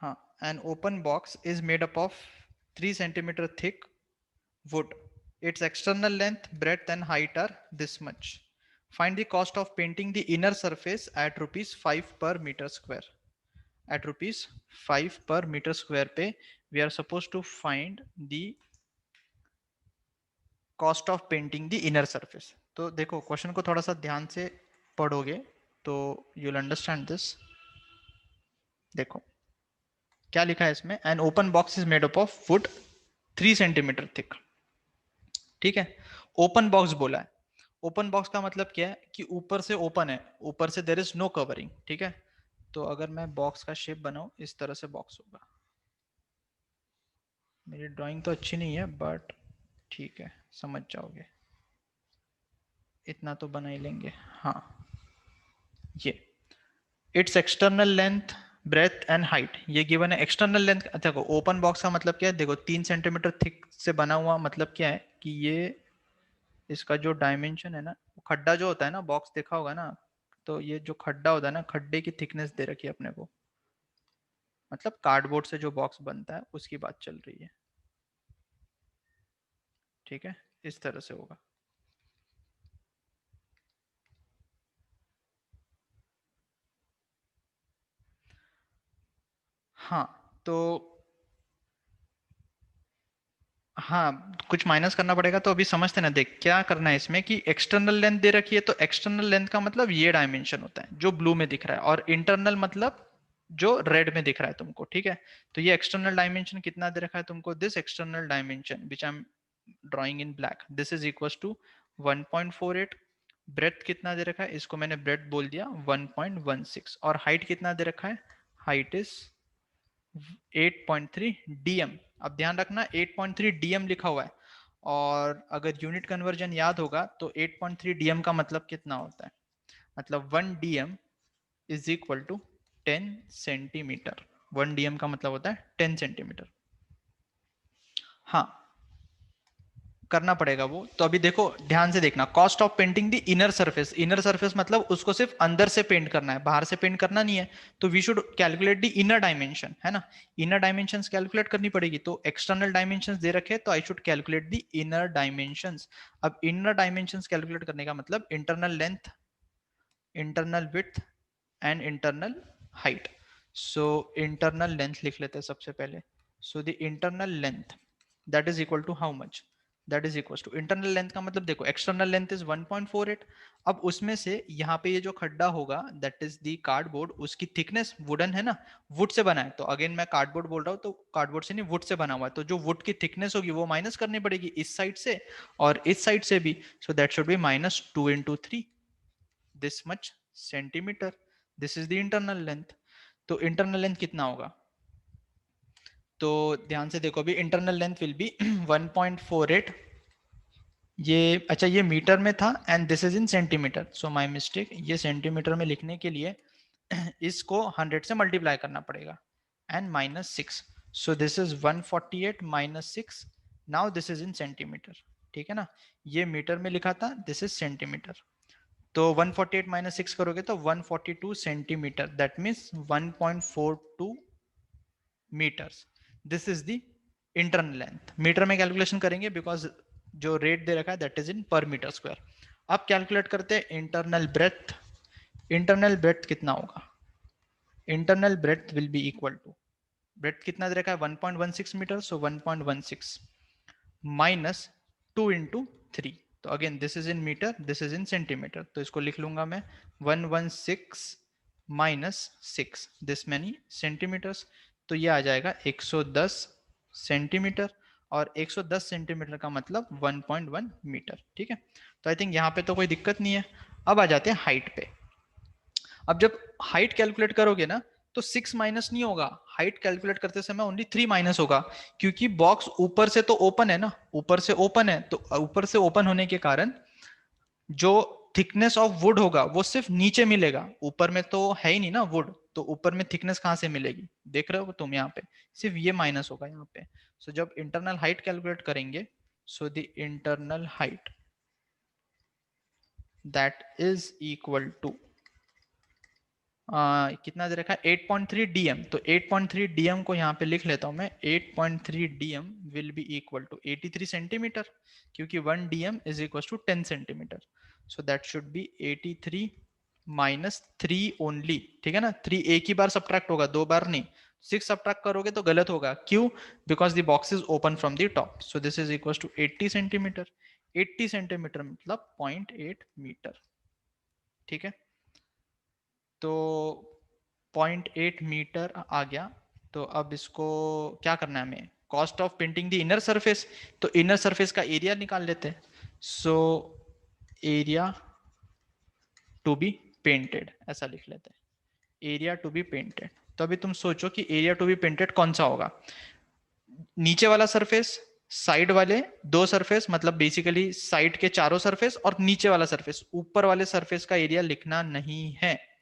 हाँ, an open box is made up of 3 centimeter thick wood. Its external length, breadth and height are this much. Find the cost of painting the inner surface at rupees 5 per meter square. At rupees 5 per meter square पे we are supposed to find the cost of painting the inner surface. तो देखो question को थोड़ा सा ध्यान से पढ़ोगे तो you'll understand this. देखो क्या लिखा है इसमें, an open box is made up of would 3 centimeter thick. ठीक है, ओपन बॉक्स बोला है। ओपन बॉक्स का मतलब क्या है कि ऊपर से ओपन है, ऊपर से देयर इज नो कवरिंग। ठीक है, तो अगर मैं बॉक्स का शेप बनाऊं इस तरह से बॉक्स होगा। मेरी ड्राइंग तो अच्छी नहीं है बट ठीक है समझ जाओगे, इतना तो बना ही लेंगे। हाँ, ये it's external length, breadth and height ये गिवन है। एक्सटर्नल लेंथ देखो, ओपन बॉक्स का मतलब क्या है, देखो 3 सेंटीमीटर थिक से बना हुआ, मतलब क्या है कि ये इसका जो डायमेंशन है ना, खड्डा जो होता है ना, बॉक्स देखा होगा ना, तो ये जो खड्डा होता है ना, खड्डे की थिकनेस दे रखी है अपने को, मतलब कार्डबोर्ड से जो बॉक्स बनता है उसकी बात चल रही है। ठीक है, इस तरह से होगा। हाँ तो हाँ, कुछ माइनस करना पड़ेगा, तो अभी समझते ना, देख क्या करना है इसमें कि एक्सटर्नल लेंथ दे रखी है, तो एक्सटर्नल लेंथ का मतलब ये डायमेंशन होता है जो ब्लू में दिख रहा है, और इंटरनल मतलब जो रेड में दिख रहा है तुमको। ठीक है, तो ये एक्सटर्नल डायमेंशन कितना दे रखा है तुमको, this external dimension which I am drawing in black, this is equal to 1.48। Breadth कितना दे रखा है, इसको मैंने ब्रेथ बोल दिया 1.16, और हाइट कितना दे रखा है, हाइट इज 8.3 dm। अब ध्यान रखना 8.3 dm लिखा हुआ है, और अगर यूनिट कन्वर्जन याद होगा तो 8.3 dm का मतलब कितना होता है, मतलब 1 dm is equal to 10 centimetre. 1 dm का मतलब होता है 10 सेंटीमीटर। हाँ, करना पड़ेगा वो तो। अभी देखो ध्यान से देखना, cost of painting the inner surface, inner surface मतलब उसको सिर्फ अंदर से पेंट करना है, बाहर से पेंट करना नहीं है, तो we should calculate the inner dimension, है ना। इनर डायमेंशंस कैलकुलेट करनी पड़ेगी, तो एक्सटर्नल डायमेंशंस दे रखे, तो I should calculate the inner dimensions. अब इनर डायमेंशंस कैलकुलेट करने का मतलब internal length, internal width and internal height. So internal length लिख लेते हैं सबसे पहले। So the internal length that is equal to how much, that is equal to internal length का मतलब देखो एक्सटर्नल लेंथ इज 1.48। अब उसमें से यहाँ पे ये जो खड्डा होगा दैट इज दी कार्डबोर्ड, उसकी थिकनेस वुडन है ना, वुड से बना है, तो अगेन मैं कार्डबोर्ड बोल रहा हूँ, तो कार्डबोर्ड से नहीं वुड से बना हुआ है, तो जो वुड की थिकनेस होगी वो माइनस करनी पड़ेगी इस साइड से और इस साइड से भी। सो that should be -2 into 3, this much centimeter, this is the internal length। तो इंटरनल लेंथ कितना होगा, तो ध्यान से देखो, अभी इंटरनल लेंथ विल बी 1.48। ये अच्छा ये मीटर में था and this is in centimetre, so my mistake, ये सेंटीमीटर में लिखने के लिए इसको 100 से मल्टीप्लाई करना पड़ेगा and minus 6. So this is 148 minus 6. Now this is in centimetre. ठीक है ना, ये मीटर में लिखा था, दिस इज सेंटीमीटर. तो 148 माइनस 6 करोगे तो 142 centimetre, that means 1.42 metres. This is the internal length. Metre में कैलकुलेशन करेंगे बिकॉज जो रेट दे रखा है दैट इज इन पर मीटर स्क्वायर. अब कैलकुलेट करते हैं इंटरनल ब्रेथ. इंटरनल ब्रेथ कितना होगा? Internal breadth will be equal to, breadth कितना दे रखा है 1.16 मीटर, सो 1.16 माइनस 2 इंटू 3. तो again this is in metre, this is in centimetre, तो इसको लिख लूंगा मैं 116 माइनस 6 दिस मैनी सेंटीमीटर्स. तो ये आ जाएगा 110 सेंटीमीटर, और 110 सेंटीमीटर का मतलब 1.1 मीटर. ठीक है, तो आई थिंक यहाँ पे तो कोई दिक्कत नहीं है. अब आ जाते हैं हाइट पे. अब जब हाइट कैलकुलेट करोगे ना तो 6 माइनस नहीं होगा, हाइट कैलकुलेट करते समय ओनली 3 माइनस होगा, क्योंकि बॉक्स ऊपर से तो ओपन है ना, ऊपर से ओपन है, तो ऊपर से ओपन होने के कारण जो थिकनेस ऑफ वुड होगा वो सिर्फ नीचे मिलेगा, ऊपर में तो है ही नहीं ना वुड, तो ऊपर में थिकनेस कहां से मिलेगी? देख रहे हो तुम यहाँ पे, सिर्फ ये माइनस होगा यहाँ पे. सो जब इंटरनल हाइट कैलकुलेट करेंगे, so the internal height that is equal to कितना दे रखा है 8.3 डीएम. तो 8.3 डीएम को यहाँ पे लिख लेता हूँ मैं. 8.3 dm will be equal to 83 centimetre, क्योंकि 1 dm is equal to 10 centimetre. So that should be 83 minus 3 only. ठीक है ना, 3 एक ही बार सब्ट्रैक्ट होगा, दो बार नहीं. 6 सब्ट्रैक्ट करोगे तो गलत होगा. क्यों? Because the box is open from the top. So this is equal to 80 centimetre. 80 centimetre मतलब 0.8 मीटर. ठीक है, तो 0.8 मीटर आ गया. तो अब इसको क्या करना है हमें? Cost of painting the inner surface. तो इनर सरफेस का एरिया निकाल लेते हैं. So area to be painted ऐसा लिख लेते हैं, एरिया टू बी पेंटेड. तो अभी तुम सोचो कि एरिया टू बी पेंटेड कौन सा होगा? नीचे वाला सरफेस, साइड वाले दो सरफेस, मतलब बेसिकली साइड के चारों सरफेस, और नीचे वाला सरफेस. ऊपर वाले सरफेस का एरिया लिखना नहीं है.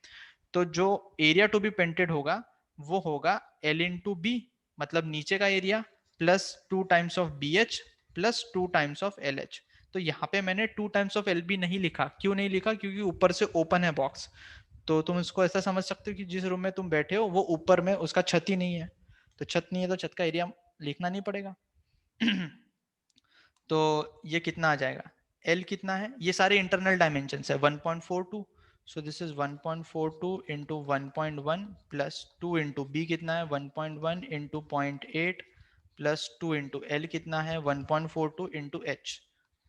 तो जो एरिया टू बी पेंटेड होगा वो होगा एल इन टू बी, मतलब नीचे का area, plus 2 times of B h plus 2 times of L h. तो यहाँ पे मैंने 2 टाइम्स ऑफ एल बी नहीं लिखा. क्यों नहीं लिखा? क्योंकि ऊपर से ओपन है बॉक्स. तो तुम इसको ऐसा समझ सकते हो कि जिस रूम में तुम बैठे हो वो ऊपर में उसका छत ही नहीं है, तो छत नहीं है तो छत का एरिया लिखना नहीं पड़ेगा. तो ये कितना आ जाएगा? L कितना है? ये सारे इंटरनल डायमेंशन है 1.42. So this is 1.42 into 1.1 plus 2 into b कितना है 1.1 इंटू 0.8 प्लस 2 इंटू एल कितना है 1.42 इंटू एच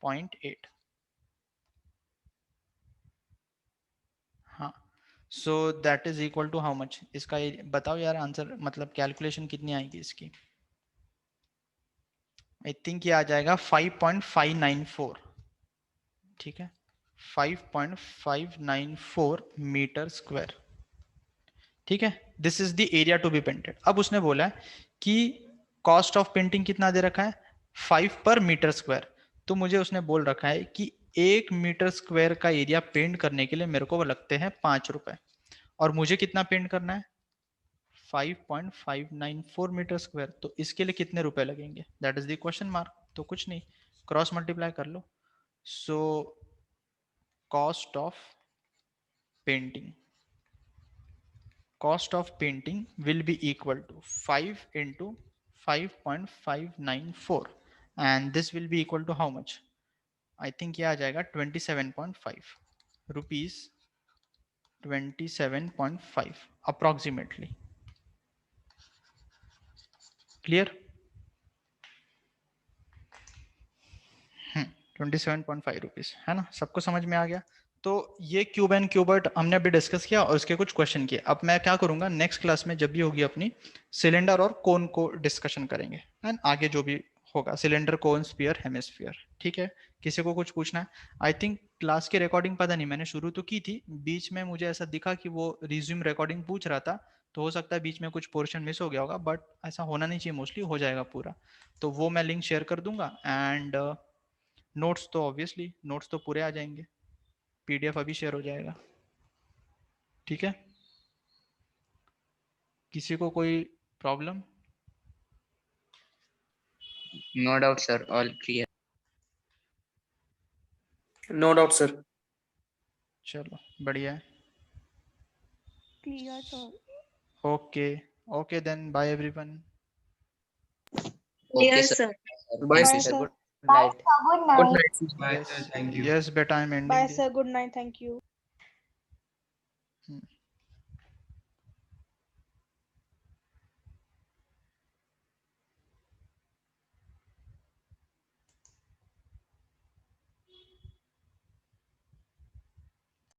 0.8. हाँ, so that is equal to how much? इसका बताओ यार आंसर, मतलब कैलकुलेशन कितनी आएगी इसकी? आई थिंक ये आ जाएगा 5.594. ठीक है, 5.594 मीटर स्क्वायर. ठीक है, this is the area to be painted. अब उसने बोला है कि कॉस्ट ऑफ पेंटिंग कितना दे रखा है 5 पर मीटर स्क्वायर. तो मुझे उसने बोल रखा है कि 1 मीटर स्क्वायर का एरिया पेंट करने के लिए मेरे को लगते हैं 5 रुपए, और मुझे कितना पेंट करना है 5.594 मीटर स्क्वायर. तो इसके लिए कितने रुपए लगेंगे? That is the question mark. तो कुछ नहीं, क्रॉस मल्टीप्लाई कर लो. So cost of painting, cost of painting will be equal to 5 into 5.594, and this will be equal to how much? I think ये आ जाएगा 27.5 rupees, 27.5 approximately. Clear? 27.5 रुपीज है ना, सबको समझ में आ गया? तो ये क्यूब एंड क्यूबर्ट हमने अभी डिस्कस किया और उसके कुछ क्वेश्चन किए. अब मैं क्या करूंगा नेक्स्ट क्लास में, जब भी होगी अपनी, सिलेंडर और कोन को डिस्कशन करेंगे एंड आगे जो भी होगा, सिलेंडर, कोन, स्फीयर, हेमिस्फीयर. ठीक है, किसी को कुछ पूछना है? आई थिंक क्लास की रिकॉर्डिंग पता नहीं, मैंने शुरू तो की थी, बीच में मुझे ऐसा दिखा कि वो रिज्यूम रिकॉर्डिंग पूछ रहा था, तो हो सकता है बीच में कुछ पोर्शन मिस हो गया होगा, बट ऐसा होना नहीं चाहिए, मोस्टली हो जाएगा पूरा. तो वो मैं लिंक शेयर कर दूंगा. एंड नोट्स तो ऑब्वियसली नोट्स तो पूरे आ जाएंगे, पीडीएफ अभी शेयर हो जाएगा. ठीक है, किसी को कोई problem? No doubt, sir. All clear. No doubt, sir. चलो बढ़िया है. Clear, sir. Okay okay then bye everyone. Okay, Clear, sir. sir. Bye, Bye, sir. sir. Good night. Good night. Bye, sir. Thank you. Yes, beta, I'm ending. Bye, this. sir. Good night. Thank you.